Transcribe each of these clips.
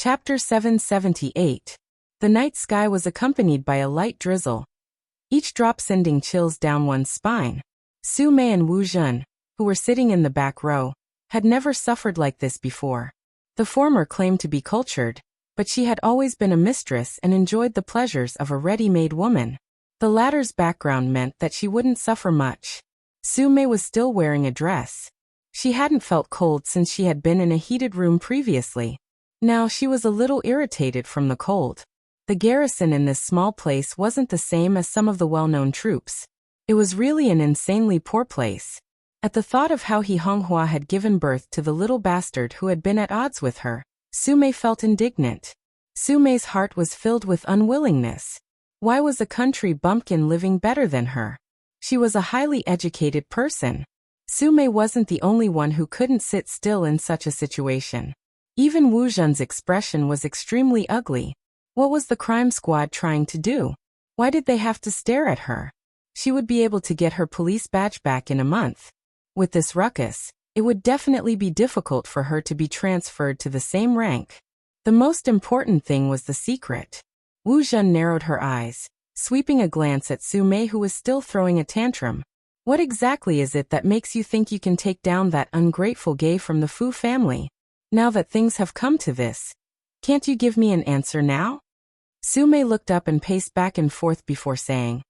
Chapter 778. The night sky was accompanied by a light drizzle, each drop sending chills down one's spine. Su Mei and Wu Zhen, who were sitting in the back row, had never suffered like this before. The former claimed to be cultured, but she had always been a mistress and enjoyed the pleasures of a ready-made woman. The latter's background meant that she wouldn't suffer much. Su Mei was still wearing a dress. She hadn't felt cold since she had been in a heated room previously. Now she was a little irritated from the cold. The garrison in this small place wasn't the same as some of the well-known troops. It was really an insanely poor place. At the thought of how He Honghua had given birth to the little bastard who had been at odds with her, Su Mei felt indignant. Su Mei's heart was filled with unwillingness. Why was a country bumpkin living better than her? She was a highly educated person. Su Mei wasn't the only one who couldn't sit still in such a situation. Even Wu Zhen's expression was extremely ugly. What was the crime squad trying to do? Why did they have to stare at her? She would be able to get her police badge back in a month. With this ruckus, it would definitely be difficult for her to be transferred to the same rank. The most important thing was the secret. Wu Zhen narrowed her eyes, sweeping a glance at Su Mei, who was still throwing a tantrum. What exactly is it that makes you think you can take down that ungrateful gay from the Fu family? Now that things have come to this, can't you give me an answer now? Su Mei looked up and paced back and forth before saying,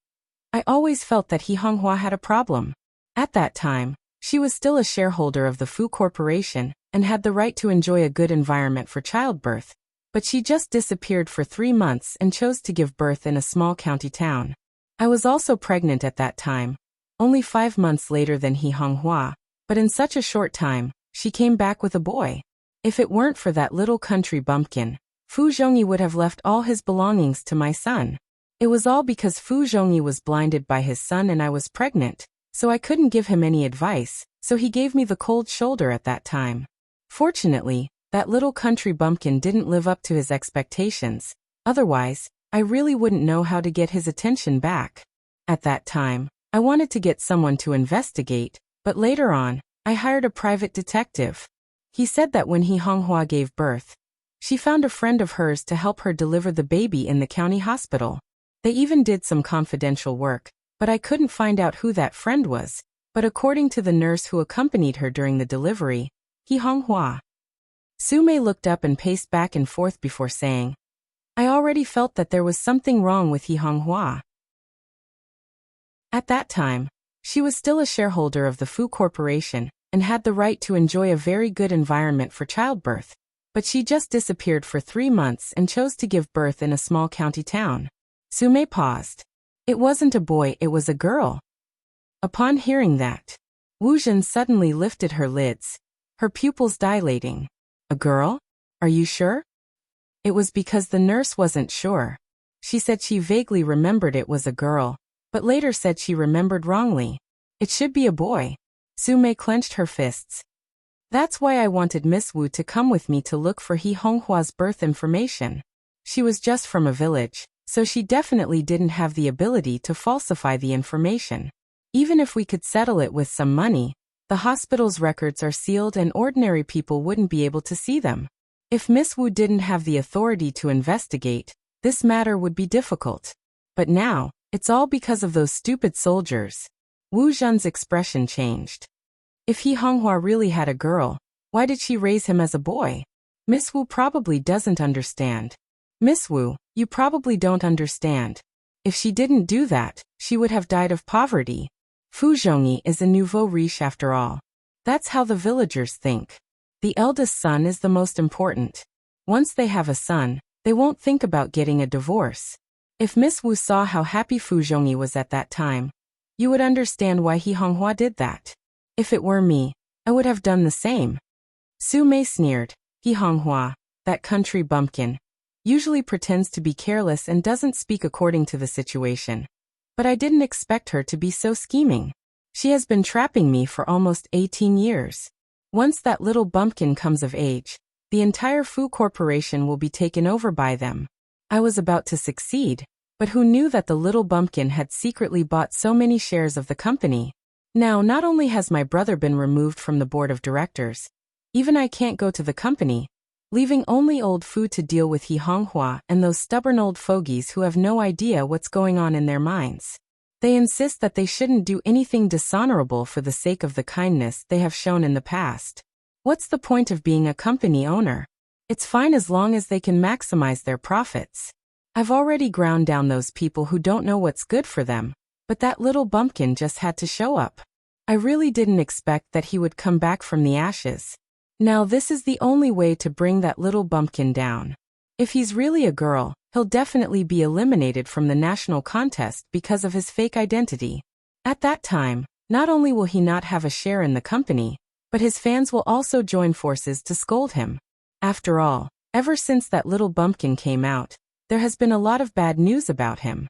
I always felt that He Honghua had a problem. At that time, she was still a shareholder of the Fu Corporation and had the right to enjoy a good environment for childbirth, but she just disappeared for 3 months and chose to give birth in a small county town. I was also pregnant at that time, only 5 months later than He Honghua, but in such a short time, she came back with a boy. If it weren't for that little country bumpkin, Fu Zhongyi would have left all his belongings to my son. It was all because Fu Zhongyi was blinded by his son and I was pregnant, so I couldn't give him any advice, so he gave me the cold shoulder at that time. Fortunately, that little country bumpkin didn't live up to his expectations, otherwise, I really wouldn't know how to get his attention back. At that time, I wanted to get someone to investigate, but later on, I hired a private detective. He said that when He Honghua gave birth, she found a friend of hers to help her deliver the baby in the county hospital. They even did some confidential work, but I couldn't find out who that friend was. But according to the nurse who accompanied her during the delivery, He Honghua. Su Mei looked up and paced back and forth before saying, I already felt that there was something wrong with He Honghua. At that time, she was still a shareholder of the Fu Corporation and had the right to enjoy a very good environment for childbirth, but she just disappeared for 3 months and chose to give birth in a small county town. Su Mei paused. It wasn't a boy, it was a girl. Upon hearing that, Wu Zhen suddenly lifted her lids, her pupils dilating. A girl? Are you sure? It was because the nurse wasn't sure. She said she vaguely remembered it was a girl, but later said she remembered wrongly. It should be a boy. Su Mei clenched her fists. That's why I wanted Miss Wu to come with me to look for He Honghua's birth information. She was just from a village, so she definitely didn't have the ability to falsify the information. Even if we could settle it with some money, the hospital's records are sealed and ordinary people wouldn't be able to see them. If Miss Wu didn't have the authority to investigate, this matter would be difficult. But now, it's all because of those stupid soldiers. Wu Zhen's expression changed. If He Honghua really had a girl, why did she raise him as a boy? Miss Wu probably doesn't understand. Miss Wu, you probably don't understand. If she didn't do that, she would have died of poverty. Fu Zhongyi is a nouveau riche after all. That's how the villagers think. The eldest son is the most important. Once they have a son, they won't think about getting a divorce. If Miss Wu saw how happy Fu Zhongyi was at that time, you would understand why He Honghua did that. If it were me, I would have done the same. Su Mei sneered. He Honghua, that country bumpkin, usually pretends to be careless and doesn't speak according to the situation. But I didn't expect her to be so scheming. She has been trapping me for almost 18 years. Once that little bumpkin comes of age, the entire Fu Corporation will be taken over by them. I was about to succeed, but who knew that the little bumpkin had secretly bought so many shares of the company? Now not only has my brother been removed from the board of directors, even I can't go to the company. leaving only old Fu to deal with He Honghua and those stubborn old fogies who have no idea what's going on in their minds. They insist that they shouldn't do anything dishonorable for the sake of the kindness they have shown in the past. What's the point of being a company owner? It's fine as long as they can maximize their profits. I've already ground down those people who don't know what's good for them, but that little bumpkin just had to show up. I really didn't expect that he would come back from the ashes. Now this is the only way to bring that little bumpkin down. If he's really a girl, he'll definitely be eliminated from the national contest because of his fake identity. At that time, not only will he not have a share in the company, but his fans will also join forces to scold him. After all, ever since that little bumpkin came out, there has been a lot of bad news about him.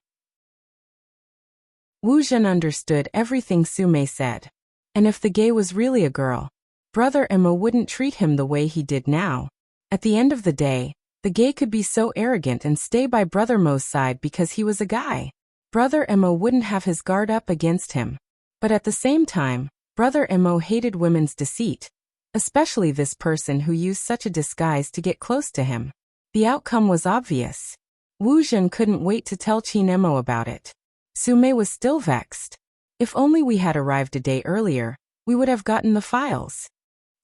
Wu Zhen understood everything Su Mei said. And if the gay was really a girl, Brother Emo wouldn't treat him the way he did now. At the end of the day, the gay could be so arrogant and stay by Brother Mo's side because he was a guy. Brother Emo wouldn't have his guard up against him. But at the same time, Brother Emo hated women's deceit, especially this person who used such a disguise to get close to him. The outcome was obvious. Wu Zhen couldn't wait to tell Qin Emo about it. Su Mei was still vexed. If only we had arrived a day earlier, we would have gotten the files.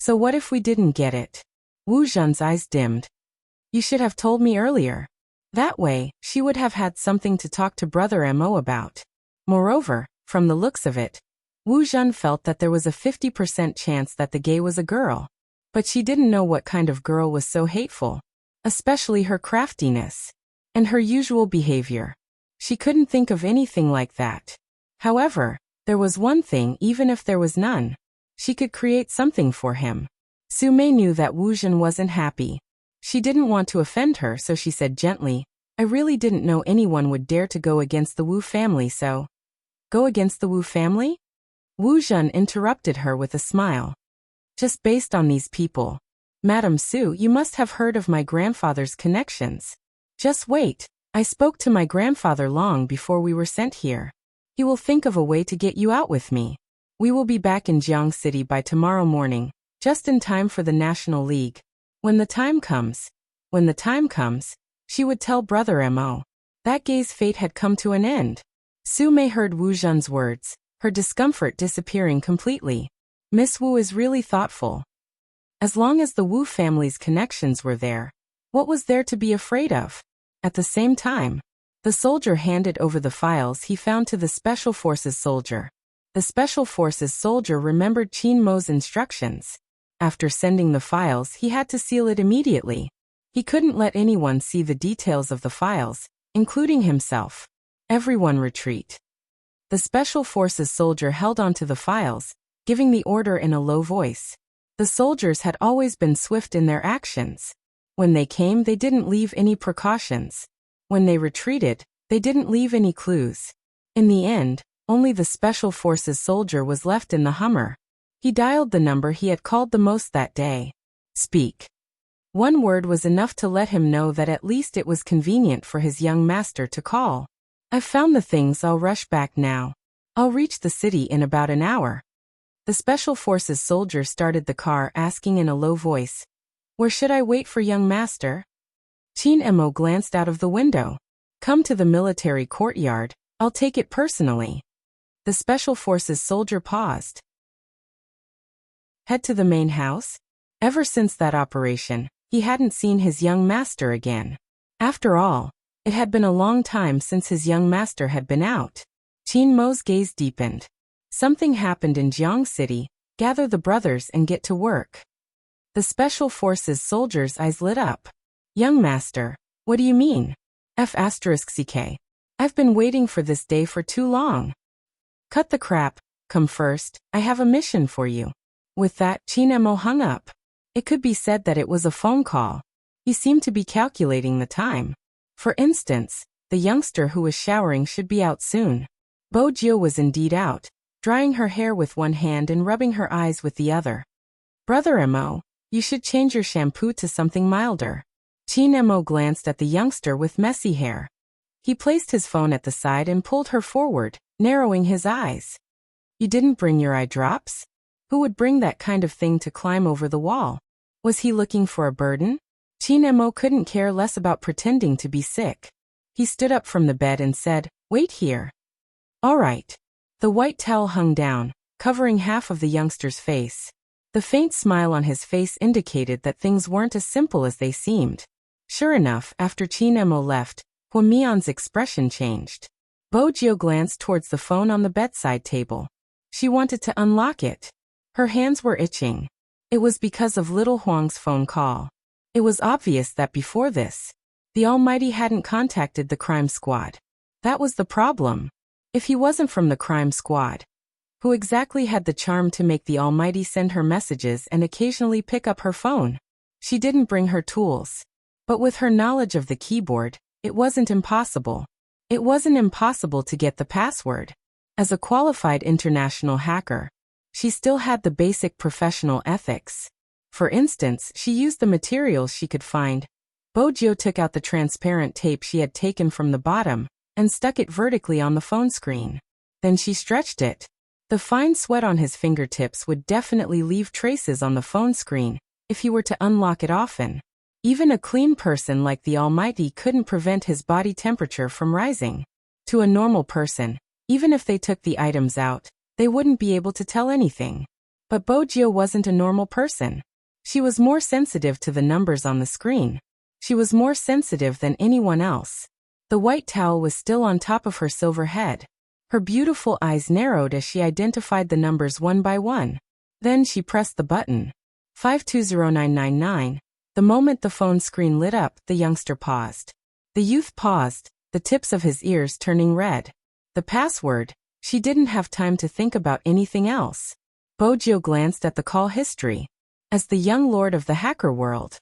So what if we didn't get it? Wu Zhen's eyes dimmed. You should have told me earlier. That way, she would have had something to talk to Brother Mo about. Moreover, from the looks of it, Wu Zhen felt that there was a 50% chance that the gay was a girl. But she didn't know what kind of girl was so hateful. Especially her craftiness. And her usual behavior. She couldn't think of anything like that. However, there was one thing even if there was none. She could create something for him. Su Mei knew that Wu Zhen wasn't happy. She didn't want to offend her, so she said gently, I really didn't know anyone would dare to go against the Wu family, so... Go against the Wu family? Wu Zhen interrupted her with a smile. Just based on these people. Madam Su, you must have heard of my grandfather's connections. Just wait. I spoke to my grandfather long before we were sent here. He will think of a way to get you out with me. We will be back in Jiang City by tomorrow morning, just in time for the National League. When the time comes, she would tell Brother Mo. That gay's fate had come to an end. Su Mei heard Wu Zhen's words, her discomfort disappearing completely. Miss Wu is really thoughtful. As long as the Wu family's connections were there, what was there to be afraid of? At the same time, the soldier handed over the files he found to the Special Forces soldier. The Special Forces soldier remembered Qin Mo's instructions. After sending the files, he had to seal it immediately. He couldn't let anyone see the details of the files, including himself. Everyone retreat. The Special Forces soldier held onto the files, giving the order in a low voice. The soldiers had always been swift in their actions. When they came, they didn't leave any precautions. When they retreated, they didn't leave any clues. In the end, only the Special Forces soldier was left in the Hummer. He dialed the number he had called the most that day. Speak. One word was enough to let him know that at least it was convenient for his young master to call. I've found the things, I'll rush back now. I'll reach the city in about an hour. The Special Forces soldier started the car, asking in a low voice, Where should I wait for young master? Qin Mo glanced out of the window. Come to the military courtyard, I'll take it personally. The Special Forces soldier paused. Head to the main house? Ever since that operation, he hadn't seen his young master again. After all, it had been a long time since his young master had been out. Qin Mo's gaze deepened. Something happened in Jiang City. Gather the brothers and get to work. The Special Forces soldier's eyes lit up. Young master, what do you mean? F***ck. I've been waiting for this day for too long. Cut the crap, come first, I have a mission for you. With that, Qin Mo hung up. It could be said that it was a phone call. He seemed to be calculating the time. For instance, the youngster who was showering should be out soon. Bo Jio was indeed out, drying her hair with one hand and rubbing her eyes with the other. Brother Mo, you should change your shampoo to something milder. Qin Mo glanced at the youngster with messy hair. He placed his phone at the side and pulled her forward, narrowing his eyes. You didn't bring your eye drops? Who would bring that kind of thing to climb over the wall? Was he looking for a burden? Qin Mo couldn't care less about pretending to be sick. He stood up from the bed and said, "Wait here." "All right." The white towel hung down, covering half of the youngster's face. The faint smile on his face indicated that things weren't as simple as they seemed. Sure enough, after Qin Mo left, Hua Mian's expression changed. Bojiu glanced towards the phone on the bedside table. She wanted to unlock it. Her hands were itching. It was because of little Huang's phone call. It was obvious that before this, the Almighty hadn't contacted the crime squad. That was the problem. If he wasn't from the crime squad, who exactly had the charm to make the Almighty send her messages and occasionally pick up her phone? She didn't bring her tools. But with her knowledge of the keyboard, it wasn't impossible. It wasn't impossible to get the password. As a qualified international hacker, she still had the basic professional ethics. For instance, she used the materials she could find. Bojiu took out the transparent tape she had taken from the bottom and stuck it vertically on the phone screen. Then she stretched it. The fine sweat on his fingertips would definitely leave traces on the phone screen if he were to unlock it often. Even a clean person like the Almighty couldn't prevent his body temperature from rising. To a normal person, even if they took the items out, they wouldn't be able to tell anything. But Bojiu wasn't a normal person. She was more sensitive to the numbers on the screen. She was more sensitive than anyone else. The white towel was still on top of her silver head. Her beautiful eyes narrowed as she identified the numbers one by one. Then she pressed the button. 520999. The moment the phone screen lit up, the youngster paused. The youth paused, the tips of his ears turning red. The password. She didn't have time to think about anything else. Bojiu glanced at the call history. As the young lord of the hacker world,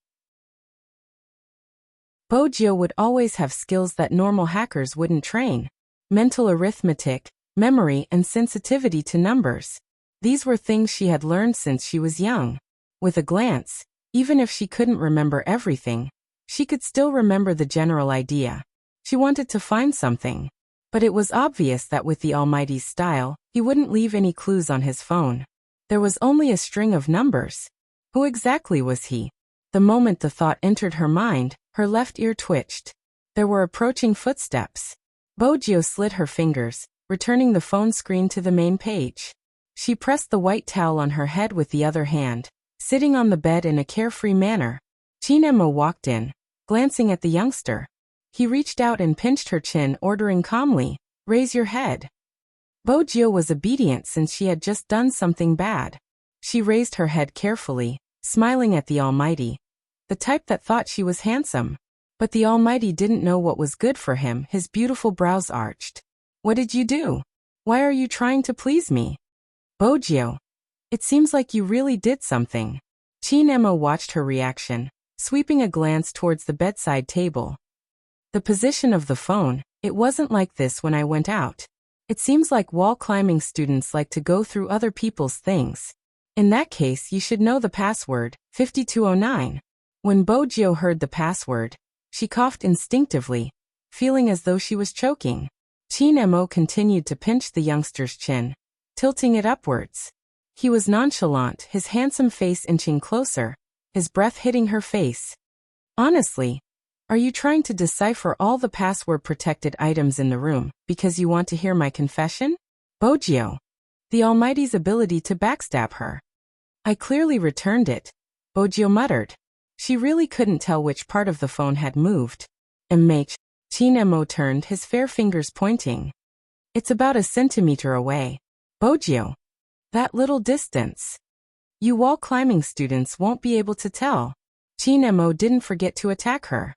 Bojiu would always have skills that normal hackers wouldn't train. Mental arithmetic, memory, and sensitivity to numbers. These were things she had learned since she was young. With a glance, even if she couldn't remember everything, she could still remember the general idea. She wanted to find something. But it was obvious that with the Almighty's style, he wouldn't leave any clues on his phone. There was only a string of numbers. Who exactly was he? The moment the thought entered her mind, her left ear twitched. There were approaching footsteps. Bojiu slid her fingers, returning the phone screen to the main page. She pressed the white towel on her head with the other hand, sitting on the bed in a carefree manner. Qin Mo walked in, glancing at the youngster. He reached out and pinched her chin, ordering calmly, "Raise your head." Bojiu was obedient since she had just done something bad. She raised her head carefully, smiling at the Almighty. The type that thought she was handsome. But the Almighty didn't know what was good for him. His beautiful brows arched. "What did you do? Why are you trying to please me?" "Bojiu, it seems like you really did something." Qin Mo watched her reaction, sweeping a glance towards the bedside table. "The position of the phone, it wasn't like this when I went out. It seems like wall climbing students like to go through other people's things. In that case, you should know the password, 5209. When Bojiu heard the password, she coughed instinctively, feeling as though she was choking. Qin Mo continued to pinch the youngster's chin, tilting it upwards. He was nonchalant, his handsome face inching closer, his breath hitting her face. "Honestly, are you trying to decipher all the password-protected items in the room because you want to hear my confession?" Bojiu. The Almighty's ability to backstab her. "I clearly returned it," Bojiu muttered. She really couldn't tell which part of the phone had moved. Immersing. Qin Mo turned, his fair fingers pointing. "It's about a centimeter away." "Bojiu. That little distance. You wall climbing students won't be able to tell." Qin Mo didn't forget to attack her.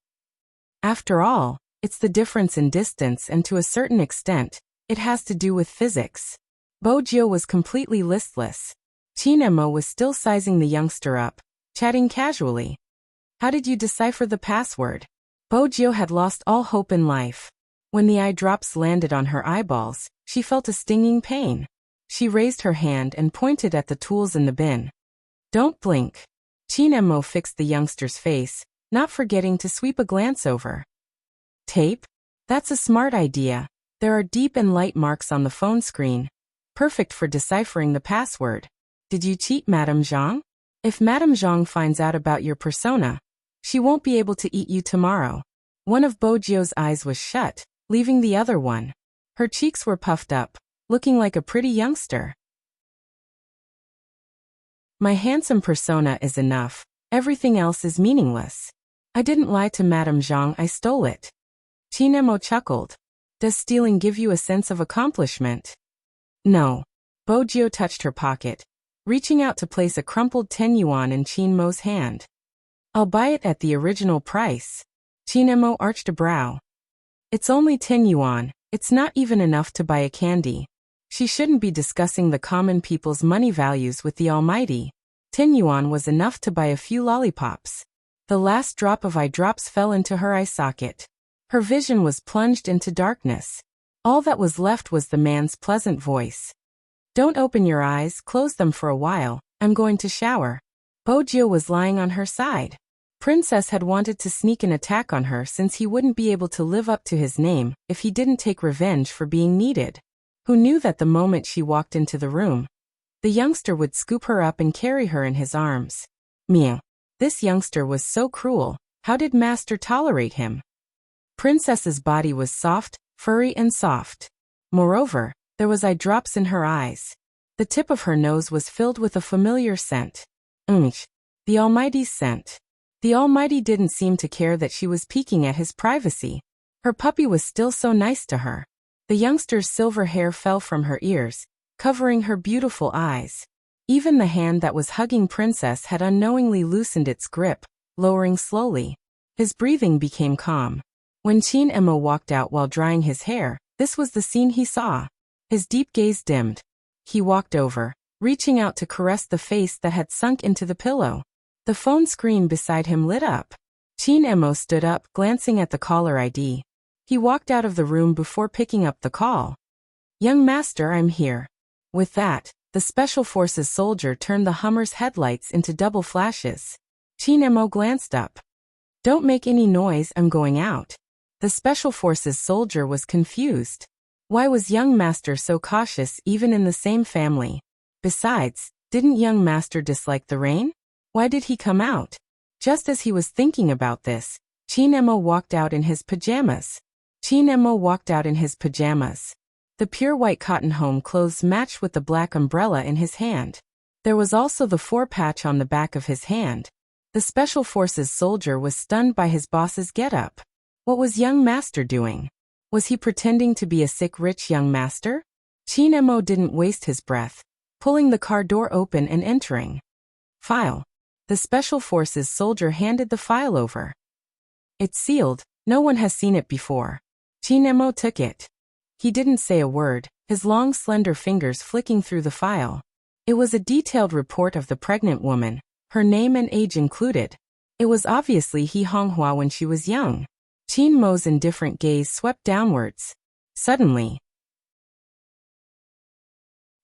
After all, it's the difference in distance, and to a certain extent, it has to do with physics. Bojiu was completely listless. Qin Mo was still sizing the youngster up, chatting casually. "How did you decipher the password?" Bojiu had lost all hope in life. When the eye drops landed on her eyeballs, she felt a stinging pain. She raised her hand and pointed at the tools in the bin. "Don't blink." Qin Mo fixed the youngster's face, not forgetting to sweep a glance over. "Tape? That's a smart idea. There are deep and light marks on the phone screen. Perfect for deciphering the password. Did you cheat, Madame Zhang? If Madame Zhang finds out about your persona, She won't be able to eat you tomorrow. One of Bojio's eyes was shut, leaving the other one. Her cheeks were puffed up, looking like a pretty youngster. My handsome persona is enough. Everything else is meaningless. I didn't lie to Madame Zhang, I stole it. Chinemo chuckled. Does stealing give you a sense of accomplishment? No. Bojio touched her pocket, reaching out to place a crumpled 10 yuan in Chinmo's hand. I'll buy it at the original price. Chinemo arched a brow. It's only 10 yuan, it's not even enough to buy a candy. She shouldn't be discussing the common people's money values with the Almighty. 10 yuan was enough to buy a few lollipops. The last drop of eye drops fell into her eye socket. Her vision was plunged into darkness. All that was left was the man's pleasant voice. Don't open your eyes, close them for a while, I'm going to shower. Bojio was lying on her side. Princess had wanted to sneak an attack on her since he wouldn't be able to live up to his name if he didn't take revenge for being needed. Who knew that the moment she walked into the room, the youngster would scoop her up and carry her in his arms. Meow. This youngster was so cruel. How did Master tolerate him? Princess's body was soft, furry and soft. Moreover, there was eye drops in her eyes. The tip of her nose was filled with a familiar scent. The Almighty's scent. The Almighty didn't seem to care that she was peeking at his privacy. Her puppy was still so nice to her. The youngster's silver hair fell from her ears, covering her beautiful eyes. Even the hand that was hugging Princess had unknowingly loosened its grip, lowering slowly. His breathing became calm. When Chinemo walked out while drying his hair, this was the scene he saw. His deep gaze dimmed. He walked over, reaching out to caress the face that had sunk into the pillow. The phone screen beside him lit up. Chinemo stood up, glancing at the caller ID. He walked out of the room before picking up the call. Young master, I'm here. With that, the Special Forces soldier turned the Hummer's headlights into double flashes. Chinemo glanced up. Don't make any noise, I'm going out. The Special Forces soldier was confused. Why was young master so cautious even in the same family? Besides, didn't young master dislike the rain? Why did he come out? Just as he was thinking about this, Chinemo walked out in his pajamas. The pure white cotton home clothes matched with the black umbrella in his hand. There was also the 4 patch on the back of his hand. The Special Forces soldier was stunned by his boss's getup. What was young master doing? Was he pretending to be a sick rich young master? Chinemo didn't waste his breath, pulling the car door open and entering. File. The Special Forces soldier handed the file over. It's sealed, no one has seen it before. Chinemo took it. He didn't say a word, his long slender fingers flicking through the file. It was a detailed report of the pregnant woman, her name and age included. It was obviously He Honghua when she was young. Chinmo's indifferent gaze swept downwards. Suddenly,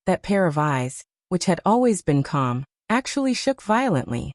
that pair of eyes, which had always been calm, actually shook violently.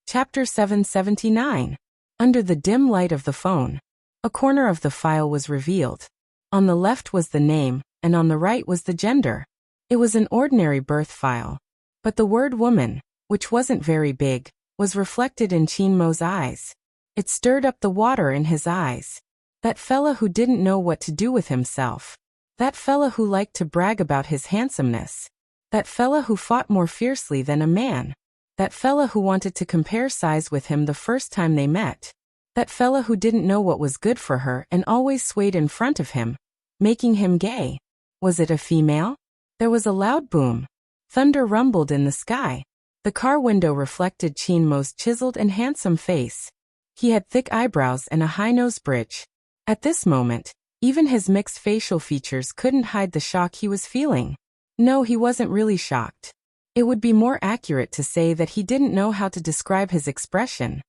Chapter 779. Under the dim light of the phone, a corner of the file was revealed. On the left was the name, and on the right was the gender. It was an ordinary birth file. But the word woman, which wasn't very big, was reflected in Chinmo's eyes. It stirred up the water in his eyes. That fella who didn't know what to do with himself. That fella who liked to brag about his handsomeness. That fella who fought more fiercely than a man. That fella who wanted to compare size with him the first time they met. That fella who didn't know what was good for her and always swayed in front of him, making him gay. Was it a female? There was a loud boom. Thunder rumbled in the sky. The car window reflected Chinmo's chiseled and handsome face. He had thick eyebrows and a high nose bridge. At this moment, even his mixed facial features couldn't hide the shock he was feeling. No, he wasn't really shocked. It would be more accurate to say that he didn't know how to describe his expression.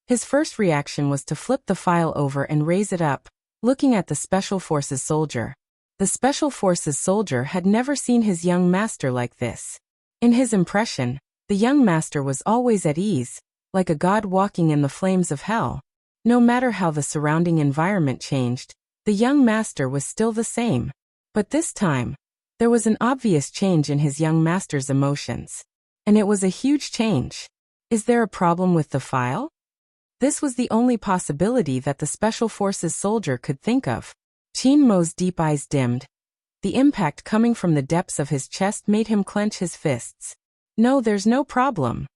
His first reaction was to flip the file over and raise it up, looking at the Special Forces soldier. The Special Forces soldier had never seen his young master like this. In his impression, the young master was always at ease, like a god walking in the flames of hell. No matter how the surrounding environment changed, the young master was still the same. But this time, there was an obvious change in his young master's emotions. And it was a huge change. Is there a problem with the file? This was the only possibility that the Special Forces soldier could think of. Qin Mo's deep eyes dimmed. The impact coming from the depths of his chest made him clench his fists. No, there's no problem.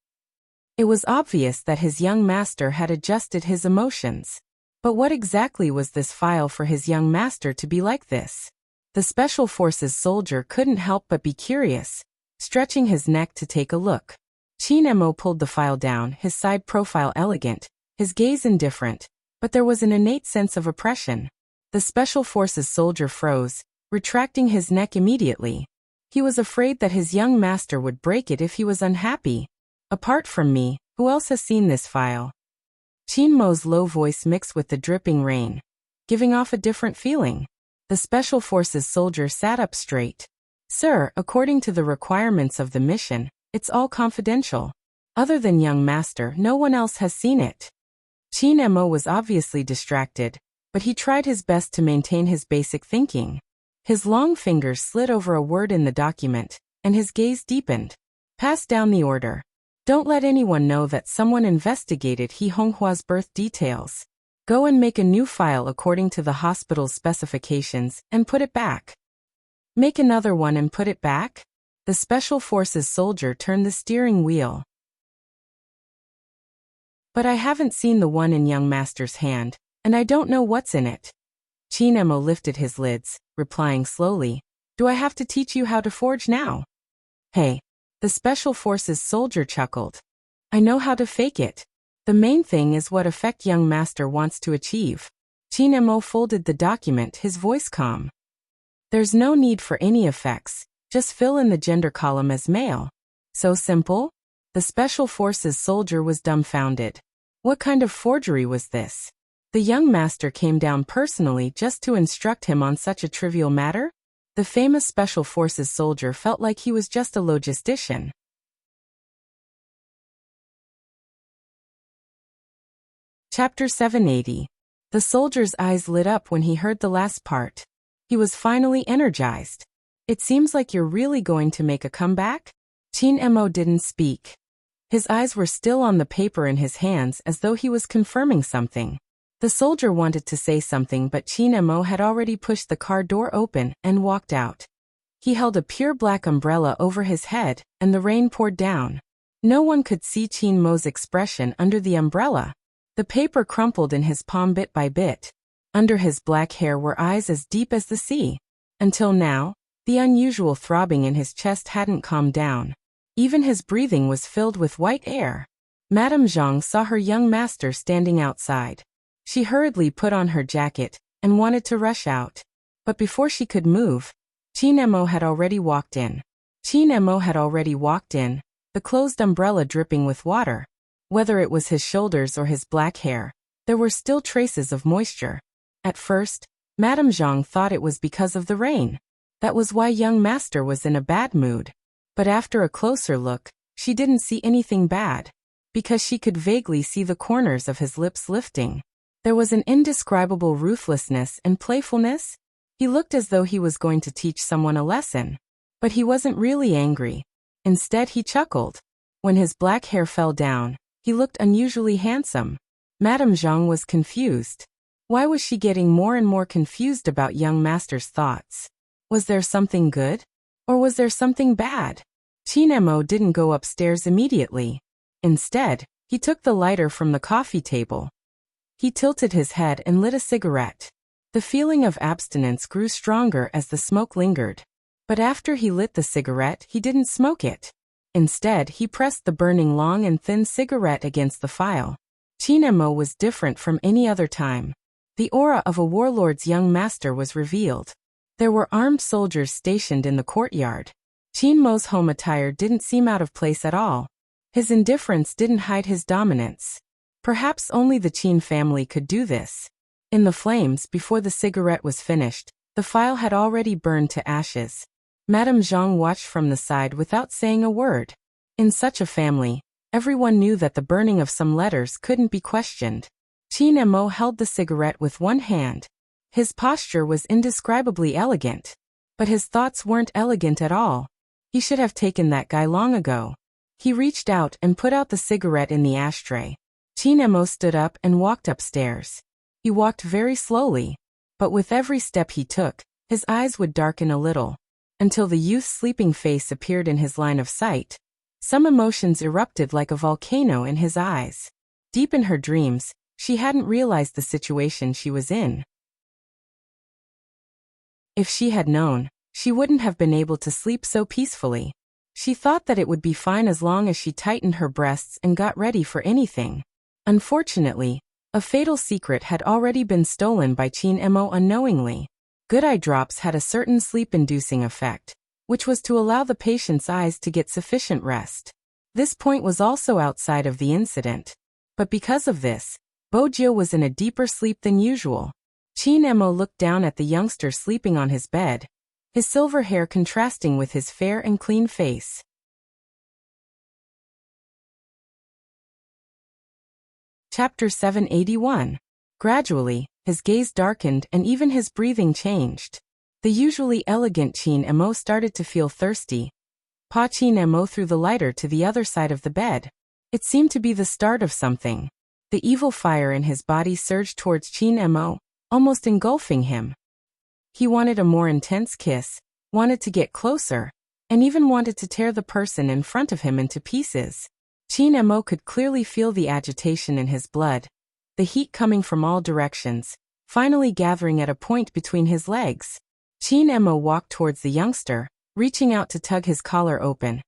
It was obvious that his young master had adjusted his emotions. But what exactly was this file for his young master to be like this? The Special Forces soldier couldn't help but be curious, stretching his neck to take a look. Qin Mo pulled the file down, his side profile elegant, his gaze indifferent, but there was an innate sense of oppression. The Special Forces soldier froze, retracting his neck immediately. He was afraid that his young master would break it if he was unhappy. Apart from me, who else has seen this file? Qin Mo's low voice mixed with the dripping rain, giving off a different feeling. The Special Forces soldier sat up straight. Sir, according to the requirements of the mission, it's all confidential. Other than young master, no one else has seen it. Qin Mo was obviously distracted, but he tried his best to maintain his basic thinking. His long fingers slid over a word in the document, and his gaze deepened. Pass down the order. Don't let anyone know that someone investigated He Honghua's birth details. Go and make a new file according to the hospital's specifications and put it back. Make another one and put it back? The Special Forces soldier turned the steering wheel. But I haven't seen the one in young master's hand, and I don't know what's in it. Qin Mo lifted his lids, replying slowly, Do I have to teach you how to forge now? Hey. The Special Forces soldier chuckled. I know how to fake it. The main thing is what effect young master wants to achieve. Qin Mo folded the document, his voice calm. There's no need for any effects, just fill in the gender column as male. So simple? The Special Forces soldier was dumbfounded. What kind of forgery was this? The young master came down personally just to instruct him on such a trivial matter? The famous Special Forces soldier felt like he was just a logistician. Chapter 780. The soldier's eyes lit up when he heard the last part. He was finally energized. It seems like you're really going to make a comeback? Qin Mo didn't speak. His eyes were still on the paper in his hands as though he was confirming something. The soldier wanted to say something, but Qin Mo had already pushed the car door open and walked out. He held a pure black umbrella over his head, and the rain poured down. No one could see Qin Mo's expression under the umbrella. The paper crumpled in his palm bit by bit. Under his black hair were eyes as deep as the sea. Until now, the unusual throbbing in his chest hadn't calmed down. Even his breathing was filled with white air. Madame Zhang saw her young master standing outside. She hurriedly put on her jacket and wanted to rush out. But before she could move, Qin Mo had already walked in. The closed umbrella dripping with water. Whether it was his shoulders or his black hair, there were still traces of moisture. At first, Madame Zhang thought it was because of the rain. That was why young master was in a bad mood. But after a closer look, she didn't see anything bad, because she could vaguely see the corners of his lips lifting. There was an indescribable ruthlessness and playfulness. He looked as though he was going to teach someone a lesson. But he wasn't really angry. Instead, he chuckled. When his black hair fell down, he looked unusually handsome. Madame Zhang was confused. Why was she getting more and more confused about young master's thoughts? Was there something good? Or was there something bad? Qin Mo didn't go upstairs immediately. Instead, he took the lighter from the coffee table. He tilted his head and lit a cigarette. The feeling of abstinence grew stronger as the smoke lingered. But after he lit the cigarette, he didn't smoke it. Instead, he pressed the burning long and thin cigarette against the file. Qin Mo was different from any other time. The aura of a warlord's young master was revealed. There were armed soldiers stationed in the courtyard. Qin Mo's home attire didn't seem out of place at all. His indifference didn't hide his dominance. Perhaps only the Qin family could do this. In the flames, before the cigarette was finished, the file had already burned to ashes. Madame Zhang watched from the side without saying a word. In such a family, everyone knew that the burning of some letters couldn't be questioned. Qin Mo held the cigarette with one hand. His posture was indescribably elegant. But his thoughts weren't elegant at all. He should have taken that guy long ago. He reached out and put out the cigarette in the ashtray. Chin Emo stood up and walked upstairs. He walked very slowly, but with every step he took, his eyes would darken a little, until the youth's sleeping face appeared in his line of sight. Some emotions erupted like a volcano in his eyes. Deep in her dreams, she hadn't realized the situation she was in. If she had known, she wouldn't have been able to sleep so peacefully. She thought that it would be fine as long as she tightened her breasts and got ready for anything. Unfortunately, a fatal secret had already been stolen by Chin Emo unknowingly. Good eye drops had a certain sleep-inducing effect, which was to allow the patient's eyes to get sufficient rest. This point was also outside of the incident. But because of this, Bojio was in a deeper sleep than usual. Chin Emo looked down at the youngster sleeping on his bed, his silver hair contrasting with his fair and clean face. Chapter 781. Gradually, his gaze darkened and even his breathing changed. The usually elegant Chin Emo started to feel thirsty. Chin Emo threw the lighter to the other side of the bed. It seemed to be the start of something. The evil fire in his body surged towards Chin Emo, almost engulfing him. He wanted a more intense kiss, wanted to get closer, and even wanted to tear the person in front of him into pieces. Chin Emo could clearly feel the agitation in his blood, the heat coming from all directions, finally gathering at a point between his legs. Chin Emo walked towards the youngster, reaching out to tug his collar open,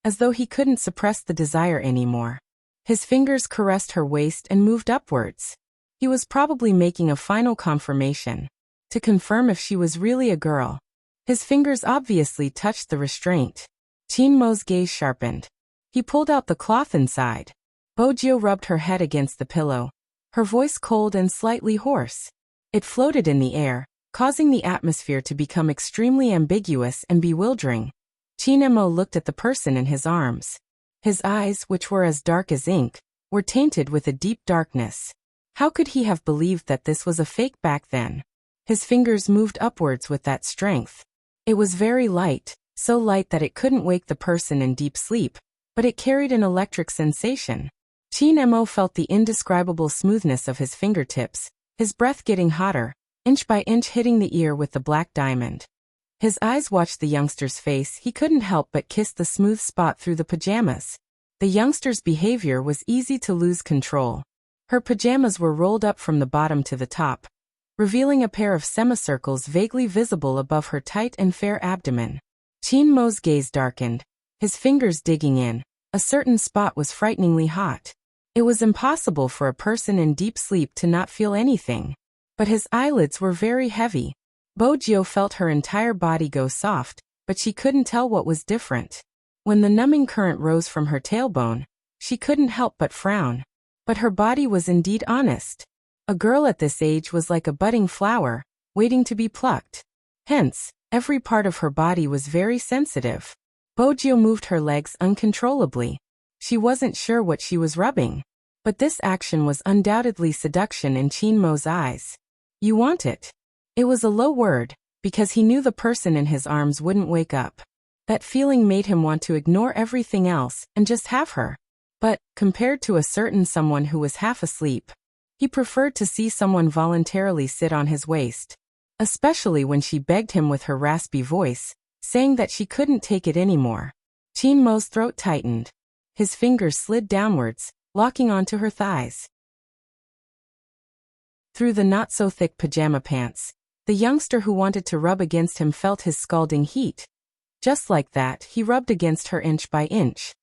as though he couldn't suppress the desire anymore. His fingers caressed her waist and moved upwards. He was probably making a final confirmation, to confirm if she was really a girl. His fingers obviously touched the restraint. Chin Mo's gaze sharpened. He pulled out the cloth inside. Bojio rubbed her head against the pillow, her voice cold and slightly hoarse. It floated in the air, causing the atmosphere to become extremely ambiguous and bewildering. Chin Emo looked at the person in his arms. His eyes, which were as dark as ink, were tainted with a deep darkness. How could he have believed that this was a fake back then? His fingers moved upwards with that strength. It was very light, so light that it couldn't wake the person in deep sleep, but it carried an electric sensation. Chin Emo felt the indescribable smoothness of his fingertips, his breath getting hotter, inch by inch hitting the ear with the black diamond. His eyes watched the youngster's face. He couldn't help but kiss the smooth spot through the pajamas. The youngster's behavior was easy to lose control. Her pajamas were rolled up from the bottom to the top, revealing a pair of semicircles vaguely visible above her tight and fair abdomen. Chin Mo's gaze darkened, his fingers digging in. A certain spot was frighteningly hot. It was impossible for a person in deep sleep to not feel anything. But his eyelids were very heavy. Bojio felt her entire body go soft, but she couldn't tell what was different. When the numbing current rose from her tailbone, she couldn't help but frown. But her body was indeed honest. A girl at this age was like a budding flower, waiting to be plucked. Hence, every part of her body was very sensitive. Bojio moved her legs uncontrollably. She wasn't sure what she was rubbing. But this action was undoubtedly seduction in Chin Mo's eyes. You want it? It was a low word, because he knew the person in his arms wouldn't wake up. That feeling made him want to ignore everything else and just have her. But, compared to a certain someone who was half asleep, he preferred to see someone voluntarily sit on his waist. Especially when she begged him with her raspy voice, saying that she couldn't take it anymore. Chin Mo's throat tightened. His fingers slid downwards, locking onto her thighs. Through the not-so-thick pajama pants, the youngster who wanted to rub against him felt his scalding heat. Just like that, he rubbed against her inch by inch.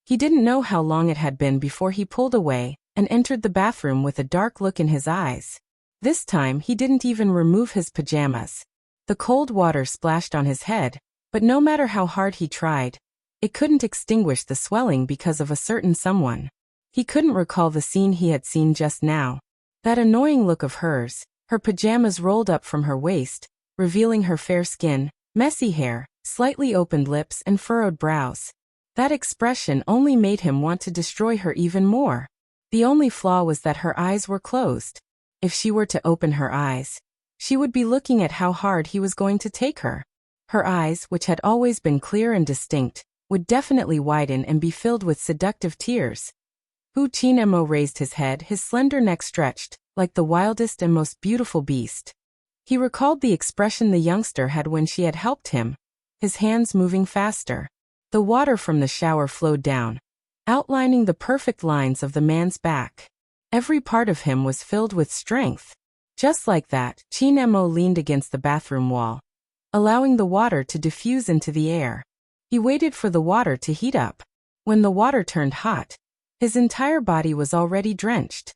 He didn't know how long it had been before he pulled away and entered the bathroom with a dark look in his eyes. This time he didn't even remove his pajamas. The cold water splashed on his head, but no matter how hard he tried, it couldn't extinguish the swelling because of a certain someone. He couldn't recall the scene he had seen just now. That annoying look of hers, her pajamas rolled up from her waist, revealing her fair skin, messy hair, slightly opened lips and furrowed brows. That expression only made him want to destroy her even more. The only flaw was that her eyes were closed. If she were to open her eyes, she would be looking at how hard he was going to take her. Her eyes, which had always been clear and distinct, would definitely widen and be filled with seductive tears. Hu Qinmo raised his head, his slender neck stretched, like the wildest and most beautiful beast. He recalled the expression the youngster had when she had helped him, his hands moving faster. The water from the shower flowed down, outlining the perfect lines of the man's back. Every part of him was filled with strength. Just like that, Qinmo leaned against the bathroom wall, allowing the water to diffuse into the air. He waited for the water to heat up. When the water turned hot, his entire body was already drenched.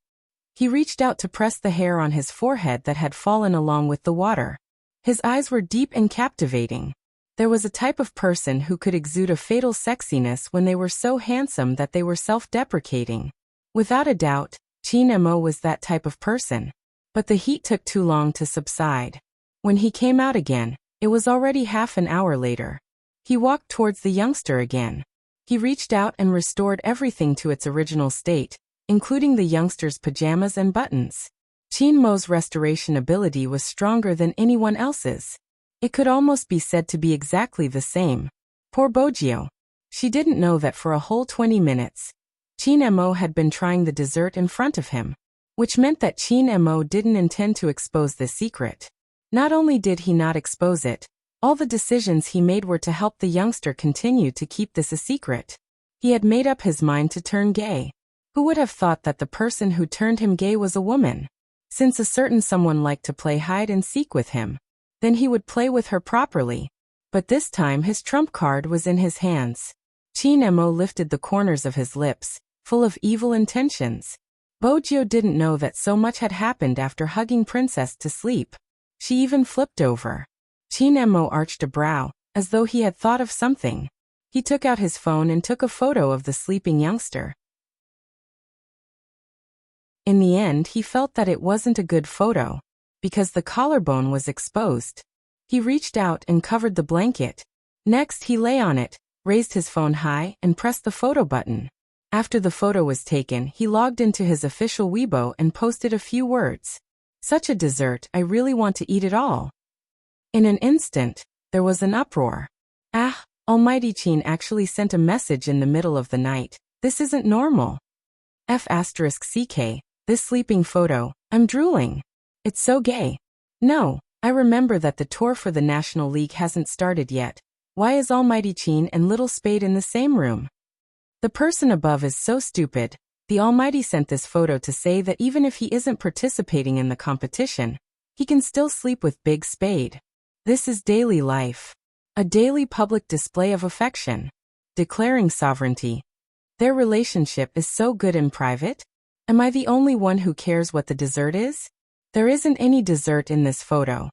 He reached out to press the hair on his forehead that had fallen along with the water. His eyes were deep and captivating. There was a type of person who could exude a fatal sexiness when they were so handsome that they were self-deprecating. Without a doubt, Qinmo was that type of person. But the heat took too long to subside. When he came out again, it was already half an hour later. He walked towards the youngster again. He reached out and restored everything to its original state, including the youngster's pajamas and buttons. Qinmo's restoration ability was stronger than anyone else's. It could almost be said to be exactly the same. Poor Bojio. She didn't know that for a whole 20 minutes, Qinmo had been trying the dessert in front of him, which meant that Qinmo didn't intend to expose this secret. Not only did he not expose it, all the decisions he made were to help the youngster continue to keep this a secret. He had made up his mind to turn gay. Who would have thought that the person who turned him gay was a woman? Since a certain someone liked to play hide and seek with him, then he would play with her properly. But this time his trump card was in his hands. Qinmo lifted the corners of his lips, full of evil intentions. Bojio didn't know that so much had happened after hugging Princess to sleep. She even flipped over. Qinmo arched a brow, as though he had thought of something. He took out his phone and took a photo of the sleeping youngster. In the end, he felt that it wasn't a good photo, because the collarbone was exposed. He reached out and covered the blanket. Next, he lay on it, raised his phone high, and pressed the photo button. After the photo was taken, he logged into his official Weibo and posted a few words. Such a dessert, I really want to eat it all. In an instant, there was an uproar. Ah, Almighty Qin actually sent a message in the middle of the night. This isn't normal. F***ck, this sleeping photo, I'm drooling. It's so gay. No, I remember that the tour for the National League hasn't started yet. Why is Almighty Qin and Little Spade in the same room? The person above is so stupid. The Almighty sent this photo to say that even if he isn't participating in the competition, he can still sleep with Big Spade. This is daily life. A daily public display of affection. Declaring sovereignty. Their relationship is so good in private? Am I the only one who cares what the dessert is? There isn't any dessert in this photo.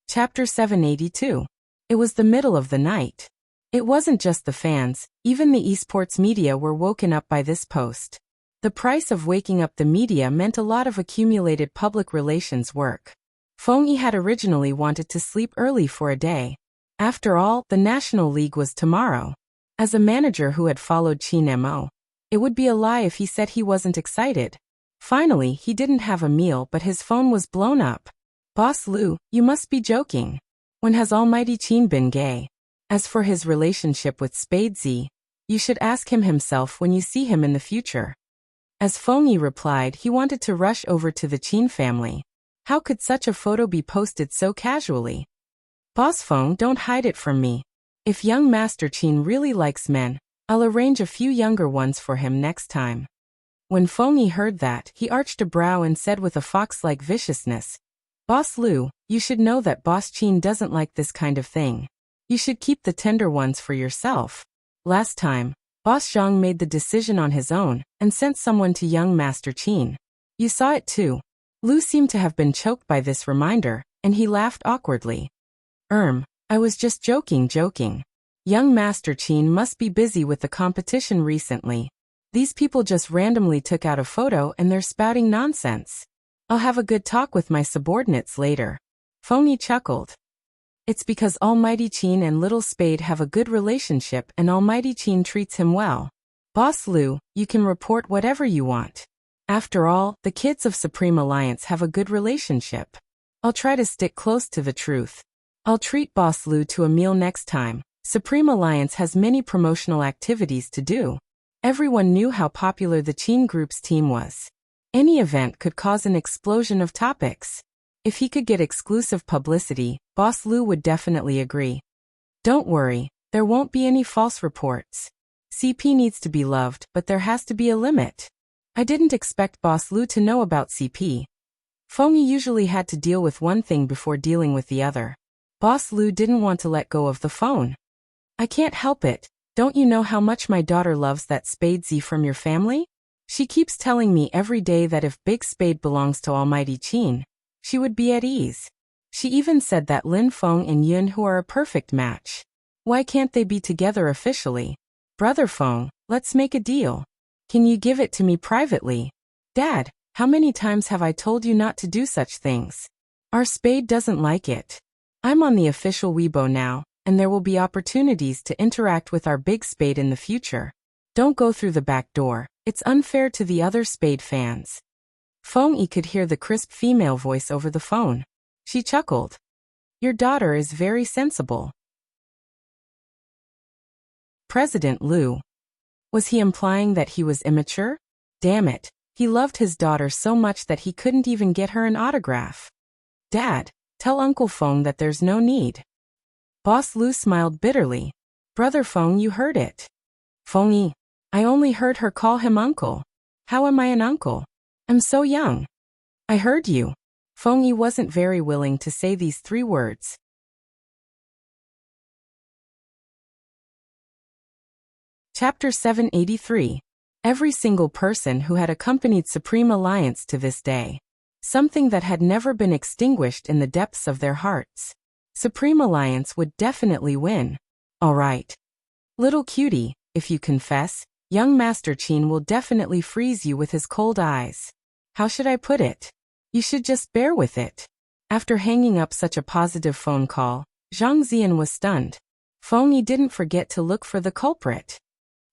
Chapter 782. It was the middle of the night. It wasn't just the fans, even the esports media were woken up by this post. The price of waking up the media meant a lot of accumulated public relations work. Feng Yi had originally wanted to sleep early for a day. After all, the National League was tomorrow. As a manager who had followed Qinmo, it would be a lie if he said he wasn't excited. Finally, he didn't have a meal but his phone was blown up. Boss Lu, you must be joking. When has Almighty Qin been gay? As for his relationship with Spade Z, you should ask him himself when you see him in the future. As Feng Yi replied, he wanted to rush over to the Qin family. How could such a photo be posted so casually? Boss Feng, don't hide it from me. If young Master Qin really likes men, I'll arrange a few younger ones for him next time. When Feng Yi heard that, he arched a brow and said with a fox-like viciousness, Boss Lu, you should know that Boss Qin doesn't like this kind of thing. You should keep the tender ones for yourself. Last time, Boss Zhang made the decision on his own and sent someone to young Master Qin. You saw it too. Lu seemed to have been choked by this reminder, and he laughed awkwardly. I was just joking. Young Master Qin must be busy with the competition recently. These people just randomly took out a photo and they're spouting nonsense. I'll have a good talk with my subordinates later. Feng Yi chuckled. It's because Almighty Qin and Little Spade have a good relationship and Almighty Qin treats him well. Boss Lu, you can report whatever you want. After all, the kids of Supreme Alliance have a good relationship. I'll try to stick close to the truth. I'll treat Boss Lu to a meal next time. Supreme Alliance has many promotional activities to do. Everyone knew how popular the Qin Group's team was. Any event could cause an explosion of topics. If he could get exclusive publicity, Boss Lu would definitely agree. Don't worry, there won't be any false reports. CP needs to be loved, but there has to be a limit. I didn't expect Boss Lu to know about CP. Feng Yi usually had to deal with one thing before dealing with the other. Boss Lu didn't want to let go of the phone. I can't help it. Don't you know how much my daughter loves that spade Z from your family? She keeps telling me every day that if Big Spade belongs to Almighty Qin, she would be at ease. She even said that Lin Feng and Yun who are a perfect match. Why can't they be together officially? Brother Feng, let's make a deal. Can you give it to me privately? Dad, how many times have I told you not to do such things? Our spade doesn't like it. I'm on the official Weibo now, and there will be opportunities to interact with our Big Spade in the future. Don't go through the back door. It's unfair to the other Spade fans. Feng Yi could hear the crisp female voice over the phone. She chuckled. Your daughter is very sensible. President Lu. Was he implying that he was immature? Damn it, he loved his daughter so much that he couldn't even get her an autograph. Dad, tell Uncle Feng that there's no need. Boss Lu smiled bitterly. Brother Feng, you heard it. Feng Yi. I only heard her call him uncle. How am I an uncle? I'm so young. I heard you. Feng Yi wasn't very willing to say these 3 words. Chapter 783. Every single person who had accompanied Supreme Alliance to this day. Something that had never been extinguished in the depths of their hearts. Supreme Alliance would definitely win. All right. Little cutie, if you confess, young Master Qin will definitely freeze you with his cold eyes. How should I put it? You should just bear with it. After hanging up such a positive phone call, Zhang Zian was stunned. Feng Yi didn't forget to look for the culprit.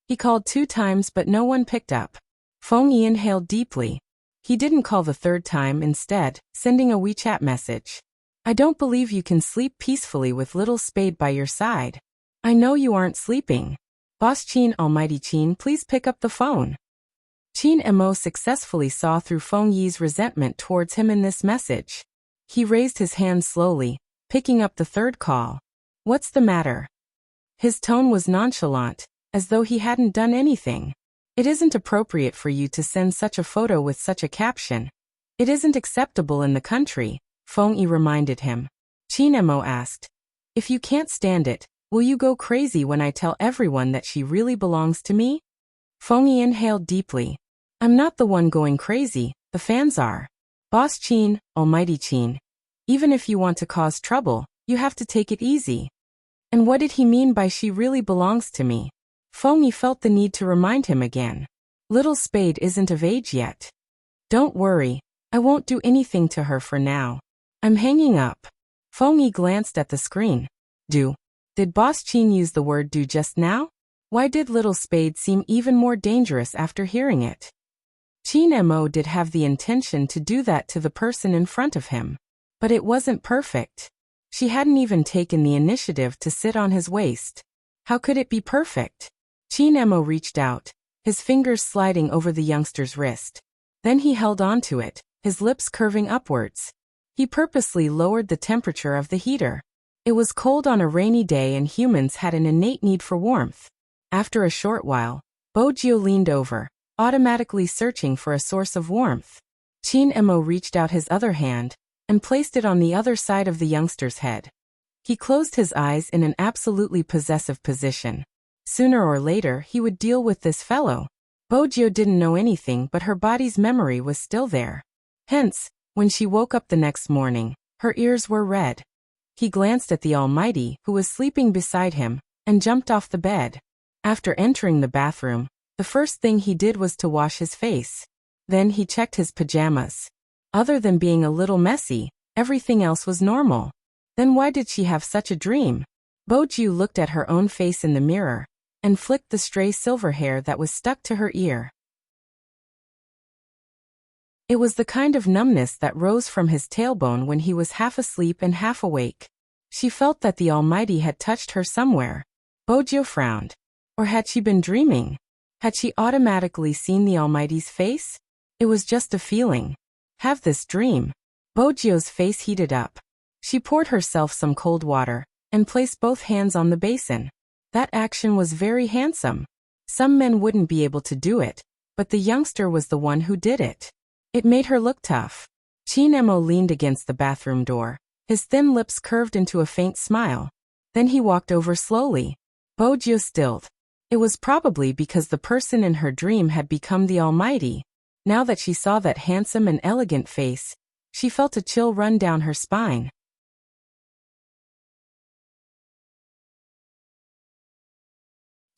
He called 2 times but no one picked up. Feng Yi inhaled deeply. He didn't call the 3rd time, instead, sending a WeChat message. I don't believe you can sleep peacefully with little Spade by your side. I know you aren't sleeping. Boss Qin, Almighty Qin, please pick up the phone. Qin Mo successfully saw through Feng Yi's resentment towards him in this message. He raised his hand slowly, picking up the 3rd call. What's the matter? His tone was nonchalant, as though he hadn't done anything. It isn't appropriate for you to send such a photo with such a caption. It isn't acceptable in the country, Feng Yi reminded him. Qin Mo asked, if you can't stand it, will you go crazy when I tell everyone that she really belongs to me? Feng Yi inhaled deeply. I'm not the one going crazy, the fans are. Boss Qin, Almighty Qin. Even if you want to cause trouble, you have to take it easy. And what did he mean by she really belongs to me? Feng Yi felt the need to remind him again. Little Spade isn't of age yet. Don't worry, I won't do anything to her for now. I'm hanging up. Feng Yi glanced at the screen. Did Boss Qin use the word do just now? Why did Little Spade seem even more dangerous after hearing it? Qin Mo did have the intention to do that to the person in front of him. But it wasn't perfect. She hadn't even taken the initiative to sit on his waist. How could it be perfect? Qin Mo reached out, his fingers sliding over the youngster's wrist. Then he held onto it, his lips curving upwards. He purposely lowered the temperature of the heater. It was cold on a rainy day and humans had an innate need for warmth. After a short while, Bojio leaned over, automatically searching for a source of warmth. Qin Mo reached out his other hand and placed it on the other side of the youngster's head. He closed his eyes in an absolutely possessive position. Sooner or later he would deal with this fellow. Bojio didn't know anything, but her body's memory was still there. Hence, when she woke up the next morning, her ears were red. He glanced at the Almighty, who was sleeping beside him, and jumped off the bed. After entering the bathroom, the first thing he did was to wash his face. Then he checked his pajamas. Other than being a little messy, everything else was normal. Then why did she have such a dream? Bojio looked at her own face in the mirror, and flicked the stray silver hair that was stuck to her ear. It was the kind of numbness that rose from his tailbone when he was half asleep and half awake. She felt that the Almighty had touched her somewhere. Bojo frowned. Or had she been dreaming? Had she automatically seen the Almighty's face? It was just a feeling. Have this dream. Bojo's face heated up. She poured herself some cold water and placed both hands on the basin. That action was very handsome. Some men wouldn't be able to do it, but the youngster was the one who did it. It made her look tough. Chinemo leaned against the bathroom door. His thin lips curved into a faint smile. Then he walked over slowly. Bojo stilled. It was probably because the person in her dream had become the Almighty. Now that she saw that handsome and elegant face, she felt a chill run down her spine.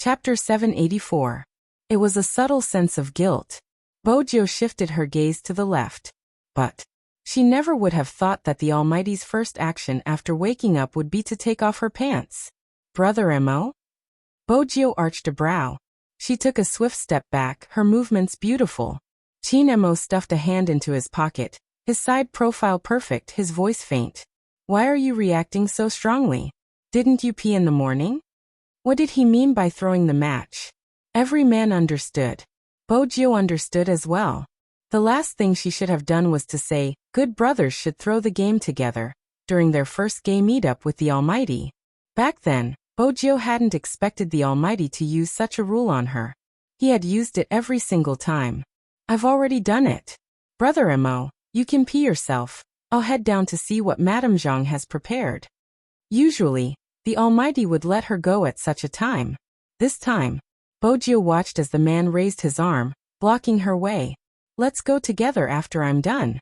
Chapter 784. It was a subtle sense of guilt. Bojo shifted her gaze to the left. But she never would have thought that the Almighty's first action after waking up would be to take off her pants. Brother Mo? Bojo arched a brow. She took a swift step back, her movements beautiful. Chinemo stuffed a hand into his pocket, his side profile perfect, his voice faint. Why are you reacting so strongly? Didn't you pee in the morning? What did he mean by throwing the match? Every man understood. Bojo understood as well. The last thing she should have done was to say, good brothers should throw the game together, during their first gay meetup with the Almighty. Back then, Bojo hadn't expected the Almighty to use such a rule on her. He had used it every single time. I've already done it. Brother Mo, you can pee yourself. I'll head down to see what Madame Zhang has prepared. Usually, the Almighty would let her go at such a time. This time, Bojo watched as the man raised his arm, blocking her way. Let's go together after I'm done.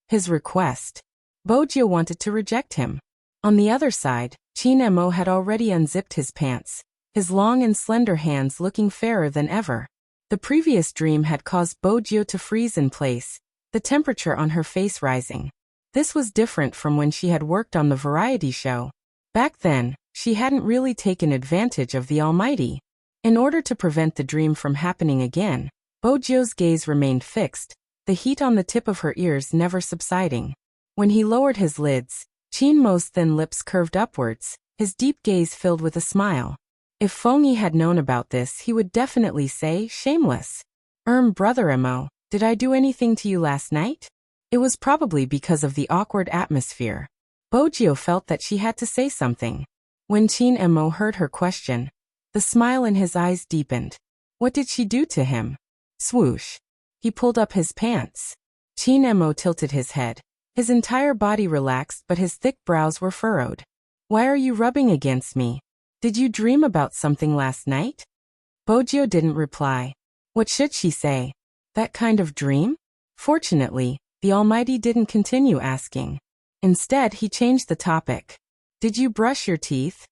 His request. Bojo wanted to reject him. On the other side, Chinemo had already unzipped his pants, his long and slender hands looking fairer than ever. The previous dream had caused Bojo to freeze in place, the temperature on her face rising. This was different from when she had worked on the variety show. Back then, she hadn't really taken advantage of the Almighty. In order to prevent the dream from happening again, Bojo's gaze remained fixed, the heat on the tip of her ears never subsiding. When he lowered his lids, Chinmo's thin lips curved upwards, his deep gaze filled with a smile. If Fengyi had known about this, he would definitely say, shameless. Brother Mo, did I do anything to you last night? It was probably because of the awkward atmosphere. Bojo felt that she had to say something. When Chinemo heard her question, the smile in his eyes deepened. What did she do to him? Swoosh. He pulled up his pants. Chinemo tilted his head. His entire body relaxed, but his thick brows were furrowed. Why are you rubbing against me? Did you dream about something last night? Bojo didn't reply. What should she say? That kind of dream? Fortunately, the Almighty didn't continue asking. Instead, he changed the topic. Did you brush your teeth?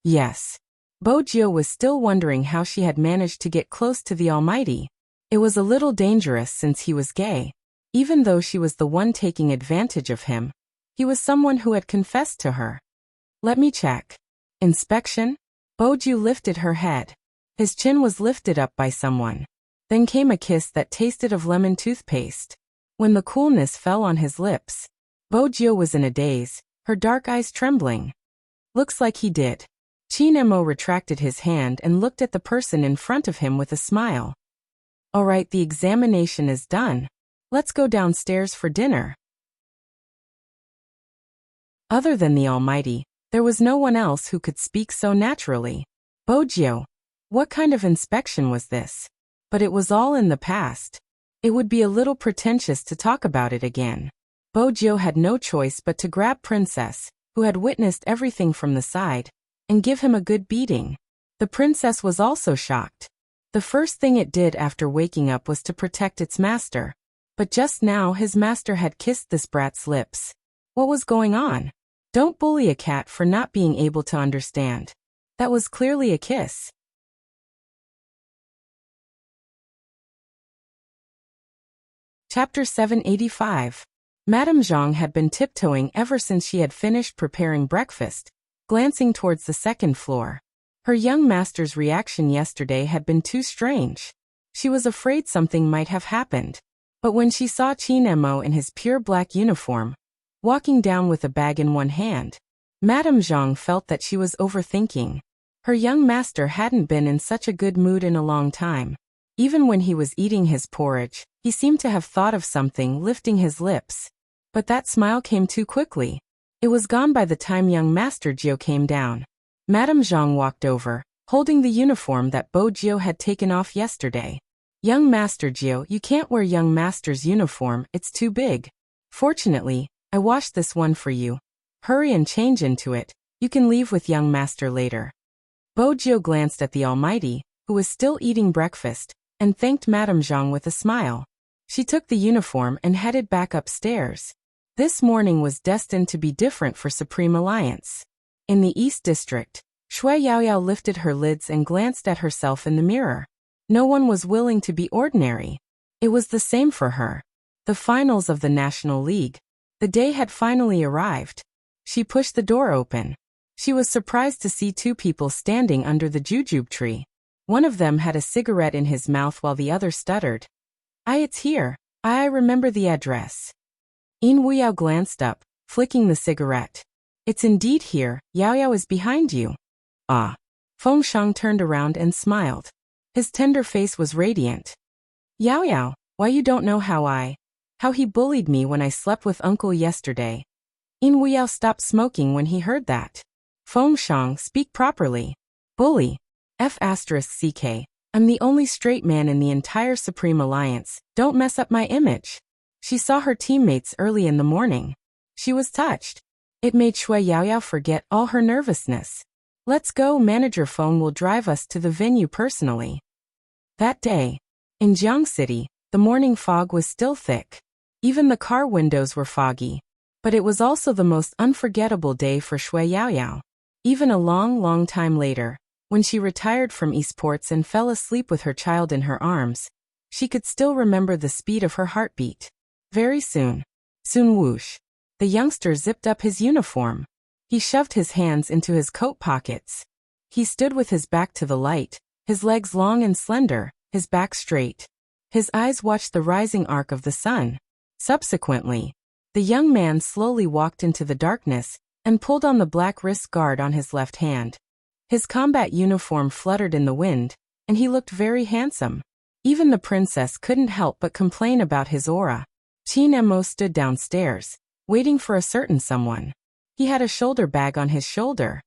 Yes. Bojo was still wondering how she had managed to get close to the Almighty. It was a little dangerous since he was gay. Even though she was the one taking advantage of him, he was someone who had confessed to her. Let me check. Inspection? Bojo lifted her head. His chin was lifted up by someone. Then came a kiss that tasted of lemon toothpaste. When the coolness fell on his lips, Bojo was in a daze, her dark eyes trembling. Looks like he did. Chinemo retracted his hand and looked at the person in front of him with a smile. All right, the examination is done. Let's go downstairs for dinner. Other than the Almighty, there was no one else who could speak so naturally. Bojo. What kind of inspection was this? But it was all in the past. It would be a little pretentious to talk about it again. Bojo had no choice but to grab Princess, who had witnessed everything from the side, and give him a good beating. The princess was also shocked. The first thing it did after waking up was to protect its master. But just now his master had kissed this brat's lips. What was going on? Don't bully a cat for not being able to understand. That was clearly a kiss. Chapter 785. Madame Zhang had been tiptoeing ever since she had finished preparing breakfast, glancing towards the second floor. Her young master's reaction yesterday had been too strange. She was afraid something might have happened. But when she saw Qin Emo in his pure black uniform, walking down with a bag in one hand, Madame Zhang felt that she was overthinking. Her young master hadn't been in such a good mood in a long time. Even when he was eating his porridge, he seemed to have thought of something, lifting his lips. But that smile came too quickly. It was gone by the time young Master Jiu came down. Madame Zhang walked over, holding the uniform that Bo Jiu had taken off yesterday. Young Master Jiu, you can't wear young master's uniform, it's too big. Fortunately, I washed this one for you. Hurry and change into it, you can leave with young master later. Bo Jiu glanced at the Almighty, who was still eating breakfast, and thanked Madame Zhang with a smile. She took the uniform and headed back upstairs. This morning was destined to be different for Supreme Alliance. In the East District, Shui Yaoyao lifted her lids and glanced at herself in the mirror. No one was willing to be ordinary. It was the same for her. The finals of the National League. The day had finally arrived. She pushed the door open. She was surprised to see two people standing under the jujube tree. One of them had a cigarette in his mouth while the other stuttered. It's here. I remember the address. Yin Wuyao glanced up, flicking the cigarette. It's indeed here, Yaoyao is behind you. Ah. Feng Shang turned around and smiled. His tender face was radiant. Yaoyao, why you don't know how he bullied me when I slept with uncle yesterday. Yin Wuyao stopped smoking when he heard that. Feng Shang, speak properly. Bully. F***ck. I'm the only straight man in the entire Supreme Alliance, don't mess up my image. She saw her teammates early in the morning. She was touched. It made Shui Yaoyao forget all her nervousness. Let's go, Manager Feng will drive us to the venue personally. That day, in Jiang City, the morning fog was still thick. Even the car windows were foggy. But it was also the most unforgettable day for Shui Yaoyao. Even a long time later, when she retired from esports and fell asleep with her child in her arms, she could still remember the speed of her heartbeat. Very soon whoosh, the youngster zipped up his uniform. He shoved his hands into his coat pockets. He stood with his back to the light, his legs long and slender, his back straight. His eyes watched the rising arc of the sun. Subsequently, the young man slowly walked into the darkness and pulled on the black wrist guard on his left hand. His combat uniform fluttered in the wind, and he looked very handsome. Even the princess couldn't help but complain about his aura. Qin Emo stood downstairs, waiting for a certain someone. He had a shoulder bag on his shoulder.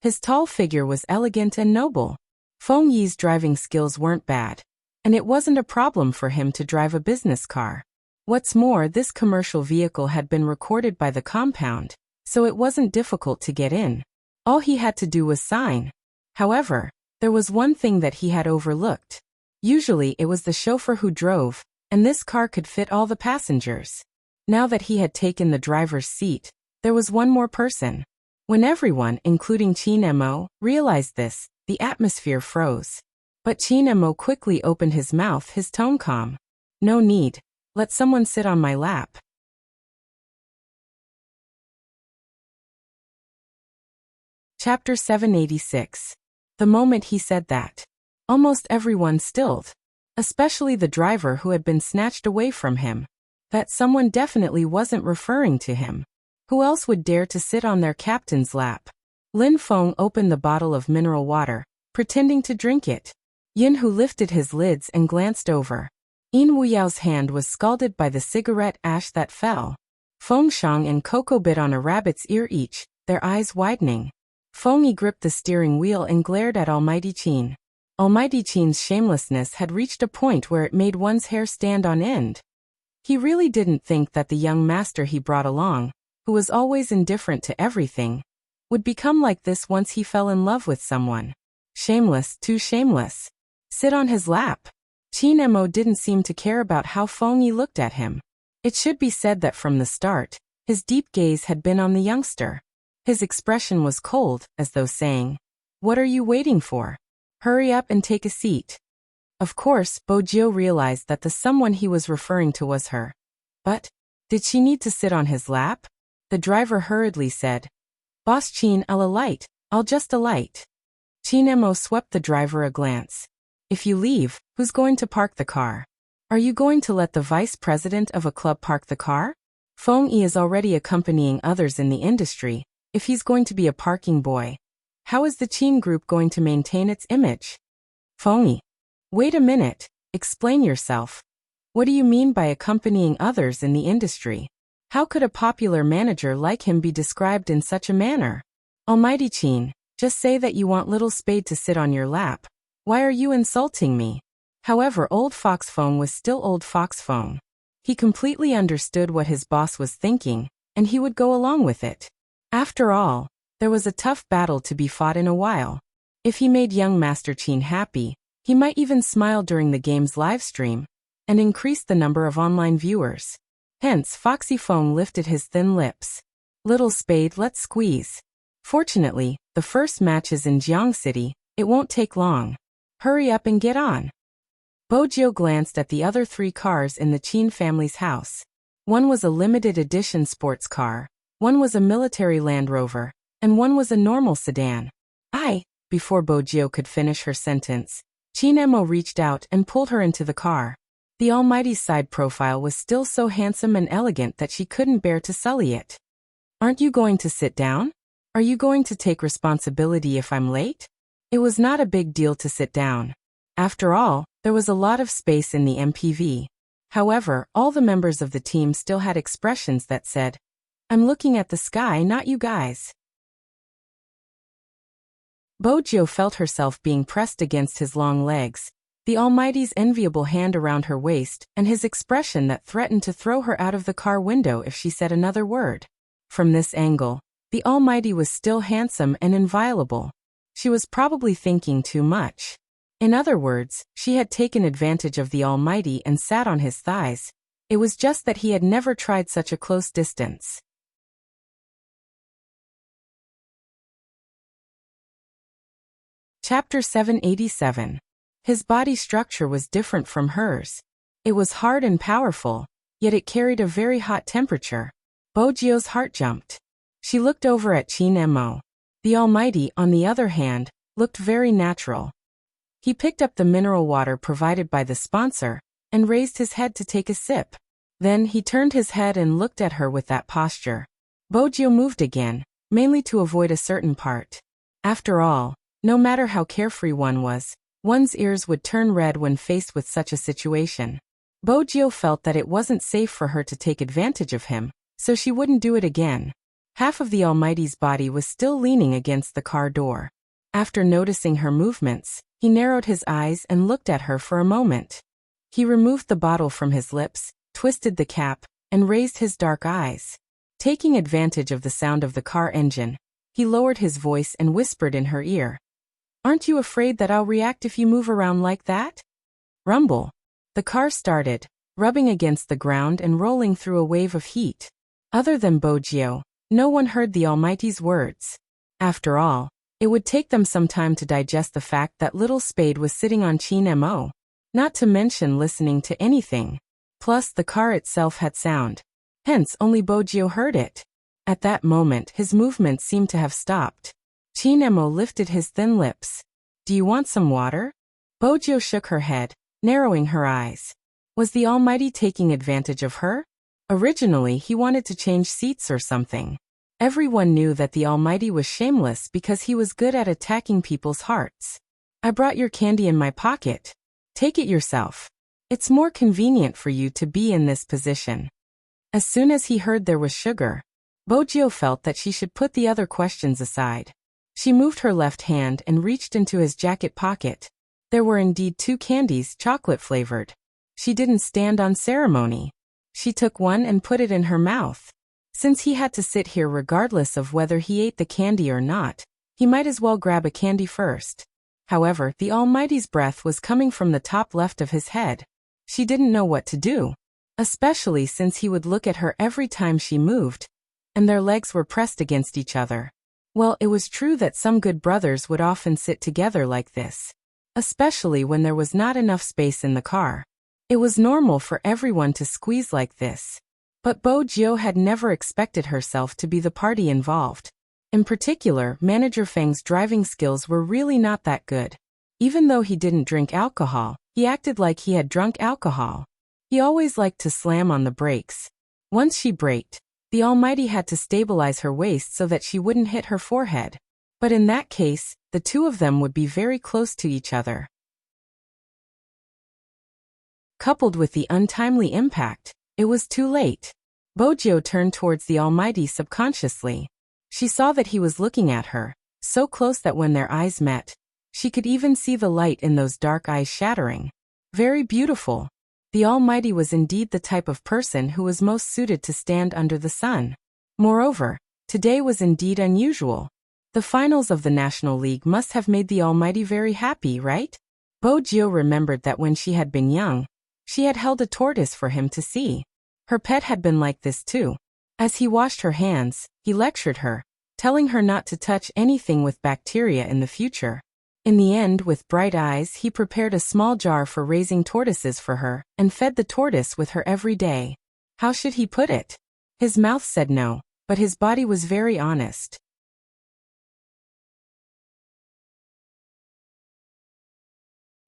His tall figure was elegant and noble. Feng Yi's driving skills weren't bad, and it wasn't a problem for him to drive a business car. What's more, this commercial vehicle had been recorded by the compound, so it wasn't difficult to get in. All he had to do was sign. However, there was one thing that he had overlooked. Usually it was the chauffeur who drove, and this car could fit all the passengers. Now that he had taken the driver's seat, there was one more person. When everyone, including Qin Emo, realized this, the atmosphere froze. But Qin Emo quickly opened his mouth, his tone calm. No need. Let someone sit on my lap. Chapter 786. The moment he said that, almost everyone stilled. Especially the driver who had been snatched away from him. That someone definitely wasn't referring to him. Who else would dare to sit on their captain's lap? Lin Feng opened the bottle of mineral water, pretending to drink it. Yin Hu lifted his lids and glanced over. Yin Wuyao's hand was scalded by the cigarette ash that fell. Feng Shang and Coco bit on a rabbit's ear each, their eyes widening. Feng Yi gripped the steering wheel and glared at Almighty Qin. Almighty Qin's shamelessness had reached a point where it made one's hair stand on end. He really didn't think that the young master he brought along, who was always indifferent to everything, would become like this once he fell in love with someone. Shameless, too shameless. Sit on his lap. Qin Emo didn't seem to care about how Feng Yi looked at him. It should be said that from the start, his deep gaze had been on the youngster. His expression was cold, as though saying, "What are you waiting for? Hurry up and take a seat." Of course, Bo Jiu realized that the someone he was referring to was her. But, did she need to sit on his lap? The driver hurriedly said, "Boss Qin, I'll just alight." Qin Emo swept the driver a glance. If you leave, who's going to park the car? Are you going to let the vice president of a club park the car? Feng Yi is already accompanying others in the industry. If he's going to be a parking boy, how is the Qin group going to maintain its image? Feng Yi. Wait a minute, explain yourself. What do you mean by accompanying others in the industry? How could a popular manager like him be described in such a manner? Almighty Qin, just say that you want little Spade to sit on your lap. Why are you insulting me? However, old Fox Feng was still old Fox Feng. He completely understood what his boss was thinking, and he would go along with it. After all, there was a tough battle to be fought in a while. If he made young Master Qin happy, he might even smile during the game's live stream, and increase the number of online viewers. Hence, Foxy Feng lifted his thin lips. Little Spade, let's squeeze. Fortunately, the first match is in Jiang City. It won't take long. Hurry up and get on. Bojiu glanced at the other 3 cars in the Qin family's house. One was a limited edition sports car, one was a military Land Rover, and one was a normal sedan. Before Bojiu could finish her sentence, Qin Emo reached out and pulled her into the car. The Almighty's side profile was still so handsome and elegant that she couldn't bear to sully it. Aren't you going to sit down? Are you going to take responsibility if I'm late? It was not a big deal to sit down. After all, there was a lot of space in the MPV. However, all the members of the team still had expressions that said, I'm looking at the sky, not you guys. Bojiu felt herself being pressed against his long legs, the Almighty's enviable hand around her waist, and his expression that threatened to throw her out of the car window if she said another word. From this angle, the Almighty was still handsome and inviolable. She was probably thinking too much. In other words, she had taken advantage of the Almighty and sat on his thighs. It was just that he had never tried such a close distance. Chapter 787. His body structure was different from hers. It was hard and powerful, yet it carried a very hot temperature. Bojiu's heart jumped. She looked over at Qin Emo. The Almighty, on the other hand, looked very natural. He picked up the mineral water provided by the sponsor, and raised his head to take a sip. Then he turned his head and looked at her with that posture. Bojiu moved again, mainly to avoid a certain part. After all, no matter how carefree one was, one's ears would turn red when faced with such a situation. Bojiu felt that it wasn't safe for her to take advantage of him, so she wouldn't do it again. Half of the Almighty's body was still leaning against the car door. After noticing her movements, he narrowed his eyes and looked at her for a moment. He removed the bottle from his lips, twisted the cap, and raised his dark eyes. Taking advantage of the sound of the car engine, he lowered his voice and whispered in her ear. Aren't you afraid that I'll react if you move around like that? Rumble. The car started, rubbing against the ground and rolling through a wave of heat. Other than Bojiu, no one heard the Almighty's words. After all, it would take them some time to digest the fact that little Spade was sitting on Qin Mo. Not to mention listening to anything. Plus, the car itself had sound. Hence, only Bojiu heard it. At that moment, his movements seemed to have stopped. Qin Mo lifted his thin lips. Do you want some water? Bojiu shook her head, narrowing her eyes. Was the Almighty taking advantage of her? Originally, he wanted to change seats or something. Everyone knew that the Almighty was shameless because he was good at attacking people's hearts. I brought your candy in my pocket. Take it yourself. It's more convenient for you to be in this position. As soon as he heard there was sugar, Bojiu felt that she should put the other questions aside. She moved her left hand and reached into his jacket pocket. There were indeed 2 candies, chocolate-flavored. She didn't stand on ceremony. She took one and put it in her mouth. Since he had to sit here regardless of whether he ate the candy or not, he might as well grab a candy first. However, the Almighty's breath was coming from the top left of his head. She didn't know what to do, especially since he would look at her every time she moved, and their legs were pressed against each other. Well, it was true that some good brothers would often sit together like this, especially when there was not enough space in the car. It was normal for everyone to squeeze like this. But Bojiu had never expected herself to be the party involved. In particular, Manager Feng's driving skills were really not that good. Even though he didn't drink alcohol, he acted like he had drunk alcohol. He always liked to slam on the brakes. Once she braked, the Almighty had to stabilize her waist so that she wouldn't hit her forehead. But in that case, the two of them would be very close to each other. Coupled with the untimely impact, it was too late. Bojo turned towards the Almighty subconsciously. She saw that he was looking at her, so close that when their eyes met, she could even see the light in those dark eyes shattering. Very beautiful. The Almighty was indeed the type of person who was most suited to stand under the sun. Moreover, today was indeed unusual. The finals of the National League must have made the Almighty very happy, right? Bojo remembered that when she had been young, she had held a tortoise for him to see. Her pet had been like this too. As he washed her hands, he lectured her, telling her not to touch anything with bacteria in the future. In the end, with bright eyes, he prepared a small jar for raising tortoises for her, and fed the tortoise with her every day. How should he put it? His mouth said no, but his body was very honest.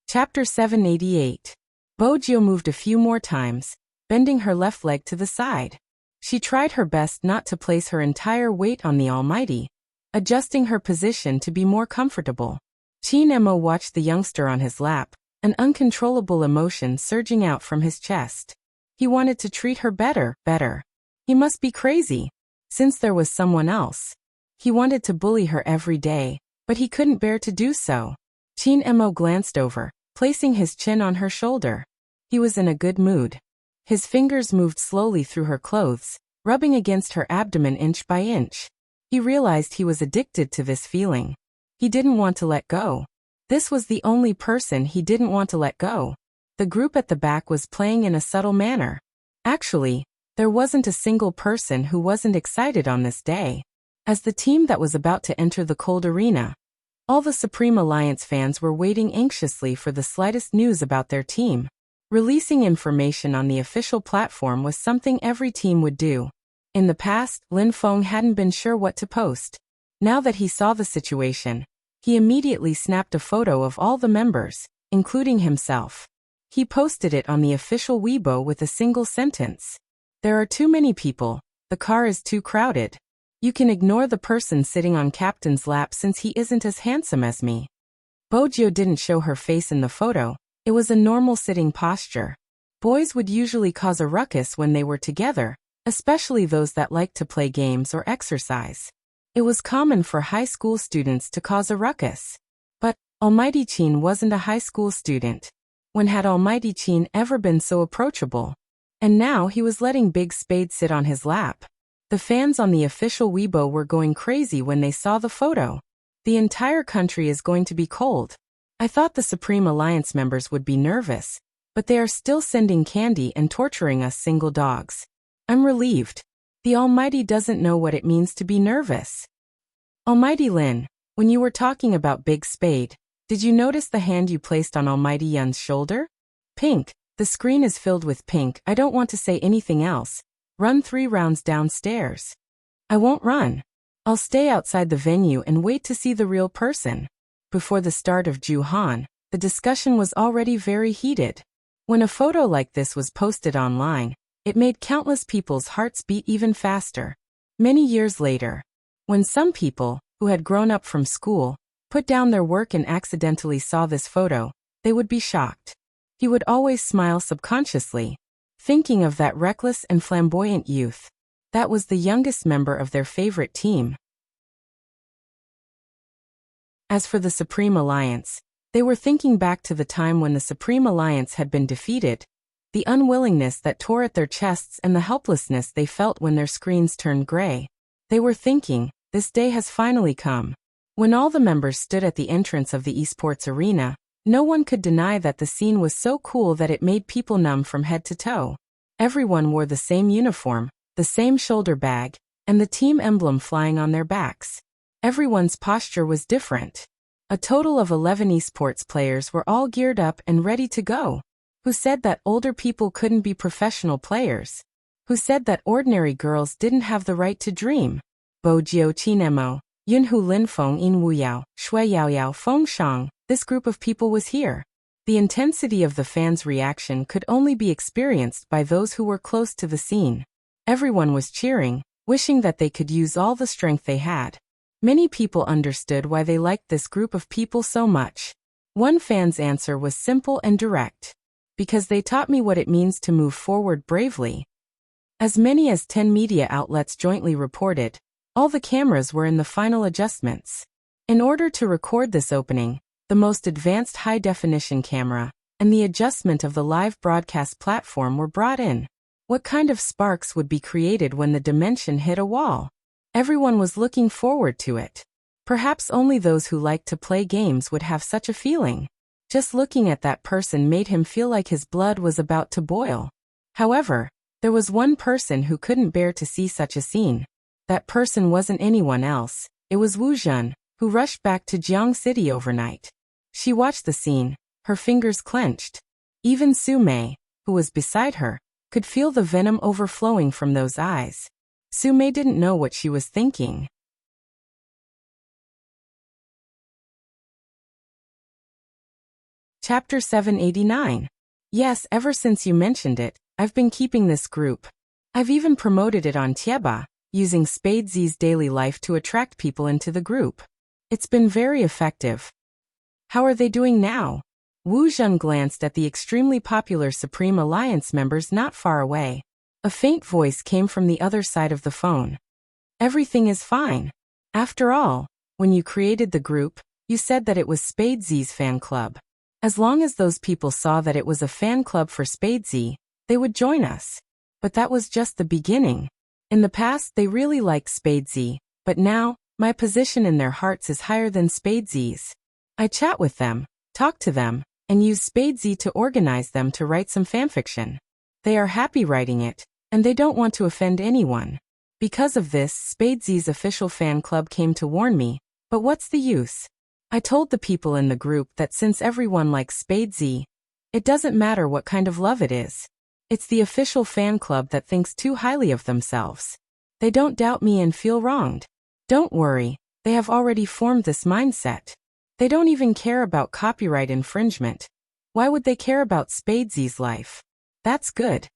Chapter 788. Bojo moved a few more times, bending her left leg to the side. She tried her best not to place her entire weight on the Almighty, adjusting her position to be more comfortable. Chinemo watched the youngster on his lap, an uncontrollable emotion surging out from his chest. He wanted to treat her better. He must be crazy, since there was someone else. He wanted to bully her every day, but he couldn't bear to do so. Chinemo glanced over, placing his chin on her shoulder. He was in a good mood. His fingers moved slowly through her clothes, rubbing against her abdomen inch by inch. He realized he was addicted to this feeling. He didn't want to let go. This was the only person he didn't want to let go. The group at the back was playing in a subtle manner. Actually, there wasn't a single person who wasn't excited on this day. As the team that was about to enter the cold arena, all the Supreme Alliance fans were waiting anxiously for the slightest news about their team. Releasing information on the official platform was something every team would do. In the past, Lin Feng hadn't been sure what to post. Now that he saw the situation, he immediately snapped a photo of all the members, including himself. He posted it on the official Weibo with a single sentence. There are too many people, the car is too crowded. You can ignore the person sitting on Captain's lap since he isn't as handsome as me. Bojo didn't show her face in the photo, it was a normal sitting posture. Boys would usually cause a ruckus when they were together, especially those that liked to play games or exercise. It was common for high school students to cause a ruckus. But Almighty Chin wasn't a high school student. When had Almighty Chin ever been so approachable? And now he was letting Big Spade sit on his lap. The fans on the official Weibo were going crazy when they saw the photo. The entire country is going to be cold. I thought the Supreme Alliance members would be nervous, but they are still sending candy and torturing us single dogs. I'm relieved. The Almighty doesn't know what it means to be nervous. Almighty Lin, when you were talking about Big Spade, did you notice the hand you placed on Almighty Yun's shoulder? Pink. The screen is filled with pink. I don't want to say anything else. Run 3 rounds downstairs. I won't run. I'll stay outside the venue and wait to see the real person. Before the start of Juhan, the discussion was already very heated. When a photo like this was posted online, it made countless people's hearts beat even faster. Many years later, when some people, who had grown up from school, put down their work and accidentally saw this photo, they would be shocked. He would always smile subconsciously, thinking of that reckless and flamboyant youth. That was the youngest member of their favorite team. As for the Supreme Alliance, they were thinking back to the time when the Supreme Alliance had been defeated, the unwillingness that tore at their chests and the helplessness they felt when their screens turned gray. They were thinking, this day has finally come. When all the members stood at the entrance of the esports arena, no one could deny that the scene was so cool that it made people numb from head to toe. Everyone wore the same uniform, the same shoulder bag, and the team emblem flying on their backs. Everyone's posture was different. A total of 11 esports players were all geared up and ready to go. Who said that older people couldn't be professional players? Who said that ordinary girls didn't have the right to dream? Bojo Chinemo, Yunhu Linfeng In Wu Yao, Shui Yao Yao Feng Shang, this group of people was here. The intensity of the fans' reaction could only be experienced by those who were close to the scene. Everyone was cheering, wishing that they could use all the strength they had. Many people understood why they liked this group of people so much. One fan's answer was simple and direct. Because they taught me what it means to move forward bravely. As many as 10 media outlets jointly reported, all the cameras were in the final adjustments. In order to record this opening, the most advanced high-definition camera and the adjustment of the live broadcast platform were brought in. What kind of sparks would be created when the dimension hit a wall? Everyone was looking forward to it. Perhaps only those who like to play games would have such a feeling. Just looking at that person made him feel like his blood was about to boil. However, there was one person who couldn't bear to see such a scene. That person wasn't anyone else, it was Wu Zhen, who rushed back to Jiang City overnight. She watched the scene, her fingers clenched. Even Su Mei, who was beside her, could feel the venom overflowing from those eyes. Su Mei didn't know what she was thinking. Chapter 789. Yes, ever since you mentioned it, I've been keeping this group. I've even promoted it on Tieba, using Spade Z's daily life to attract people into the group. It's been very effective. How are they doing now? Wu Zhen glanced at the extremely popular Supreme Alliance members not far away. A faint voice came from the other side of the phone. Everything is fine. After all, when you created the group, you said that it was Spade Z's fan club. As long as those people saw that it was a fan club for Spade Z, they would join us. But that was just the beginning. In the past they really liked Spade Z, but now, my position in their hearts is higher than Spade Z's. I chat with them, talk to them, and use Spade Z to organize them to write some fanfiction. They are happy writing it, and they don't want to offend anyone. Because of this, Spade Z's official fan club came to warn me, but what's the use? I told the people in the group that since everyone likes Spade Z, it doesn't matter what kind of love it is. It's the official fan club that thinks too highly of themselves. They don't doubt me and feel wronged. Don't worry, they have already formed this mindset. They don't even care about copyright infringement. Why would they care about Spade Z's life? That's good.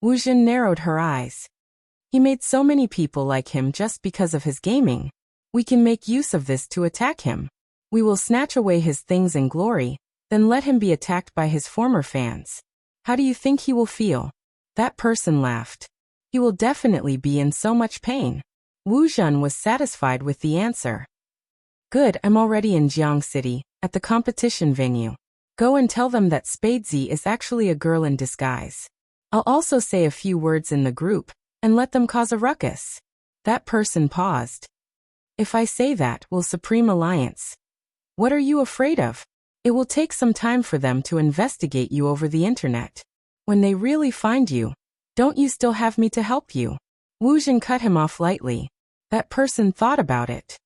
Wu Zhen narrowed her eyes. He made so many people like him just because of his gaming. We can make use of this to attack him. We will snatch away his things and glory, then let him be attacked by his former fans. How do you think he will feel? That person laughed. He will definitely be in so much pain. Wu Zhen was satisfied with the answer. Good, I'm already in Jiang City, at the competition venue. Go and tell them that Spade Z is actually a girl in disguise. I'll also say a few words in the group, and let them cause a ruckus. That person paused. If I say that, will Supreme Alliance? What are you afraid of? It will take some time for them to investigate you over the internet. When they really find you, don't you still have me to help you? Wu Zhen cut him off lightly. That person thought about it.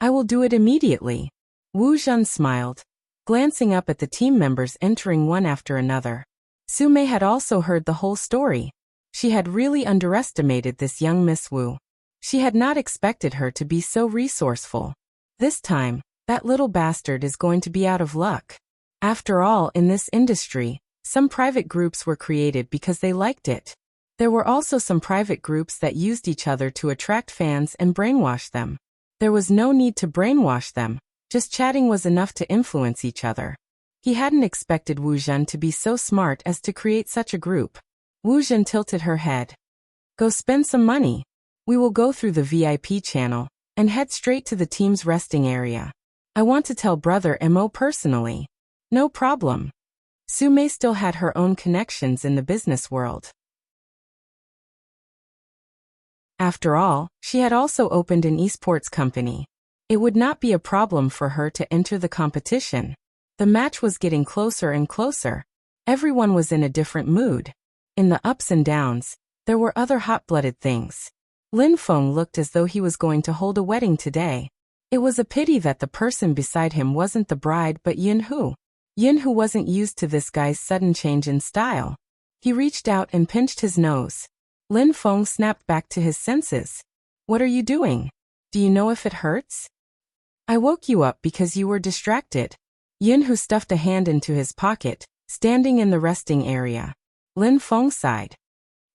I will do it immediately. Wu Zhen smiled, glancing up at the team members entering one after another. Su Mei had also heard the whole story. She had really underestimated this young Miss Wu. She had not expected her to be so resourceful. This time, that little bastard is going to be out of luck. After all, in this industry, some private groups were created because they liked it. There were also some private groups that used each other to attract fans and brainwash them. There was no need to brainwash them, just chatting was enough to influence each other. He hadn't expected Wu Zhen to be so smart as to create such a group. Wu Zhen tilted her head. Go spend some money. We will go through the VIP channel and head straight to the team's resting area. I want to tell Brother Mo personally. No problem. Su Mei still had her own connections in the business world. After all, she had also opened an esports company. It would not be a problem for her to enter the competition. The match was getting closer and closer. Everyone was in a different mood. In the ups and downs, there were other hot-blooded things. Lin Feng looked as though he was going to hold a wedding today. It was a pity that the person beside him wasn't the bride but Yunhu. Yunhu wasn't used to this guy's sudden change in style. He reached out and pinched his nose. Lin Feng snapped back to his senses. What are you doing? Do you know if it hurts? I woke you up because you were distracted. Yunhu stuffed a hand into his pocket, standing in the resting area. Lin Feng sighed.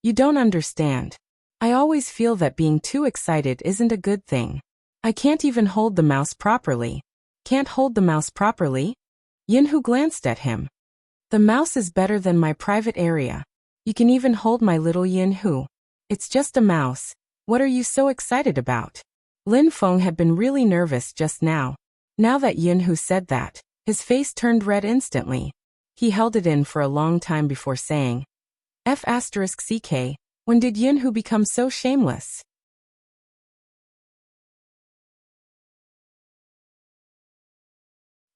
You don't understand. I always feel that being too excited isn't a good thing. I can't even hold the mouse properly. Can't hold the mouse properly? Yunhu glanced at him. The mouse is better than my private area. You can even hold my little Yunhu. It's just a mouse. What are you so excited about? Lin Feng had been really nervous just now. Now that Yunhu said that, his face turned red instantly. He held it in for a long time before saying, F***ck, when did Yunhu become so shameless?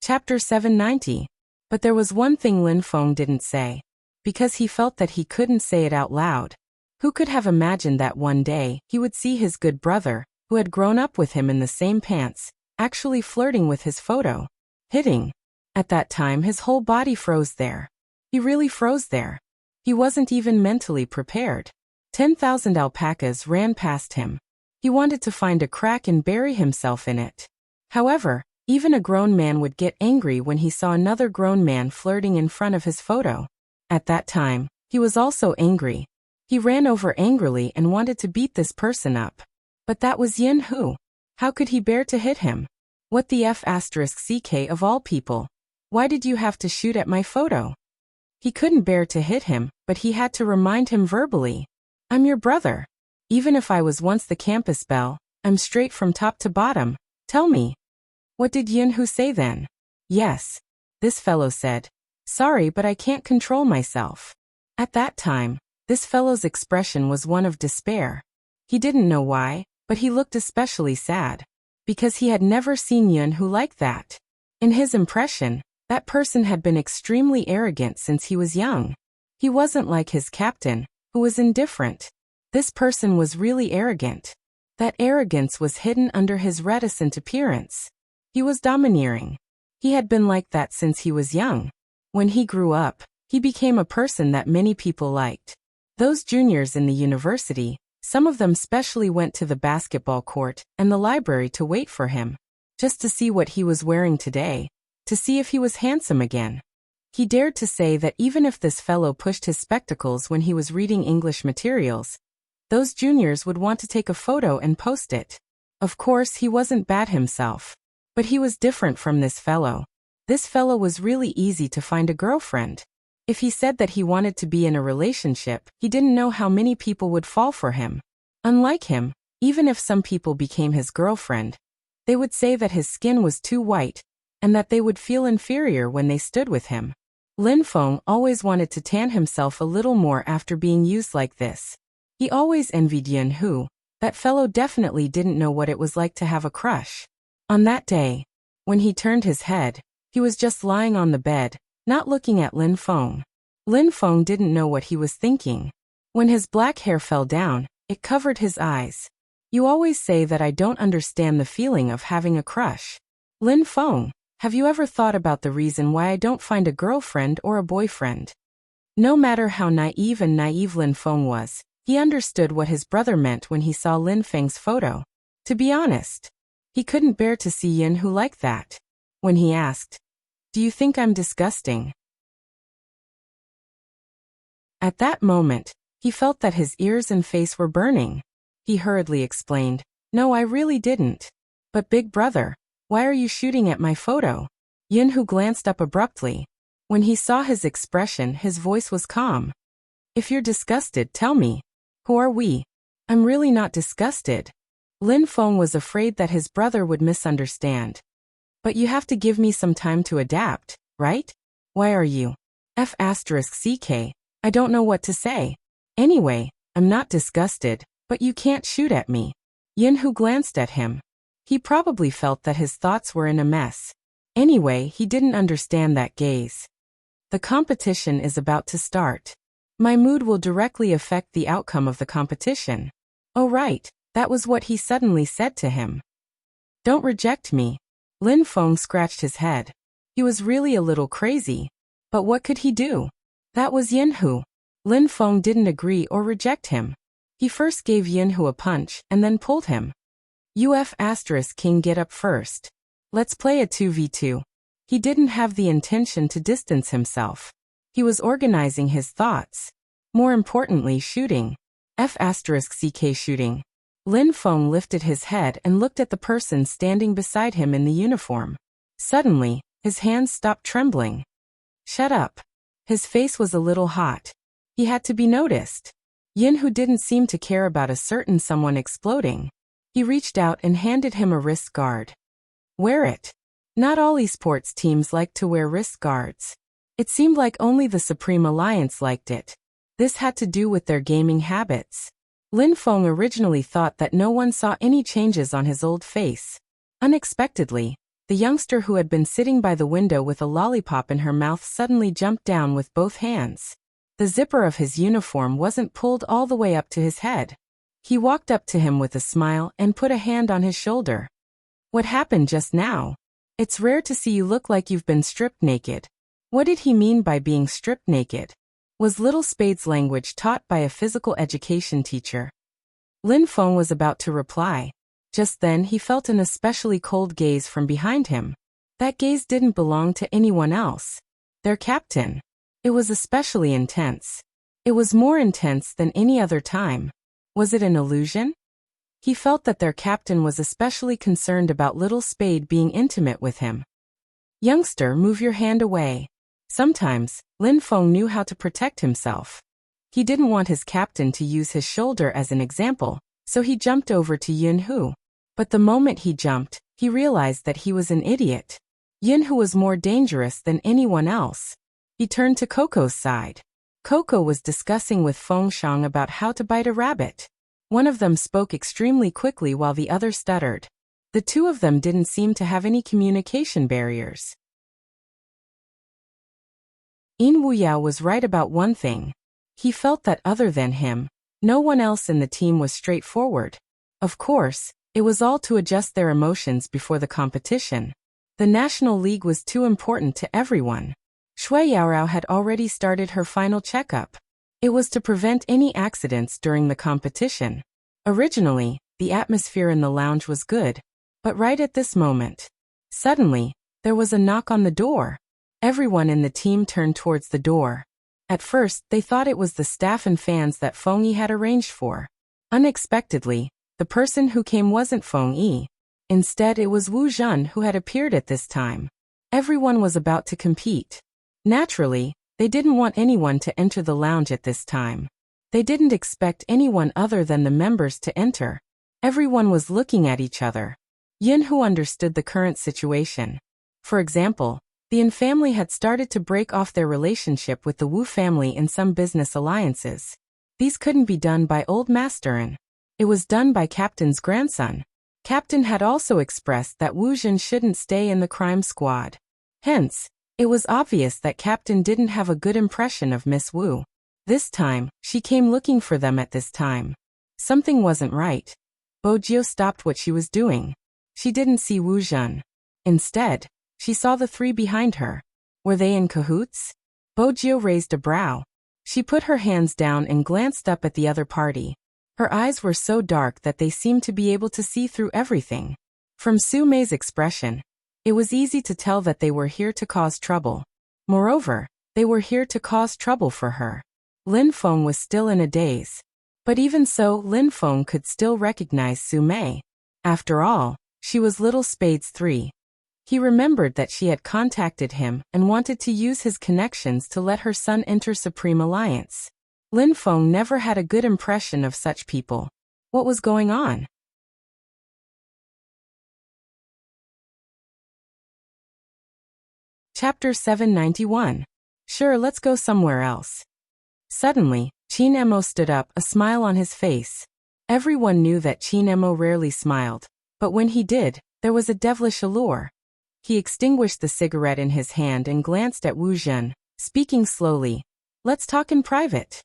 Chapter 790. But there was one thing Lin Feng didn't say. Because he felt that he couldn't say it out loud. Who could have imagined that one day he would see his good brother, who had grown up with him in the same pants, actually flirting with his photo. Hitting. At that time his whole body froze there. He really froze there. He wasn't even mentally prepared. 10,000 alpacas ran past him. He wanted to find a crack and bury himself in it. However, even a grown man would get angry when he saw another grown man flirting in front of his photo. At that time, he was also angry. He ran over angrily and wanted to beat this person up. But that was Yunhu. How could he bear to hit him? What the F***ck of all people? Why did you have to shoot at my photo? He couldn't bear to hit him, but he had to remind him verbally. I'm your brother. Even if I was once the campus belle, I'm straight from top to bottom. Tell me. What did Yunhu say then? Yes. This fellow said. Sorry, but I can't control myself. At that time, this fellow's expression was one of despair. He didn't know why, but he looked especially sad. Because he had never seen Yunhu like that. In his impression, that person had been extremely arrogant since he was young. He wasn't like his captain, who was indifferent. This person was really arrogant. That arrogance was hidden under his reticent appearance. He was domineering. He had been like that since he was young. When he grew up, he became a person that many people liked. Those juniors in the university, some of them specially went to the basketball court and the library to wait for him, just to see what he was wearing today, to see if he was handsome again. He dared to say that even if this fellow pushed his spectacles when he was reading English materials, those juniors would want to take a photo and post it. Of course, he wasn't bad himself. But he was different from this fellow. This fellow was really easy to find a girlfriend. If he said that he wanted to be in a relationship, he didn't know how many people would fall for him. Unlike him, even if some people became his girlfriend, they would say that his skin was too white, and that they would feel inferior when they stood with him. Lin Feng always wanted to tan himself a little more after being used like this. He always envied Yunhu. That fellow definitely didn't know what it was like to have a crush. On that day, when he turned his head, he was just lying on the bed, not looking at Lin Feng. Lin Feng didn't know what he was thinking. When his black hair fell down, it covered his eyes. You always say that I don't understand the feeling of having a crush. Lin Feng, have you ever thought about the reason why I don't find a girlfriend or a boyfriend? No matter how naive Lin Feng was, he understood what his brother meant when he saw Lin Feng's photo. To be honest, he couldn't bear to see Yunhu like that. When he asked, "Do you think I'm disgusting?" At that moment, he felt that his ears and face were burning. He hurriedly explained, "No, I really didn't. But big brother, why are you shooting at my photo?" Yunhu glanced up abruptly. When he saw his expression, his voice was calm. "If you're disgusted, tell me. Who are we?" "I'm really not disgusted." Lin Feng was afraid that his brother would misunderstand. "But you have to give me some time to adapt, right? Why are you? F***ck, I don't know what to say. Anyway, I'm not disgusted, but you can't shoot at me." Yunhu glanced at him. He probably felt that his thoughts were in a mess. Anyway, he didn't understand that gaze. The competition is about to start. My mood will directly affect the outcome of the competition. Oh right, that was what he suddenly said to him. "Don't reject me." Lin Feng scratched his head. He was really a little crazy. But what could he do? That was Yunhu. Lin Feng didn't agree or reject him. He first gave Yunhu a punch and then pulled him. UF asterisk king get up first. Let's play a 2v2. He didn't have the intention to distance himself. He was organizing his thoughts. More importantly, shooting. F asterisk CK shooting. Lin Feng lifted his head and looked at the person standing beside him in the uniform. Suddenly, his hands stopped trembling. Shut up. His face was a little hot. He had to be noticed. Yin, who didn't seem to care about a certain someone exploding. He reached out and handed him a wrist guard. Wear it. Not all esports teams like to wear wrist guards. It seemed like only the Supreme Alliance liked it. This had to do with their gaming habits. Lin Feng originally thought that no one saw any changes on his old face. Unexpectedly, the youngster who had been sitting by the window with a lollipop in her mouth suddenly jumped down with both hands. The zipper of his uniform wasn't pulled all the way up to his head. He walked up to him with a smile and put a hand on his shoulder. What happened just now? It's rare to see you look like you've been stripped naked. What did he mean by being stripped naked? Was Little Spade's language taught by a physical education teacher? Lin Feng was about to reply. Just then he felt an especially cold gaze from behind him. That gaze didn't belong to anyone else. Their captain. It was especially intense. It was more intense than any other time. Was it an illusion? He felt that their captain was especially concerned about Little Spade being intimate with him. Youngster, move your hand away. Sometimes, Lin Feng knew how to protect himself. He didn't want his captain to use his shoulder as an example, so he jumped over to Yin Hu. But the moment he jumped, he realized that he was an idiot. Yin Hu was more dangerous than anyone else. He turned to Coco's side. Coco was discussing with Feng Shang about how to bite a rabbit. One of them spoke extremely quickly while the other stuttered. The two of them didn't seem to have any communication barriers. Yin Wuyao was right about one thing. He felt that other than him, no one else in the team was straightforward. Of course, it was all to adjust their emotions before the competition. The National League was too important to everyone. Shui Yaorao had already started her final checkup. It was to prevent any accidents during the competition. Originally, the atmosphere in the lounge was good, but right at this moment, suddenly, there was a knock on the door. Everyone in the team turned towards the door. At first, they thought it was the staff and fans that Feng Yi had arranged for. Unexpectedly, the person who came wasn't Feng Yi. Instead, it was Wu Zhen who had appeared at this time. Everyone was about to compete. Naturally, they didn't want anyone to enter the lounge at this time. They didn't expect anyone other than the members to enter. Everyone was looking at each other. Yin Hu understood the current situation. For example, the Yin family had started to break off their relationship with the Wu family in some business alliances. These couldn't be done by old Master Yin. It was done by Captain's grandson. Captain had also expressed that Wu Zhen shouldn't stay in the crime squad. Hence, it was obvious that Captain didn't have a good impression of Miss Wu. This time, she came looking for them at this time. Something wasn't right. Bojio stopped what she was doing. She didn't see Wu Zhen. Instead, she saw the three behind her. Were they in cahoots? Bojio raised a brow. She put her hands down and glanced up at the other party. Her eyes were so dark that they seemed to be able to see through everything. From Su Mei's expression, it was easy to tell that they were here to cause trouble. Moreover, they were here to cause trouble for her. Lin Feng was still in a daze. But even so, Lin Feng could still recognize Su Mei. After all, she was Little Spade's 3. He remembered that she had contacted him and wanted to use his connections to let her son enter Supreme Alliance. Lin Feng never had a good impression of such people. What was going on? Chapter 791. Sure, let's go somewhere else. Suddenly, Qin Emo stood up, a smile on his face. Everyone knew that Qin Emo rarely smiled, but when he did, there was a devilish allure. He extinguished the cigarette in his hand and glanced at Wu Zhen, speaking slowly. Let's talk in private.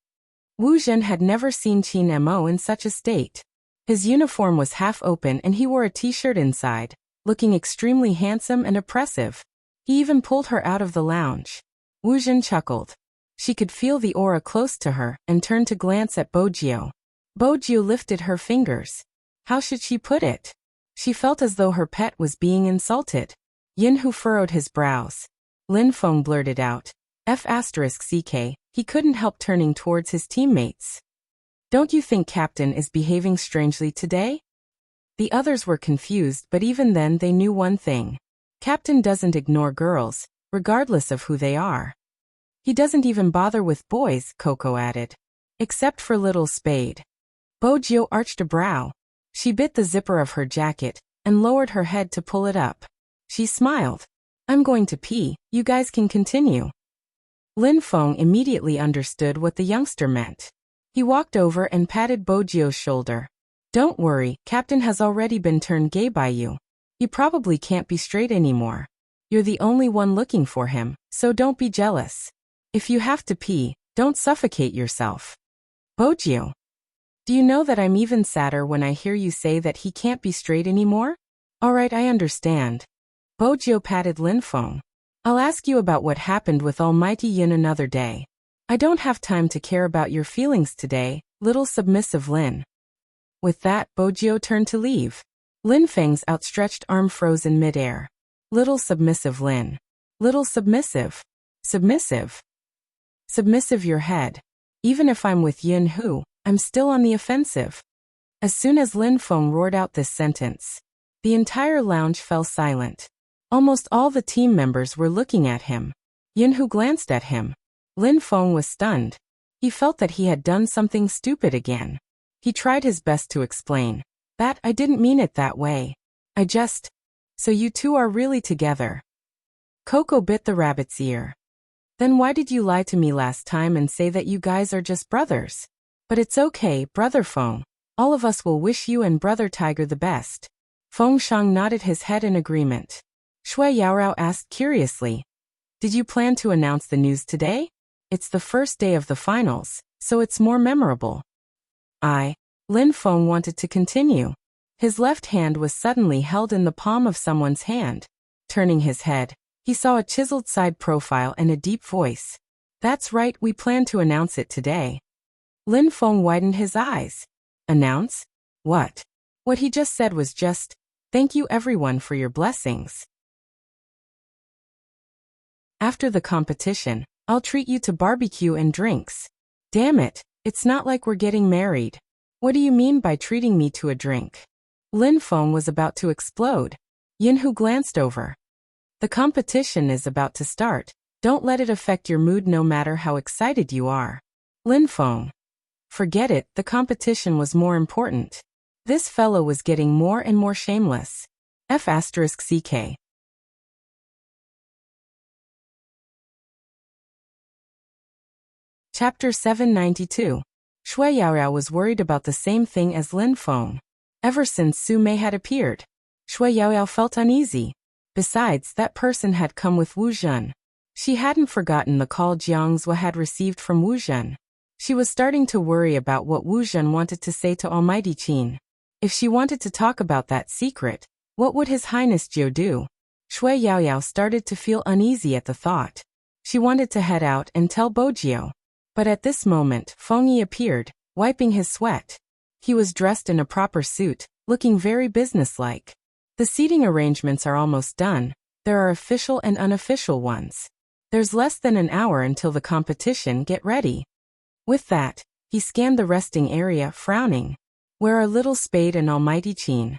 Wu Zhen had never seen Qin Emo in such a state. His uniform was half open and he wore a t-shirt inside, looking extremely handsome and oppressive. He even pulled her out of the lounge. Wu Zhen chuckled. She could feel the aura close to her and turned to glance at Bojio. Bojio lifted her fingers. How should she put it? She felt as though her pet was being insulted. Yin Hu furrowed his brows. Lin Feng blurted out. F***ck, he couldn't help turning towards his teammates. Don't you think Captain is behaving strangely today? The others were confused, but even then they knew one thing. Captain doesn't ignore girls, regardless of who they are. He doesn't even bother with boys, Coco added. Except for little Spade. Bojiu arched a brow. She bit the zipper of her jacket and lowered her head to pull it up. She smiled. I'm going to pee, you guys can continue. Lin Feng immediately understood what the youngster meant. He walked over and patted Bojiu's shoulder. Don't worry, Captain has already been turned gay by you. He probably can't be straight anymore. You're the only one looking for him, so don't be jealous. If you have to pee, don't suffocate yourself. Bojiu. Do you know that I'm even sadder when I hear you say that he can't be straight anymore? Alright, I understand. Bojiu patted Lin Feng. I'll ask you about what happened with Almighty Yin another day. I don't have time to care about your feelings today, little submissive Lin. With that, Bojiu turned to leave. Lin Feng's outstretched arm froze in midair. Little submissive Lin. Little submissive. Submissive. Submissive your head. Even if I'm with Yin Hu, I'm still on the offensive. As soon as Lin Feng roared out this sentence, the entire lounge fell silent. Almost all the team members were looking at him. Yin Hu glanced at him. Lin Feng was stunned. He felt that he had done something stupid again. He tried his best to explain. That I didn't mean it that way. I just... So you two are really together. Coco bit the rabbit's ear. Then why did you lie to me last time and say that you guys are just brothers? But it's okay, Brother Feng. All of us will wish you and Brother Tiger the best. Feng Shang nodded his head in agreement. Shui Yaorao asked curiously. Did you plan to announce the news today? It's the first day of the finals, so it's more memorable. Lin Feng wanted to continue. His left hand was suddenly held in the palm of someone's hand. Turning his head, he saw a chiseled side profile and a deep voice. That's right, we plan to announce it today. Lin Feng widened his eyes. Announce? What? What he just said was just, thank you everyone for your blessings. After the competition, I'll treat you to barbecue and drinks. Damn it, it's not like we're getting married. What do you mean by treating me to a drink? Lin Feng was about to explode. Yin Hu glanced over. The competition is about to start. Don't let it affect your mood no matter how excited you are. Lin Feng. Forget it, the competition was more important. This fellow was getting more and more shameless. F***ck. Chapter 792. Shui Yaorao was worried about the same thing as Lin Feng. Ever since Su Mei had appeared, Shui Yaorao felt uneasy. Besides, that person had come with Wu Zhen. She hadn't forgotten the call Jiang Zhua had received from Wu Zhen. She was starting to worry about what Wu Zhen wanted to say to Almighty Qin. If she wanted to talk about that secret, what would His Highness Jiu do? Shui Yaoyao started to feel uneasy at the thought. She wanted to head out and tell Bojiu. But at this moment, Feng Yi appeared, wiping his sweat. He was dressed in a proper suit, looking very businesslike. The seating arrangements are almost done. There are official and unofficial ones. There's less than an hour until the competition. Get ready. With that, he scanned the resting area, frowning. Where are Little Spade and Almighty Qin?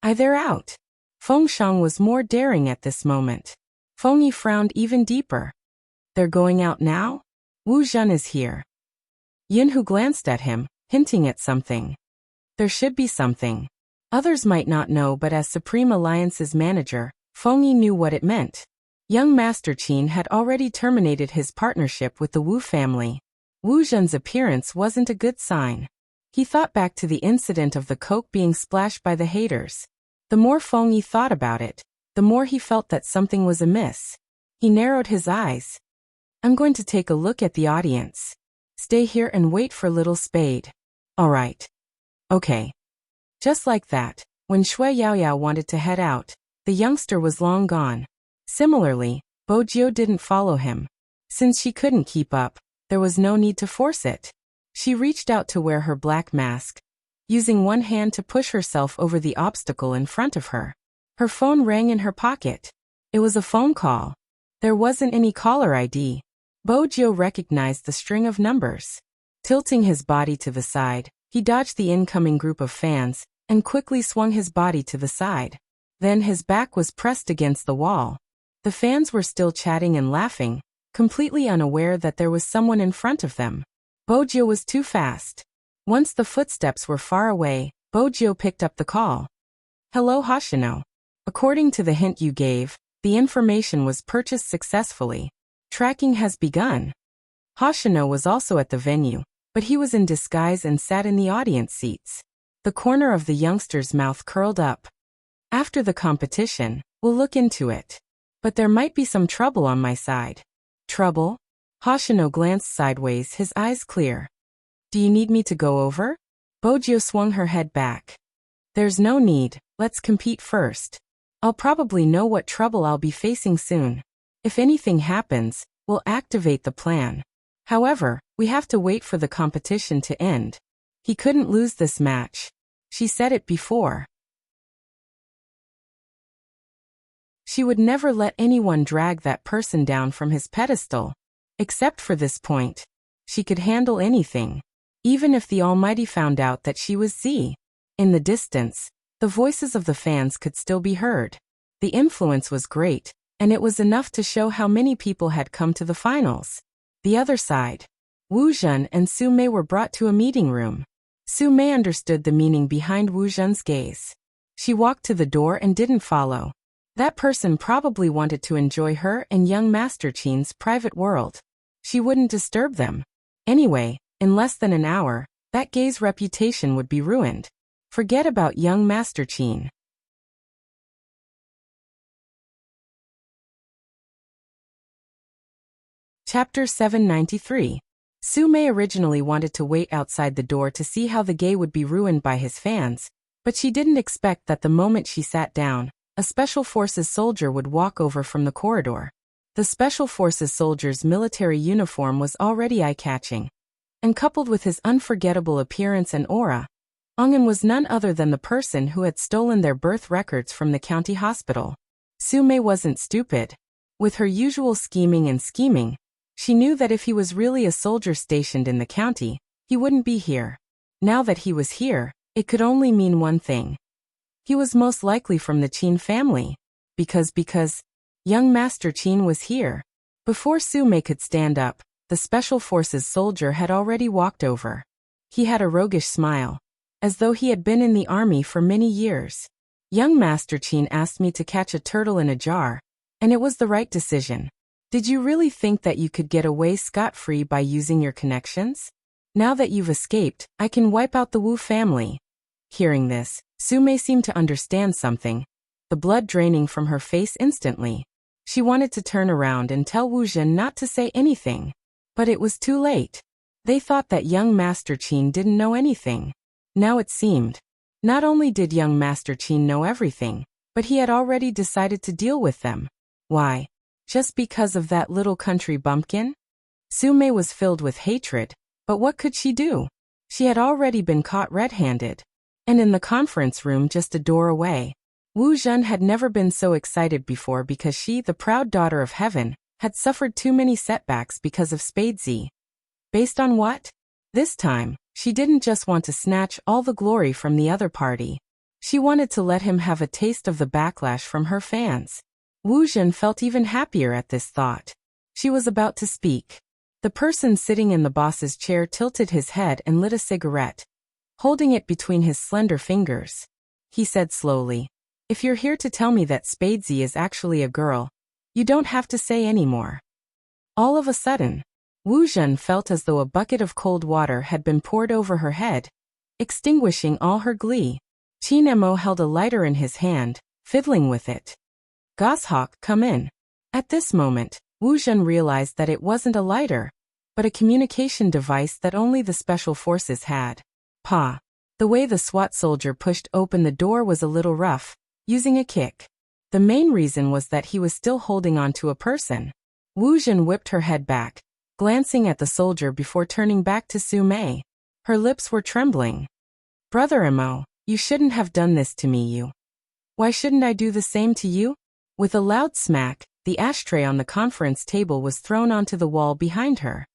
They're out. Feng Shang was more daring at this moment. Feng Yi frowned even deeper. They're going out now? Wu Zhen is here. Yin Hu glanced at him, hinting at something. There should be something. Others might not know, but as Supreme Alliance's manager, Feng Yi knew what it meant. Young Master Qin had already terminated his partnership with the Wu family. Wu Zhen's appearance wasn't a good sign. He thought back to the incident of the coke being splashed by the haters. The more Feng Yi thought about it, the more he felt that something was amiss. He narrowed his eyes. I'm going to take a look at the audience. Stay here and wait for Little Spade. All right. Okay. Just like that, when Shui Yaoyao wanted to head out, the youngster was long gone. Similarly, Bojiu didn't follow him. Since she couldn't keep up, there was no need to force it. She reached out to wear her black mask. using one hand to push herself over the obstacle in front of her. Her phone rang in her pocket. It was a phone call. There wasn't any caller ID. Bojo recognized the string of numbers. Tilting his body to the side, he dodged the incoming group of fans and quickly swung his body to the side. Then his back was pressed against the wall. The fans were still chatting and laughing, completely unaware that there was someone in front of them. Bojo was too fast. Once the footsteps were far away, Bojo picked up the call. Hello Hoshino. According to the hint you gave, the information was purchased successfully. Tracking has begun. Hoshino was also at the venue, but he was in disguise and sat in the audience seats. The corner of the youngster's mouth curled up. After the competition, we'll look into it. But there might be some trouble on my side. Trouble? Hoshino glanced sideways, his eyes clear. Do you need me to go over? Bojo swung her head back. There's no need, let's compete first. I'll probably know what trouble I'll be facing soon. If anything happens, we'll activate the plan. However, we have to wait for the competition to end. He couldn't lose this match. She said it before. She would never let anyone drag that person down from his pedestal. Except for this point. She could handle anything. Even if the Almighty found out that she was Z. In the distance, the voices of the fans could still be heard. The influence was great, and it was enough to show how many people had come to the finals. The other side. Wu Jun and Su Mei were brought to a meeting room. Su Mei understood the meaning behind Wu Jun's gaze. She walked to the door and didn't follow. That person probably wanted to enjoy her and young Master Qin's private world. She wouldn't disturb them. Anyway, in less than an hour, that gay's reputation would be ruined. Forget about young Master Qin. Chapter 793. Su Mei originally wanted to wait outside the door to see how the gay would be ruined by his fans, but she didn't expect that the moment she sat down, a Special Forces soldier would walk over from the corridor. The Special Forces soldier's military uniform was already eye-catching, and coupled with his unforgettable appearance and aura, Ongen was none other than the person who had stolen their birth records from the county hospital. Su Mei wasn't stupid. With her usual scheming, she knew that if he was really a soldier stationed in the county, he wouldn't be here. Now that he was here, it could only mean one thing. He was most likely from the Qin family. Because young Master Qin was here. Before Su Mei could stand up, the Special Forces soldier had already walked over. He had a roguish smile, as though he had been in the army for many years. Young Master Qin asked me to catch a turtle in a jar, and it was the right decision. Did you really think that you could get away scot-free by using your connections? Now that you've escaped, I can wipe out the Wu family. Hearing this, Su Mei seemed to understand something, the blood draining from her face instantly. She wanted to turn around and tell Wu Jun not to say anything. But it was too late. They thought that young Master Qin didn't know anything. Now it seemed. Not only did young Master Qin know everything, but he had already decided to deal with them. Why? Just because of that little country bumpkin? Su Mei was filled with hatred, but what could she do? She had already been caught red-handed. And in the conference room just a door away, Wu Jun had never been so excited before because she, the proud daughter of heaven, had suffered too many setbacks because of Spadesy. Based on what? This time, she didn't just want to snatch all the glory from the other party. She wanted to let him have a taste of the backlash from her fans. Wu Jun felt even happier at this thought. She was about to speak. The person sitting in the boss's chair tilted his head and lit a cigarette, holding it between his slender fingers. He said slowly, "If you're here to tell me that Spadesy is actually a girl, you don't have to say any more." All of a sudden, Wu Jun felt as though a bucket of cold water had been poured over her head, extinguishing all her glee. Qin Mo held a lighter in his hand, fiddling with it. "Goshawk, come in." At this moment, Wu Jun realized that it wasn't a lighter, but a communication device that only the Special Forces had. Pa. The way the SWAT soldier pushed open the door was a little rough, using a kick. The main reason was that he was still holding on to a person. Wu Jun whipped her head back, glancing at the soldier before turning back to Su Mei. Her lips were trembling. Brother Mo, you shouldn't have done this to me, you. Why shouldn't I do the same to you? With a loud smack, the ashtray on the conference table was thrown onto the wall behind her.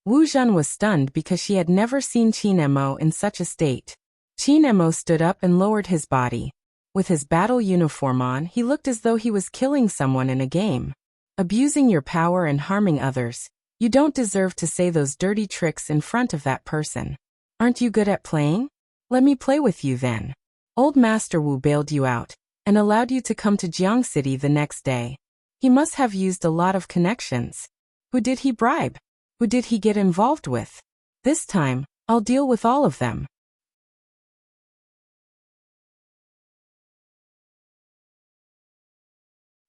Wu Zhen was stunned because she had never seen Qin Mo in such a state. Qin Mo stood up and lowered his body. With his battle uniform on, he looked as though he was killing someone in a game. Abusing your power and harming others. You don't deserve to say those dirty tricks in front of that person. Aren't you good at playing? Let me play with you then. Old Master Wu bailed you out and allowed you to come to Jiang City the next day. He must have used a lot of connections. Who did he bribe? Who did he get involved with? This time, I'll deal with all of them.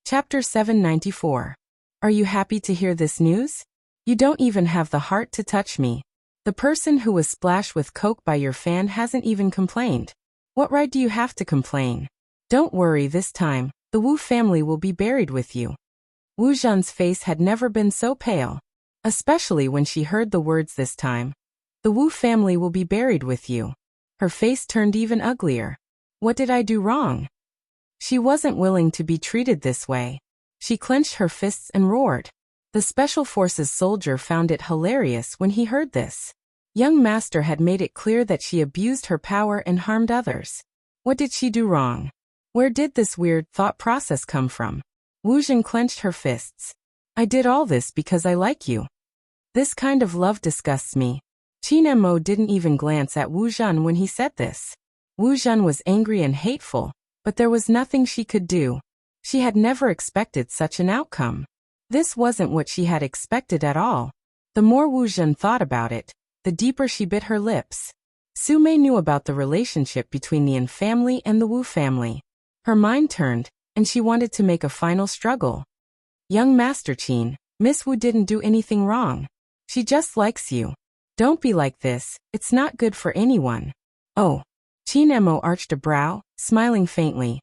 Chapter 794. Are you happy to hear this news? You don't even have the heart to touch me. The person who was splashed with coke by your fan hasn't even complained. What right do you have to complain? Don't worry, this time, the Wu family will be buried with you. Wu Zhen's face had never been so pale. Especially when she heard the words this time. The Wu family will be buried with you. Her face turned even uglier. What did I do wrong? She wasn't willing to be treated this way. She clenched her fists and roared. The Special Forces soldier found it hilarious when he heard this. Young Master had made it clear that she abused her power and harmed others. What did she do wrong? Where did this weird thought process come from? Wu Zhen clenched her fists. I did all this because I like you. This kind of love disgusts me. Qin Mo didn't even glance at Wu Zhen when he said this. Wu Zhen was angry and hateful, but there was nothing she could do. She had never expected such an outcome. This wasn't what she had expected at all. The more Wu Zhen thought about it, the deeper she bit her lips. Su Mei knew about the relationship between the Yin family and the Wu family. Her mind turned, and she wanted to make a final struggle. Young Master Qin, Miss Wu didn't do anything wrong. She just likes you. Don't be like this, it's not good for anyone. Oh. Qin Mo arched a brow, smiling faintly.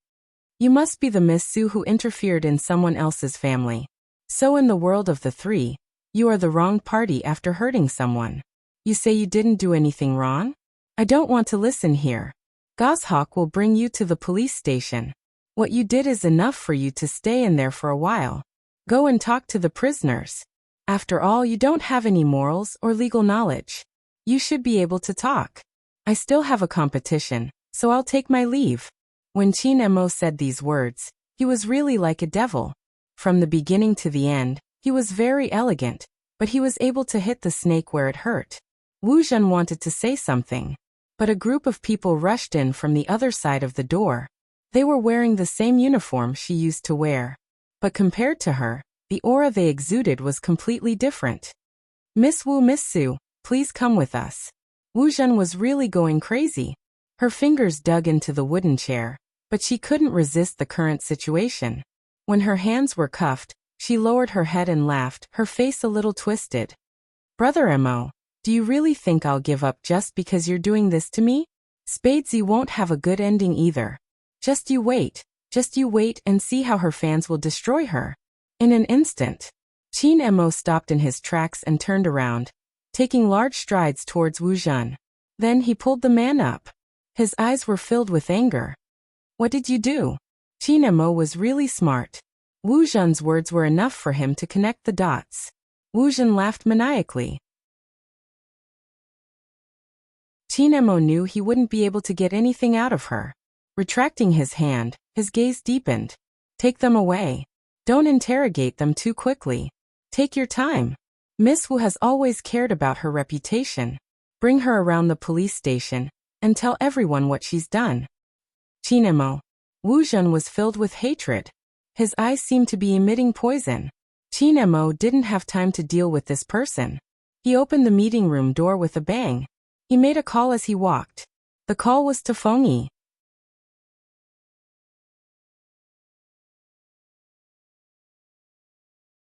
You must be the Miss Su who interfered in someone else's family. So in the world of the three, you are the wrong party after hurting someone. You say you didn't do anything wrong? I don't want to listen here. Goshawk will bring you to the police station. What you did is enough for you to stay in there for a while. Go and talk to the prisoners. After all, you don't have any morals or legal knowledge. You should be able to talk. I still have a competition, so I'll take my leave. When Qin Mo said these words, he was really like a devil. From the beginning to the end, he was very elegant, but he was able to hit the snake where it hurt. Wu Zhen wanted to say something, but a group of people rushed in from the other side of the door. They were wearing the same uniform she used to wear. But compared to her, the aura they exuded was completely different. Miss Wu, Miss Su, please come with us. Wu Zhen was really going crazy. Her fingers dug into the wooden chair, but she couldn't resist the current situation. When her hands were cuffed, she lowered her head and laughed, her face a little twisted. Brother Mo, do you really think I'll give up just because you're doing this to me? Spadesy won't have a good ending either. Just you wait and see how her fans will destroy her. In an instant, Qin Mo stopped in his tracks and turned around, taking large strides towards Wu Zhen. Then he pulled the man up. His eyes were filled with anger. What did you do? Qin Mo was really smart. Wu Zhen's words were enough for him to connect the dots. Wu Zhen laughed maniacally. Qin Mo knew he wouldn't be able to get anything out of her. Retracting his hand, his gaze deepened. Take them away. Don't interrogate them too quickly. Take your time. Miss Wu has always cared about her reputation. Bring her around the police station and tell everyone what she's done. Qin Mo. Wu Zhen was filled with hatred. His eyes seemed to be emitting poison. Qin Mo didn't have time to deal with this person. He opened the meeting room door with a bang. He made a call as he walked. The call was to Feng Yi.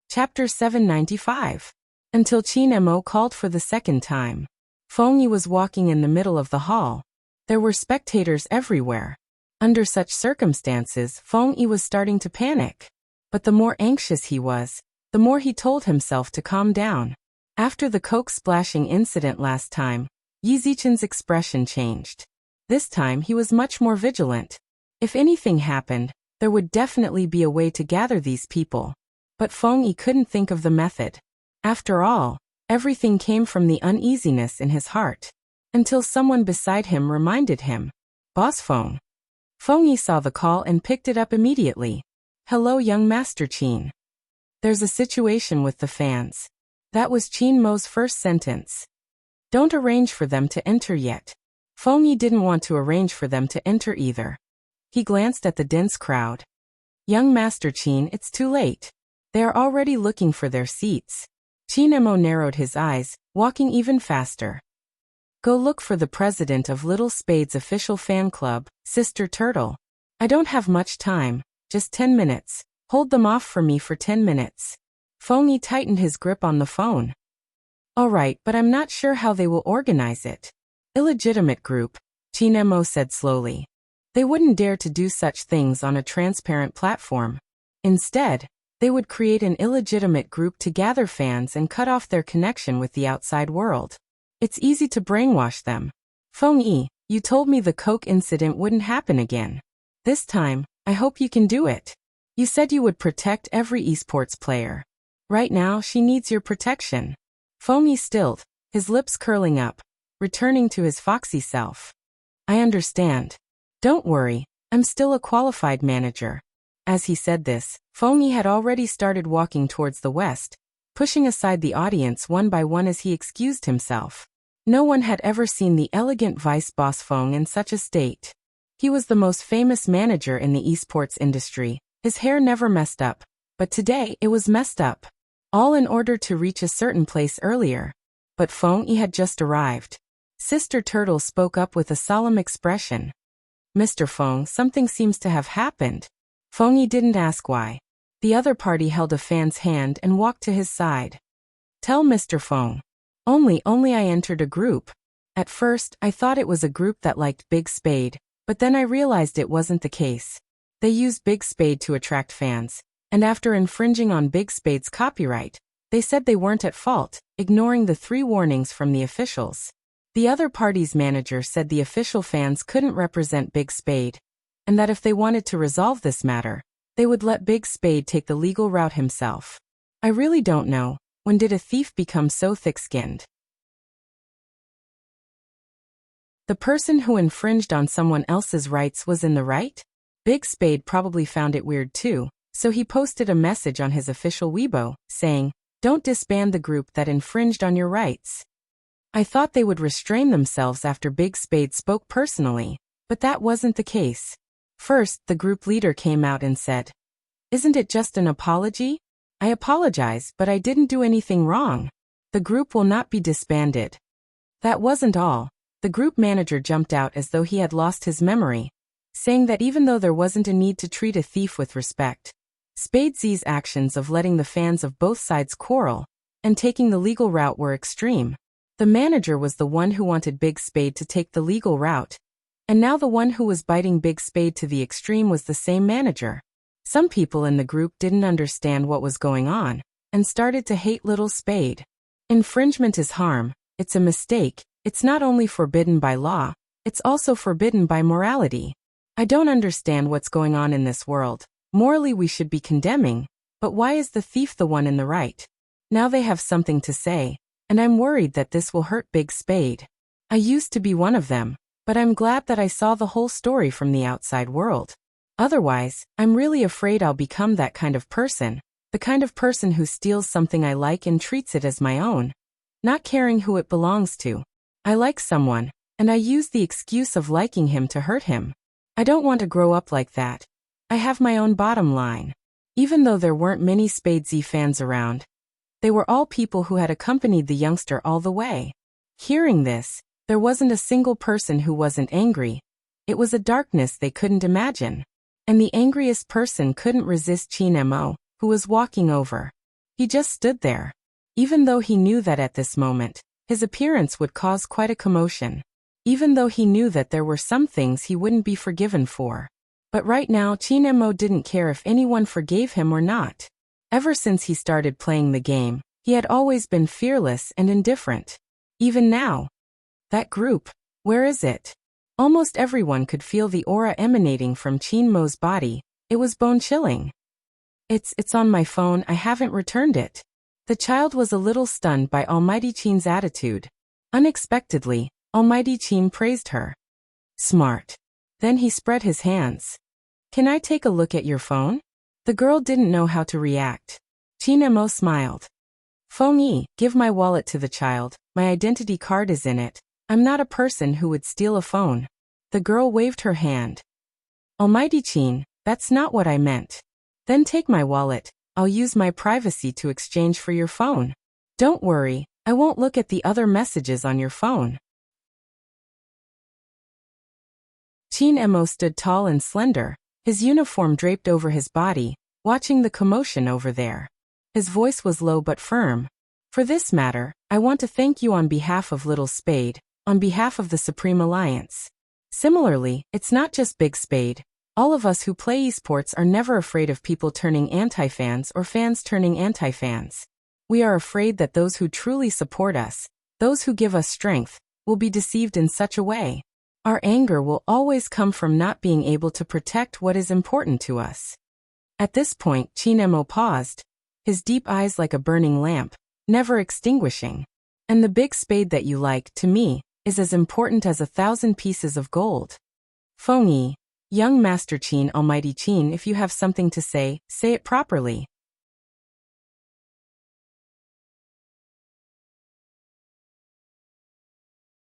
Chapter 795. Until Qin Mo called for the second time. Feng Yi was walking in the middle of the hall. There were spectators everywhere. Under such circumstances, Feng Yi was starting to panic. But the more anxious he was, the more he told himself to calm down. After the coke splashing incident last time, Yi Zichen's expression changed. This time he was much more vigilant. If anything happened, there would definitely be a way to gather these people. But Feng Yi couldn't think of the method. After all, everything came from the uneasiness in his heart. Until someone beside him reminded him. Boss Feng. Feng Yi saw the call and picked it up immediately. Hello young Master Qin. There's a situation with the fans. That was Qin Mo's first sentence. Don't arrange for them to enter yet. Feng Yi didn't want to arrange for them to enter either. He glanced at the dense crowd. Young Master Qin, it's too late. They are already looking for their seats. Qin Mo narrowed his eyes, walking even faster. Go look for the president of Little Spade's official fan club, Sister Turtle. I don't have much time, just 10 minutes. Hold them off for me for 10 minutes. Feng Yi tightened his grip on the phone. All right, but I'm not sure how they will organize it. Illegitimate group, Qin Mo said slowly. They wouldn't dare to do such things on a transparent platform. Instead, they would create an illegitimate group to gather fans and cut off their connection with the outside world. It's easy to brainwash them. Feng Yi, you told me the Coke incident wouldn't happen again. This time, I hope you can do it. You said you would protect every esports player. Right now, she needs your protection. Feng Yi stilled, his lips curling up, returning to his foxy self. I understand. Don't worry, I'm still a qualified manager. As he said this, Feng Yi had already started walking towards the west, pushing aside the audience one by one as he excused himself. No one had ever seen the elegant vice boss Feng in such a state. He was the most famous manager in the esports industry. His hair never messed up, but today it was messed up. All in order to reach a certain place earlier. But Feng Yi had just arrived. Sister Turtle spoke up with a solemn expression. Mr. Feng, something seems to have happened. Feng Yi didn't ask why. The other party held a fan's hand and walked to his side. Tell Mr. Feng. Only I entered a group. At first, I thought it was a group that liked Big Spade, but then I realized it wasn't the case. They used Big Spade to attract fans, and after infringing on Big Spade's copyright, they said they weren't at fault, ignoring the 3 warnings from the officials. The other party's manager said the official fans couldn't represent Big Spade, and that if they wanted to resolve this matter, they would let Big Spade take the legal route himself. I really don't know, when did a thief become so thick-skinned? The person who infringed on someone else's rights was in the right? Big Spade probably found it weird too, so he posted a message on his official Weibo, saying, "Don't disband the group that infringed on your rights." I thought they would restrain themselves after Big Spade spoke personally, but that wasn't the case. First, the group leader came out and said, "Isn't it just an apology? I apologize, but I didn't do anything wrong. The group will not be disbanded." That wasn't all. The group manager jumped out as though he had lost his memory, saying that even though there wasn't a need to treat a thief with respect, Spade's actions of letting the fans of both sides quarrel and taking the legal route were extreme. The manager was the one who wanted Big Spade to take the legal route, and now the one who was biting Big Spade to the extreme was the same manager. Some people in the group didn't understand what was going on, and started to hate Little Spade. Infringement is harm, it's a mistake, it's not only forbidden by law, it's also forbidden by morality. I don't understand what's going on in this world. Morally we should be condemning, but why is the thief the one in the right? Now they have something to say, and I'm worried that this will hurt Big Spade. I used to be one of them, but I'm glad that I saw the whole story from the outside world. Otherwise, I'm really afraid I'll become that kind of person, the kind of person who steals something I like and treats it as my own, not caring who it belongs to. I like someone, and I use the excuse of liking him to hurt him. I don't want to grow up like that. I have my own bottom line. Even though there weren't many Spade Z fans around, they were all people who had accompanied the youngster all the way. Hearing this, there wasn't a single person who wasn't angry. It was a darkness they couldn't imagine. And the angriest person couldn't resist Qin Mo, who was walking over. He just stood there. Even though he knew that at this moment, his appearance would cause quite a commotion. Even though he knew that there were some things he wouldn't be forgiven for. But right now Qin Mo didn't care if anyone forgave him or not. Ever since he started playing the game, he had always been fearless and indifferent. Even now. That group, where is it? Almost everyone could feel the aura emanating from Chin Mo's body. It was bone-chilling. It's on my phone, I haven't returned it. The child was a little stunned by Almighty Chin's attitude. Unexpectedly, Almighty Chin praised her. Smart. Then he spread his hands. Can I take a look at your phone? The girl didn't know how to react. Chin Mo smiled. Feng Yi, give my wallet to the child, my identity card is in it. I'm not a person who would steal a phone. The girl waved her hand. Almighty Chin, that's not what I meant. Then take my wallet, I'll use my privacy to exchange for your phone. Don't worry, I won't look at the other messages on your phone. Chin Mo stood tall and slender, his uniform draped over his body, watching the commotion over there. His voice was low but firm. For this matter, I want to thank you on behalf of Little Spade, on behalf of the Supreme Alliance. Similarly, it's not just Big Spade. All of us who play esports are never afraid of people turning anti-fans or fans turning anti-fans. We are afraid that those who truly support us, those who give us strength, will be deceived in such a way. Our anger will always come from not being able to protect what is important to us. At this point, Chin Mo paused, his deep eyes like a burning lamp, never extinguishing. And the big spade that you like, to me, is as important as 1,000 pieces of gold. Feng Yi, young Master Chin, Almighty Chin, if you have something to say it properly.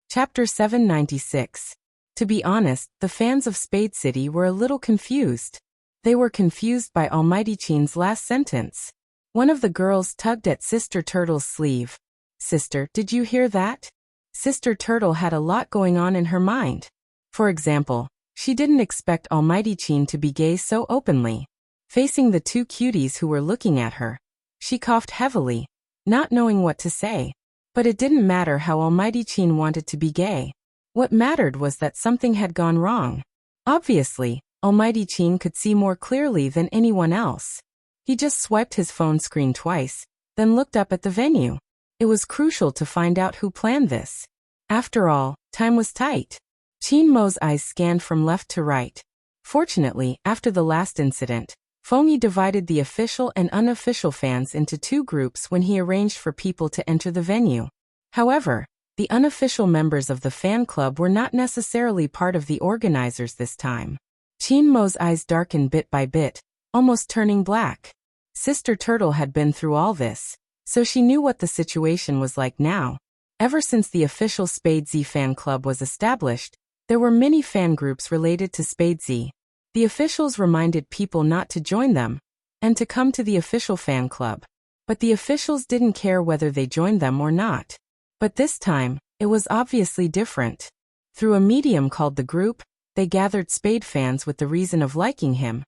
Chapter 796. To be honest, the fans of Spade City were a little confused. They were confused by Almighty Chin's last sentence. One of the girls tugged at Sister Turtle's sleeve. Sister, did you hear that? Sister Turtle had a lot going on in her mind. For example, she didn't expect Almighty Chin to be gay so openly. Facing the two cuties who were looking at her, she coughed heavily, not knowing what to say. But it didn't matter how Almighty Chin wanted to be gay. What mattered was that something had gone wrong. Obviously, Almighty Chin could see more clearly than anyone else. He just swiped his phone screen twice, then looked up at the venue. It was crucial to find out who planned this. After all, time was tight. Chin Mo's eyes scanned from left to right. Fortunately, after the last incident, Feng Yi divided the official and unofficial fans into two groups when he arranged for people to enter the venue. However, the unofficial members of the fan club were not necessarily part of the organizers this time. Chin Mo's eyes darkened bit by bit, almost turning black. Sister Turtle had been through all this, so she knew what the situation was like now. Ever since the official Spade Z fan club was established, there were many fan groups related to Spade Z. The officials reminded people not to join them, and to come to the official fan club. But the officials didn't care whether they joined them or not. But this time, it was obviously different. Through a medium called the group, they gathered Spade fans with the reason of liking him,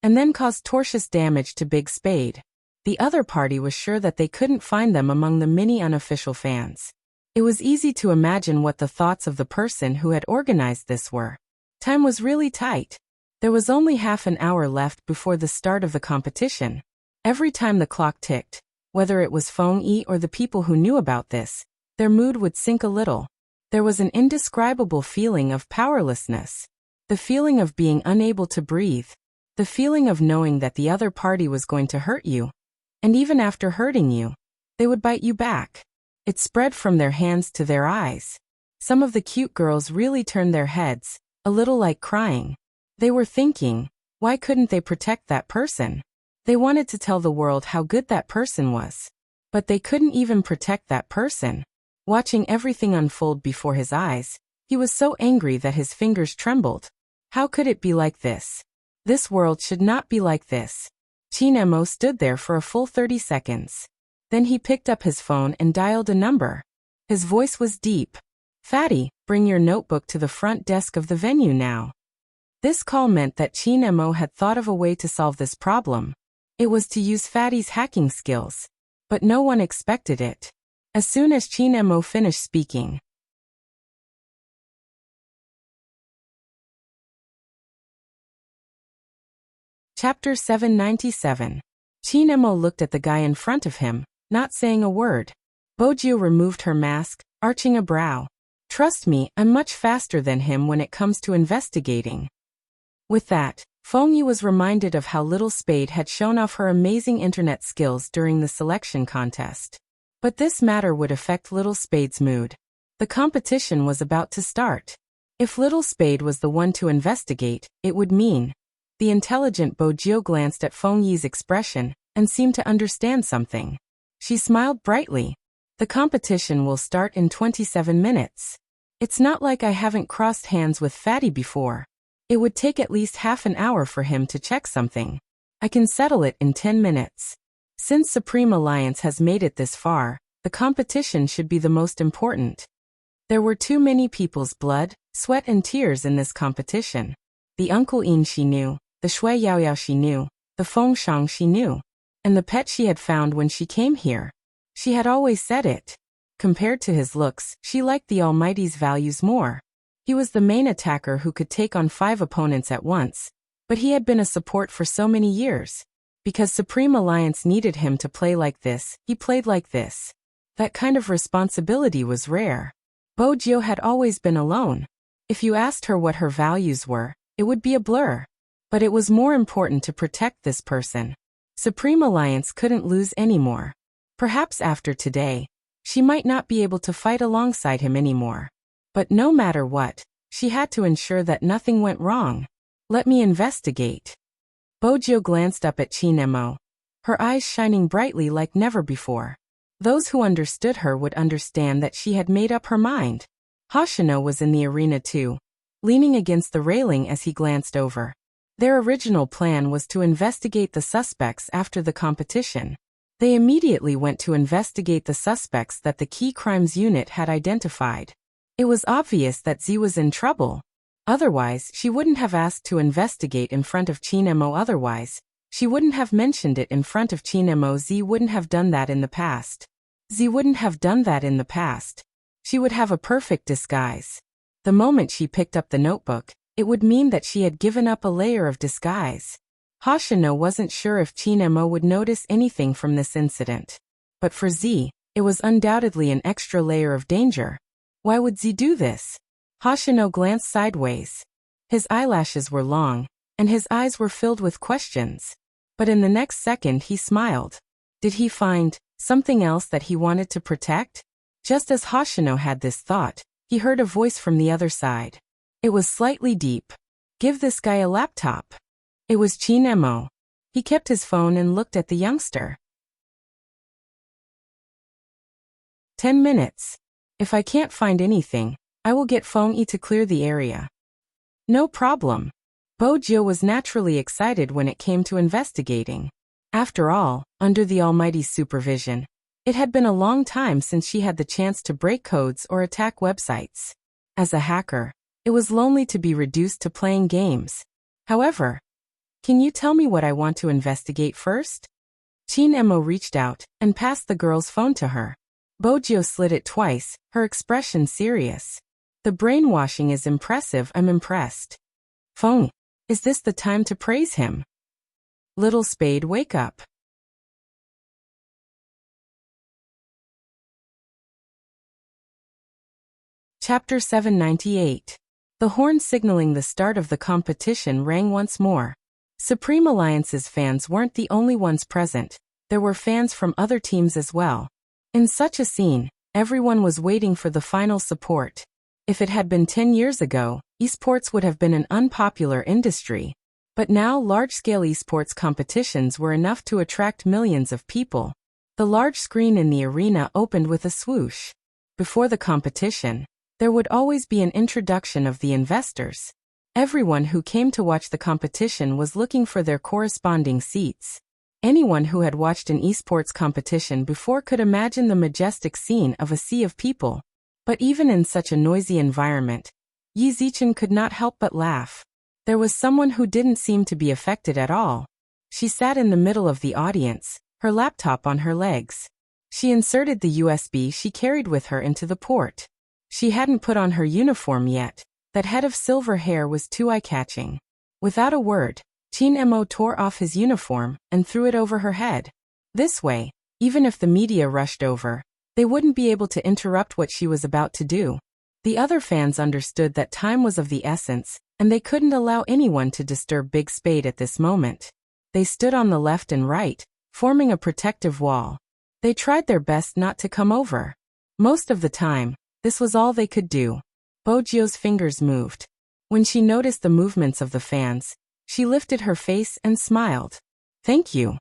and then caused tortious damage to Big Spade. The other party was sure that they couldn't find them among the many unofficial fans. It was easy to imagine what the thoughts of the person who had organized this were. Time was really tight. There was only half an hour left before the start of the competition. Every time the clock ticked, whether it was Feng Yi or the people who knew about this, their mood would sink a little. There was an indescribable feeling of powerlessness. The feeling of being unable to breathe. The feeling of knowing that the other party was going to hurt you. And even after hurting you, they would bite you back. It spread from their hands to their eyes. Some of the cute girls really turned their heads, a little like crying. They were thinking, why couldn't they protect that person? They wanted to tell the world how good that person was. But they couldn't even protect that person. Watching everything unfold before his eyes, he was so angry that his fingers trembled. How could it be like this? This world should not be like this. Chin Mo stood there for a full 30 seconds. Then he picked up his phone and dialed a number. His voice was deep. Fatty, bring your notebook to the front desk of the venue now. This call meant that Chin Mo had thought of a way to solve this problem. It was to use Fatty's hacking skills. But no one expected it. As soon as Chin Mo finished speaking, Chapter 797. Chin Mo looked at the guy in front of him, not saying a word. Bojiu removed her mask, arching a brow. Trust me, I'm much faster than him when it comes to investigating. With that, Feng Yi was reminded of how Little Spade had shown off her amazing internet skills during the selection contest. But this matter would affect Little Spade's mood. The competition was about to start. If Little Spade was the one to investigate, it would mean. The intelligent Bo Jiu glanced at Feng Yi's expression and seemed to understand something. She smiled brightly. The competition will start in 27 minutes. It's not like I haven't crossed hands with Fatty before. It would take at least half an hour for him to check something. I can settle it in 10 minutes. Since Supreme Alliance has made it this far, the competition should be the most important. There were too many people's blood, sweat and tears in this competition. The Uncle In she knew, the Shui Yaoyao she knew, the Feng Shang she knew, and the pet she had found when she came here. She had always said it. Compared to his looks, she liked the Almighty's values more. He was the main attacker who could take on 5 opponents at once, but he had been a support for so many years. Because Supreme Alliance needed him to play like this, he played like this. That kind of responsibility was rare. Bo Jiu had always been alone. If you asked her what her values were, it would be a blur. But it was more important to protect this person. Supreme Alliance couldn't lose anymore. Perhaps after today, she might not be able to fight alongside him anymore. But no matter what, she had to ensure that nothing went wrong. Let me investigate. Bo Jiu glanced up at Qin Mo, her eyes shining brightly like never before. Those who understood her would understand that she had made up her mind. Hoshino was in the arena too, leaning against the railing as he glanced over. Their original plan was to investigate the suspects after the competition. They immediately went to investigate the suspects that the Key Crimes Unit had identified. It was obvious that Z was in trouble. Otherwise, she wouldn't have asked to investigate in front of Qin Mo. Otherwise, she wouldn't have mentioned it in front of Qin Mo. Z wouldn't have done that in the past. Z wouldn't have done that in the past. She would have a perfect disguise. The moment she picked up the notebook, it would mean that she had given up a layer of disguise. Hoshino wasn't sure if Qin Mo would notice anything from this incident. But for Z, it was undoubtedly an extra layer of danger. Why would Z do this? Hoshino glanced sideways. His eyelashes were long, and his eyes were filled with questions. But in the next second he smiled. Did he find something else that he wanted to protect? Just as Hoshino had this thought, he heard a voice from the other side. It was slightly deep. Give this guy a laptop. It was Qin Mo. He kept his phone and looked at the youngster. 10 minutes. If I can't find anything, I will get Feng Yi to clear the area. No problem. Bo Jiu was naturally excited when it came to investigating. After all, under the Almighty's supervision, it had been a long time since she had the chance to break codes or attack websites. As a hacker, it was lonely to be reduced to playing games. However, can you tell me what I want to investigate first? Qin Mo reached out and passed the girl's phone to her. Bo Jiu slid it twice, her expression serious. The brainwashing is impressive. I'm impressed. Feng, is this the time to praise him? Little Spade, wake up. Chapter 798. The horn signaling the start of the competition rang once more. Supreme Alliance's fans weren't the only ones present. There were fans from other teams as well. In such a scene, everyone was waiting for the final support. If it had been 10 years ago, esports would have been an unpopular industry. But now large-scale esports competitions were enough to attract millions of people. The large screen in the arena opened with a swoosh. Before the competition, there would always be an introduction of the investors. Everyone who came to watch the competition was looking for their corresponding seats. Anyone who had watched an esports competition before could imagine the majestic scene of a sea of people. But even in such a noisy environment, Yi Zichen could not help but laugh. There was someone who didn't seem to be affected at all. She sat in the middle of the audience, her laptop on her legs. She inserted the USB she carried with her into the port. She hadn't put on her uniform yet. That head of silver hair was too eye-catching. Without a word, Qin Mo tore off his uniform and threw it over her head. This way, even if the media rushed over, they wouldn't be able to interrupt what she was about to do. The other fans understood that time was of the essence, and they couldn't allow anyone to disturb Big Spade at this moment. They stood on the left and right, forming a protective wall. They tried their best not to come over. Most of the time, this was all they could do. Bojio's fingers moved. When she noticed the movements of the fans, she lifted her face and smiled. "Thank you."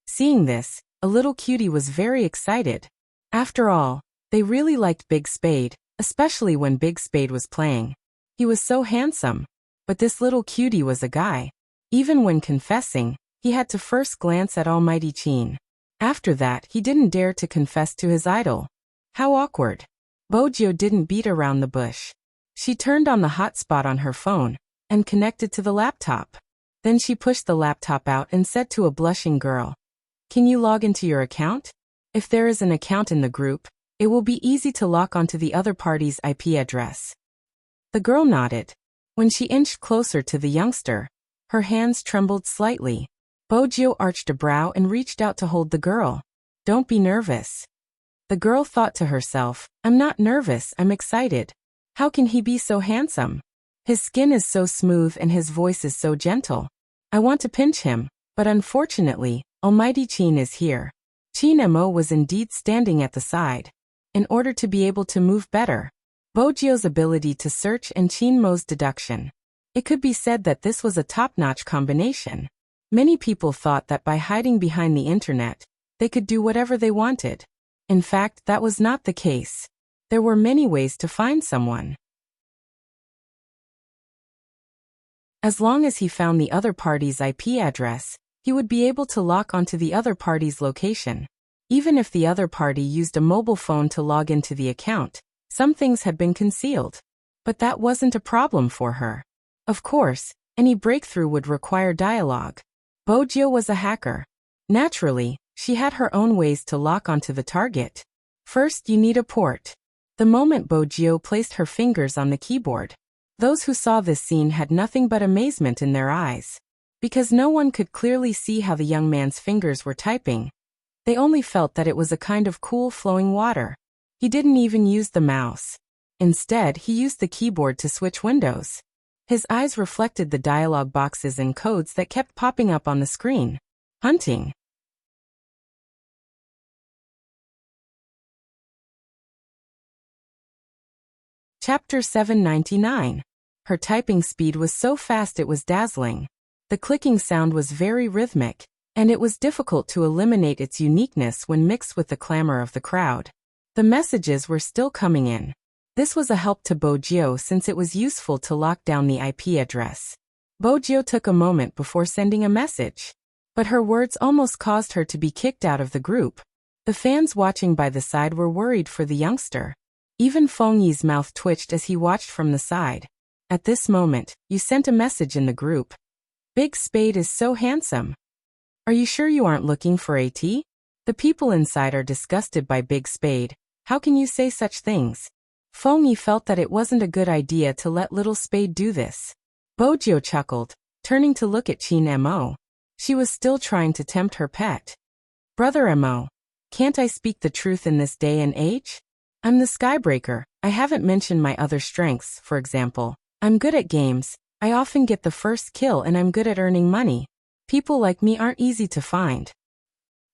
Seeing this, a little cutie was very excited. After all, they really liked Big Spade, especially when Big Spade was playing. He was so handsome. But this little cutie was a guy. Even when confessing, he had to first glance at Almighty Chin. After that, he didn't dare to confess to his idol. How awkward. Bojio didn't beat around the bush. She turned on the hotspot on her phone and connected to the laptop. Then she pushed the laptop out and said to a blushing girl, "Can you log into your account? If there is an account in the group, it will be easy to lock onto the other party's IP address." The girl nodded. When she inched closer to the youngster, her hands trembled slightly. Bojio arched a brow and reached out to hold the girl. "Don't be nervous." The girl thought to herself, "I'm not nervous, I'm excited. How can he be so handsome? His skin is so smooth and his voice is so gentle. I want to pinch him, but unfortunately, Almighty Chin is here." Chin Mo was indeed standing at the side. In order to be able to move better, Bojio's ability to search and Chin Mo's deduction. It could be said that this was a top-notch combination. Many people thought that by hiding behind the internet, they could do whatever they wanted. In fact, that was not the case. There were many ways to find someone. As long as he found the other party's IP address, he would be able to lock onto the other party's location. Even if the other party used a mobile phone to log into the account, some things had been concealed. But that wasn't a problem for her. Of course, any breakthrough would require dialogue. Bojio was a hacker. Naturally, she had her own ways to lock onto the target. First, you need a port. The moment Bojio placed her fingers on the keyboard, those who saw this scene had nothing but amazement in their eyes. Because no one could clearly see how the young man's fingers were typing. They only felt that it was a kind of cool flowing water. He didn't even use the mouse. Instead, he used the keyboard to switch windows. His eyes reflected the dialog boxes and codes that kept popping up on the screen. Hunting. Chapter 799. Her typing speed was so fast it was dazzling. The clicking sound was very rhythmic, and it was difficult to eliminate its uniqueness when mixed with the clamor of the crowd. The messages were still coming in. This was a help to Bojio since it was useful to lock down the IP address. Bojio took a moment before sending a message. But her words almost caused her to be kicked out of the group. The fans watching by the side were worried for the youngster. Even Feng Yi's mouth twitched as he watched from the side. At this moment, you sent a message in the group. "Big Spade is so handsome. Are you sure you aren't looking for AT? The people inside are disgusted by Big Spade. How can you say such things?" Feng Yi felt that it wasn't a good idea to let little Spade do this. Bojio chuckled, turning to look at Chin Mo. She was still trying to tempt her pet. "Brother Mo, can't I speak the truth in this day and age? I'm the Skybreaker. I haven't mentioned my other strengths, for example. I'm good at games, I often get the first kill and I'm good at earning money. People like me aren't easy to find."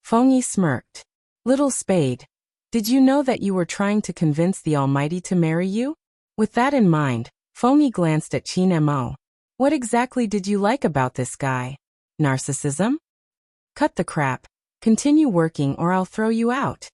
Feng Yi smirked. "Little Spade, did you know that you were trying to convince the Almighty to marry you?" With that in mind, Feng Yi glanced at Chin Mo. "What exactly did you like about this guy? Narcissism? Cut the crap. Continue working or I'll throw you out."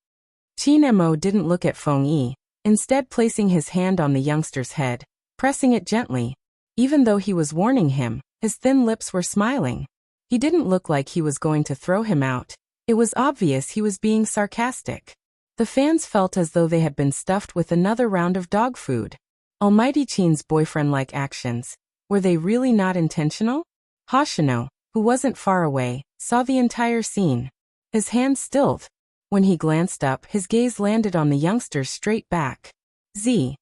Chin Mo didn't look at Feng Yi, instead placing his hand on the youngster's head, pressing it gently. Even though he was warning him, his thin lips were smiling. He didn't look like he was going to throw him out. It was obvious he was being sarcastic. The fans felt as though they had been stuffed with another round of dog food. Almighty Chin's boyfriend-like actions, were they really not intentional? Hoshino, who wasn't far away, saw the entire scene. His hand stilled. When he glanced up, his gaze landed on the youngster's straight back. "Z.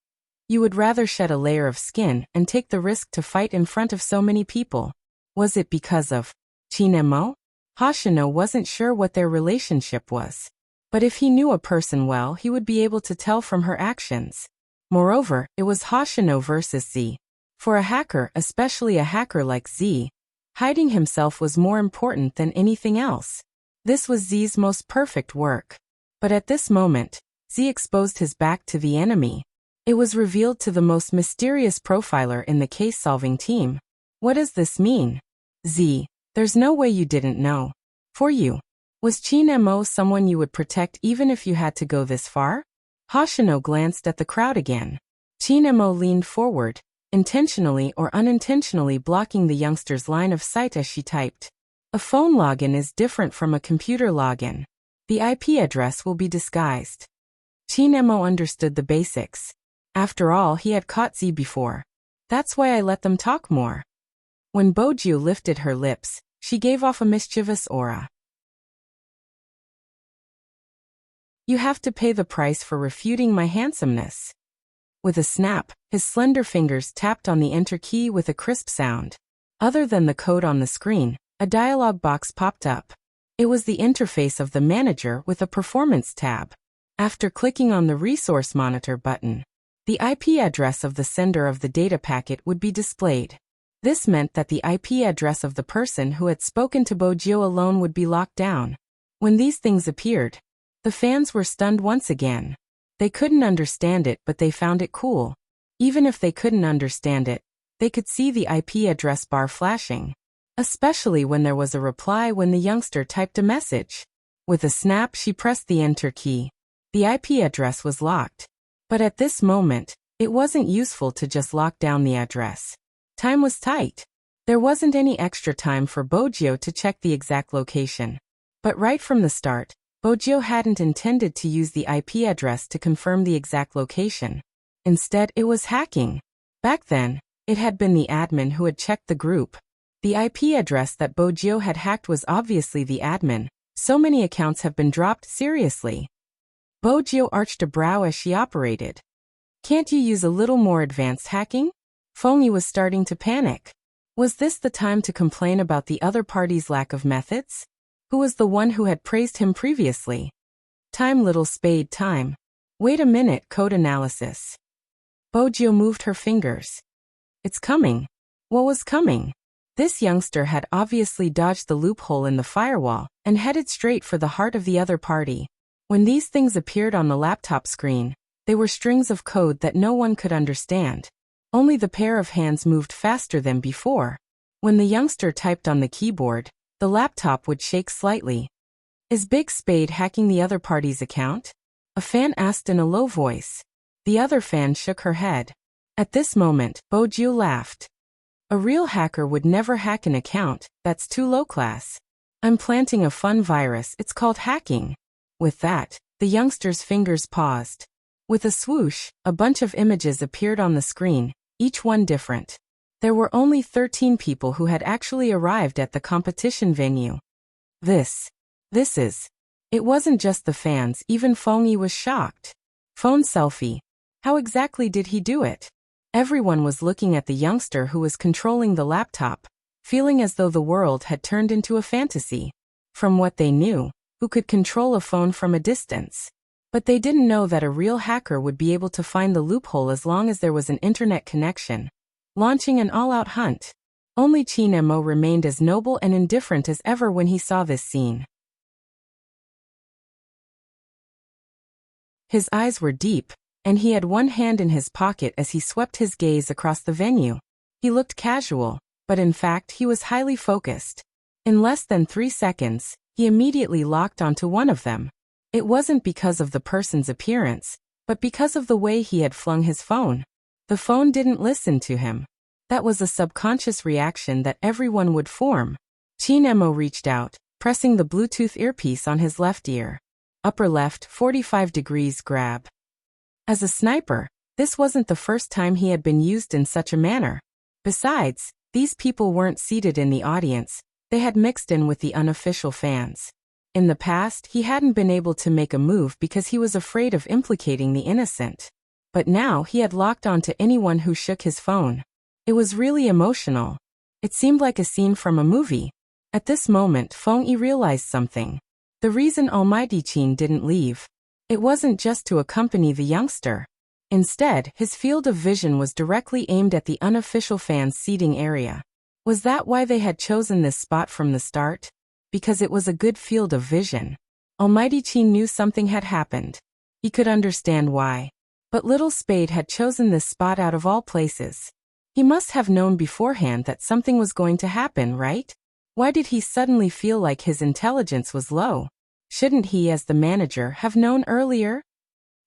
You would rather shed a layer of skin and take the risk to fight in front of so many people. Was it because of Chin Mo?" Hoshino wasn't sure what their relationship was. But if he knew a person well, he would be able to tell from her actions. Moreover, it was Hoshino versus Z. For a hacker, especially a hacker like Z, hiding himself was more important than anything else. This was Z's most perfect work. But at this moment, Z exposed his back to the enemy. It was revealed to the most mysterious profiler in the case-solving team. What does this mean? Z, there's no way you didn't know. For you, was Chin Mo someone you would protect even if you had to go this far? Hoshino glanced at the crowd again. Chin Mo leaned forward, intentionally or unintentionally blocking the youngster's line of sight as she typed. A phone login is different from a computer login. The IP address will be disguised. Chin Mo understood the basics. After all, he had caught Z before. That's why I let them talk more. When Bojiu lifted her lips, she gave off a mischievous aura. You have to pay the price for refuting my handsomeness. With a snap, his slender fingers tapped on the enter key with a crisp sound. Other than the code on the screen, a dialog box popped up. It was the interface of the manager with a performance tab. After clicking on the resource monitor button, the IP address of the sender of the data packet would be displayed. This meant that the IP address of the person who had spoken to Bojiu alone would be locked down. When these things appeared, the fans were stunned once again. They couldn't understand it, but they found it cool. Even if they couldn't understand it, they could see the IP address bar flashing. Especially when there was a reply when the youngster typed a message. With a snap, she pressed the enter key. The IP address was locked. But at this moment, it wasn't useful to just lock down the address. Time was tight. There wasn't any extra time for Bojiu to check the exact location. But right from the start, Bojiu hadn't intended to use the IP address to confirm the exact location. Instead, it was hacking. Back then, it had been the admin who had checked the group. The IP address that Bojiu had hacked was obviously the admin. So many accounts have been dropped, seriously. Bojiu arched a brow as she operated. Can't you use a little more advanced hacking? Fengyi was starting to panic. Was this the time to complain about the other party's lack of methods? Who was the one who had praised him previously? Time, little spade, time. Wait a minute, code analysis. Bojiu moved her fingers. It's coming. What was coming? This youngster had obviously dodged the loophole in the firewall and headed straight for the heart of the other party. When these things appeared on the laptop screen, they were strings of code that no one could understand. Only the pair of hands moved faster than before. When the youngster typed on the keyboard, the laptop would shake slightly. Is Big Spade hacking the other party's account? A fan asked in a low voice. The other fan shook her head. At this moment, Bojiu laughed. A real hacker would never hack an account, that's too low class. I'm planting a fun virus, it's called hacking. With that, the youngster's fingers paused. With a swoosh, a bunch of images appeared on the screen, each one different. There were only 13 people who had actually arrived at the competition venue. This is. It wasn't just the fans, even Fengyi was shocked. Phone selfie. How exactly did he do it? Everyone was looking at the youngster who was controlling the laptop, feeling as though the world had turned into a fantasy. From what they knew, who could control a phone from a distance. But they didn't know that a real hacker would be able to find the loophole as long as there was an internet connection. Launching an all-out hunt. Only Chin Mo remained as noble and indifferent as ever when he saw this scene. His eyes were deep, and he had one hand in his pocket as he swept his gaze across the venue. He looked casual, but in fact he was highly focused. In less than 3 seconds, he immediately locked onto one of them. It wasn't because of the person's appearance, but because of the way he had flung his phone. The phone didn't listen to him. That was a subconscious reaction that everyone would form. Chin Mo reached out, pressing the Bluetooth earpiece on his left ear. Upper left, 45 degrees grab. As a sniper, this wasn't the first time he had been used in such a manner. Besides, these people weren't seated in the audience, they had mixed in with the unofficial fans. In the past, he hadn't been able to make a move because he was afraid of implicating the innocent. But now he had locked on to anyone who shook his phone. It was really emotional. It seemed like a scene from a movie. At this moment, Fengyi realized something. The reason Almighty Qin didn't leave. It wasn't just to accompany the youngster. Instead, his field of vision was directly aimed at the unofficial fans' seating area. Was that why they had chosen this spot from the start? Because it was a good field of vision. Almighty Qin knew something had happened. He could understand why. But Little Spade had chosen this spot out of all places. He must have known beforehand that something was going to happen, right? Why did he suddenly feel like his intelligence was low? Shouldn't he, as the manager, have known earlier?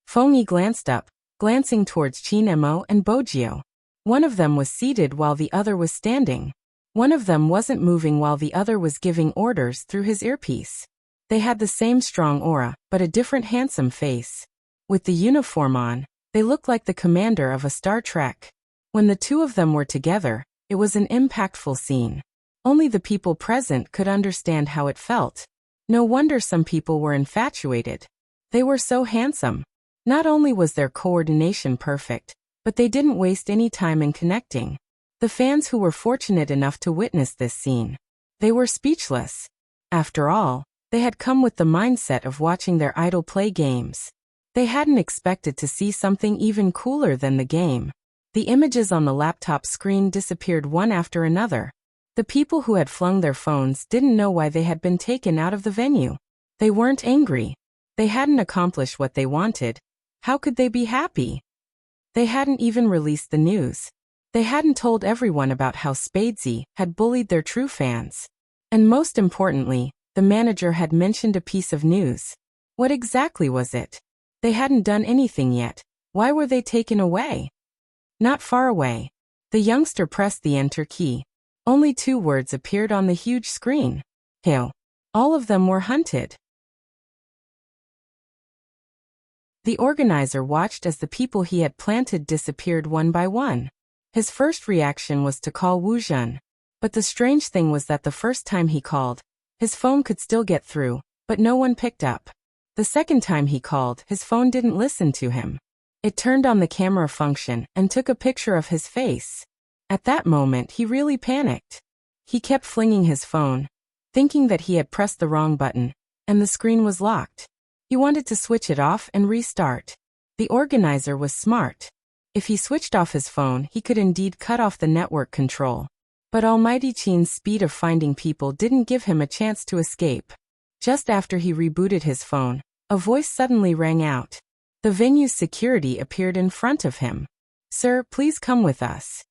Feng Yi glanced up, glancing towards Qin Mo and Bojio. One of them was seated while the other was standing. One of them wasn't moving while the other was giving orders through his earpiece. They had the same strong aura, but a different handsome face. With the uniform on, they looked like the commander of a Star Trek. When the two of them were together, it was an impactful scene. Only the people present could understand how it felt. No wonder some people were infatuated. They were so handsome. Not only was their coordination perfect, but they didn't waste any time in connecting. The fans who were fortunate enough to witness this scene, they were speechless. After all, they had come with the mindset of watching their idol play games. They hadn't expected to see something even cooler than the game. The images on the laptop screen disappeared one after another. The people who had flung their phones didn't know why they had been taken out of the venue. They weren't angry. They hadn't accomplished what they wanted. How could they be happy? They hadn't even released the news. They hadn't told everyone about how Spadesy had bullied their true fans. And most importantly, the manager had mentioned a piece of news. What exactly was it? They hadn't done anything yet. Why were they taken away? Not far away. The youngster pressed the enter key. Only 2 words appeared on the huge screen. Hail. All of them were hunted. The organizer watched as the people he had planted disappeared one by one. His first reaction was to call Wu Zhen. But the strange thing was that the first time he called, his phone could still get through, but no one picked up. The second time he called, his phone didn't listen to him. It turned on the camera function and took a picture of his face. At that moment, he really panicked. He kept flinging his phone, thinking that he had pressed the wrong button, and the screen was locked. He wanted to switch it off and restart. The organizer was smart. If he switched off his phone, he could indeed cut off the network control. But Almighty Qin's speed of finding people didn't give him a chance to escape. Just after he rebooted his phone, a voice suddenly rang out. The venue's security appeared in front of him. "Sir, please come with us."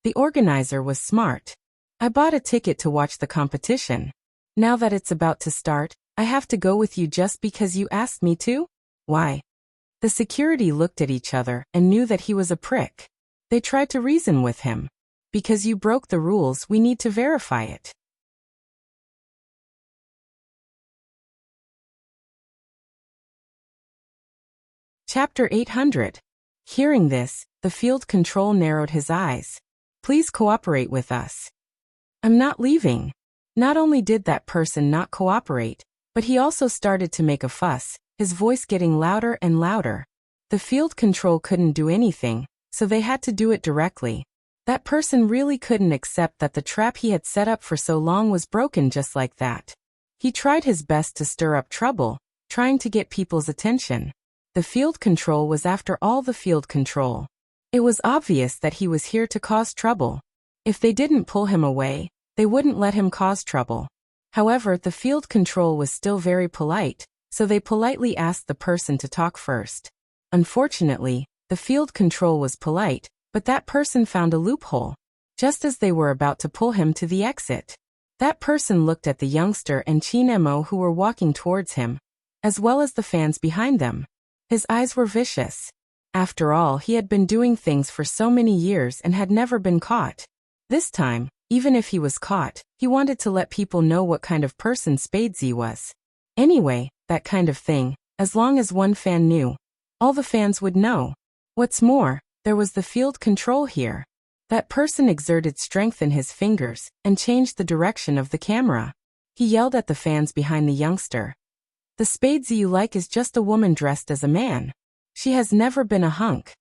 The organizer was smart. "I bought a ticket to watch the competition. Now that it's about to start, I have to go with you just because you asked me to? Why?" The security looked at each other and knew that he was a prick. They tried to reason with him. "Because you broke the rules, we need to verify it." Chapter 800. Hearing this, the field control narrowed his eyes. "Please cooperate with us." "I'm not leaving." Not only did that person not cooperate, but he also started to make a fuss, his voice getting louder and louder. The field control couldn't do anything, so they had to do it directly. That person really couldn't accept that the trap he had set up for so long was broken just like that. He tried his best to stir up trouble, trying to get people's attention. The field control was after all the field control. It was obvious that he was here to cause trouble. If they didn't pull him away, they wouldn't let him cause trouble. However, the field control was still very polite, so they politely asked the person to talk first. Unfortunately, the field control was polite, but that person found a loophole. Just as they were about to pull him to the exit, that person looked at the youngster and Qin Mo who were walking towards him, as well as the fans behind them. His eyes were vicious. After all, he had been doing things for so many years and had never been caught. This time, even if he was caught, he wanted to let people know what kind of person Spadesy was. Anyway, that kind of thing, as long as one fan knew, all the fans would know. What's more, there was the field control here. That person exerted strength in his fingers and changed the direction of the camera. He yelled at the fans behind the youngster. "The Spadesy you like is just a woman dressed as a man. She has never been a hunk."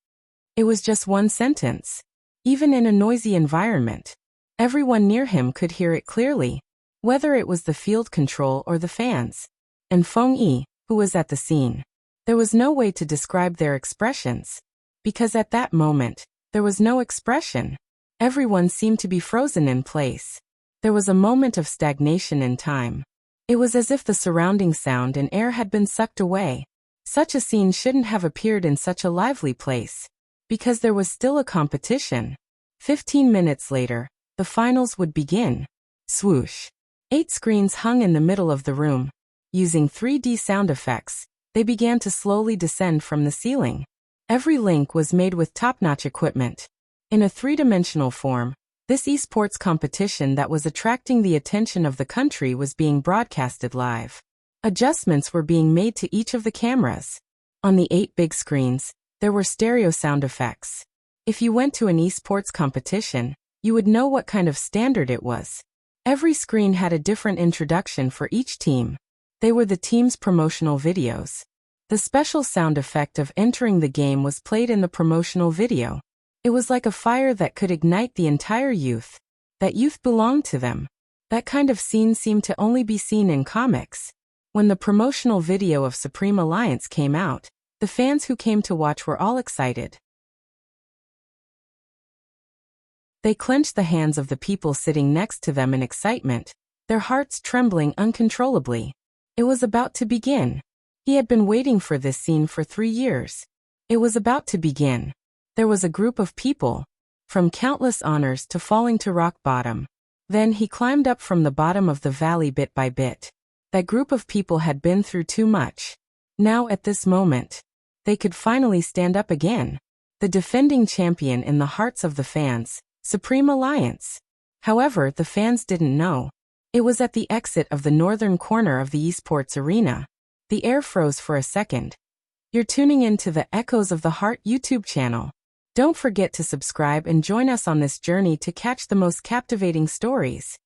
It was just one sentence. Even in a noisy environment, everyone near him could hear it clearly, whether it was the field control or the fans. And Feng Yi, who was at the scene, there was no way to describe their expressions. because at that moment, there was no expression. Everyone seemed to be frozen in place. There was a moment of stagnation in time. It was as if the surrounding sound and air had been sucked away. Such a scene shouldn't have appeared in such a lively place, because there was still a competition. 15 minutes later, the finals would begin. Swoosh. 8 screens hung in the middle of the room. Using 3D sound effects, they began to slowly descend from the ceiling. Every link was made with top-notch equipment. In a 3-dimensional form, this esports competition that was attracting the attention of the country was being broadcasted live. Adjustments were being made to each of the cameras. On the 8 big screens, there were stereo sound effects. If you went to an esports competition, you would know what kind of standard it was. Every screen had a different introduction for each team. They were the team's promotional videos. The special sound effect of entering the game was played in the promotional video. It was like a fire that could ignite the entire youth. That youth belonged to them. That kind of scene seemed to only be seen in comics. When the promotional video of Supreme Alliance came out, the fans who came to watch were all excited. They clenched the hands of the people sitting next to them in excitement, their hearts trembling uncontrollably. It was about to begin. He had been waiting for this scene for 3 years. It was about to begin. There was a group of people, from countless honors to falling to rock bottom. Then he climbed up from the bottom of the valley bit by bit. That group of people had been through too much. Now at this moment, they could finally stand up again. The defending champion in the hearts of the fans, Supreme Alliance. However, the fans didn't know. It was at the exit of the northern corner of the esports arena. The air froze for a second. You're tuning in to the Echoes of the Heart YouTube channel. Don't forget to subscribe and join us on this journey to catch the most captivating stories.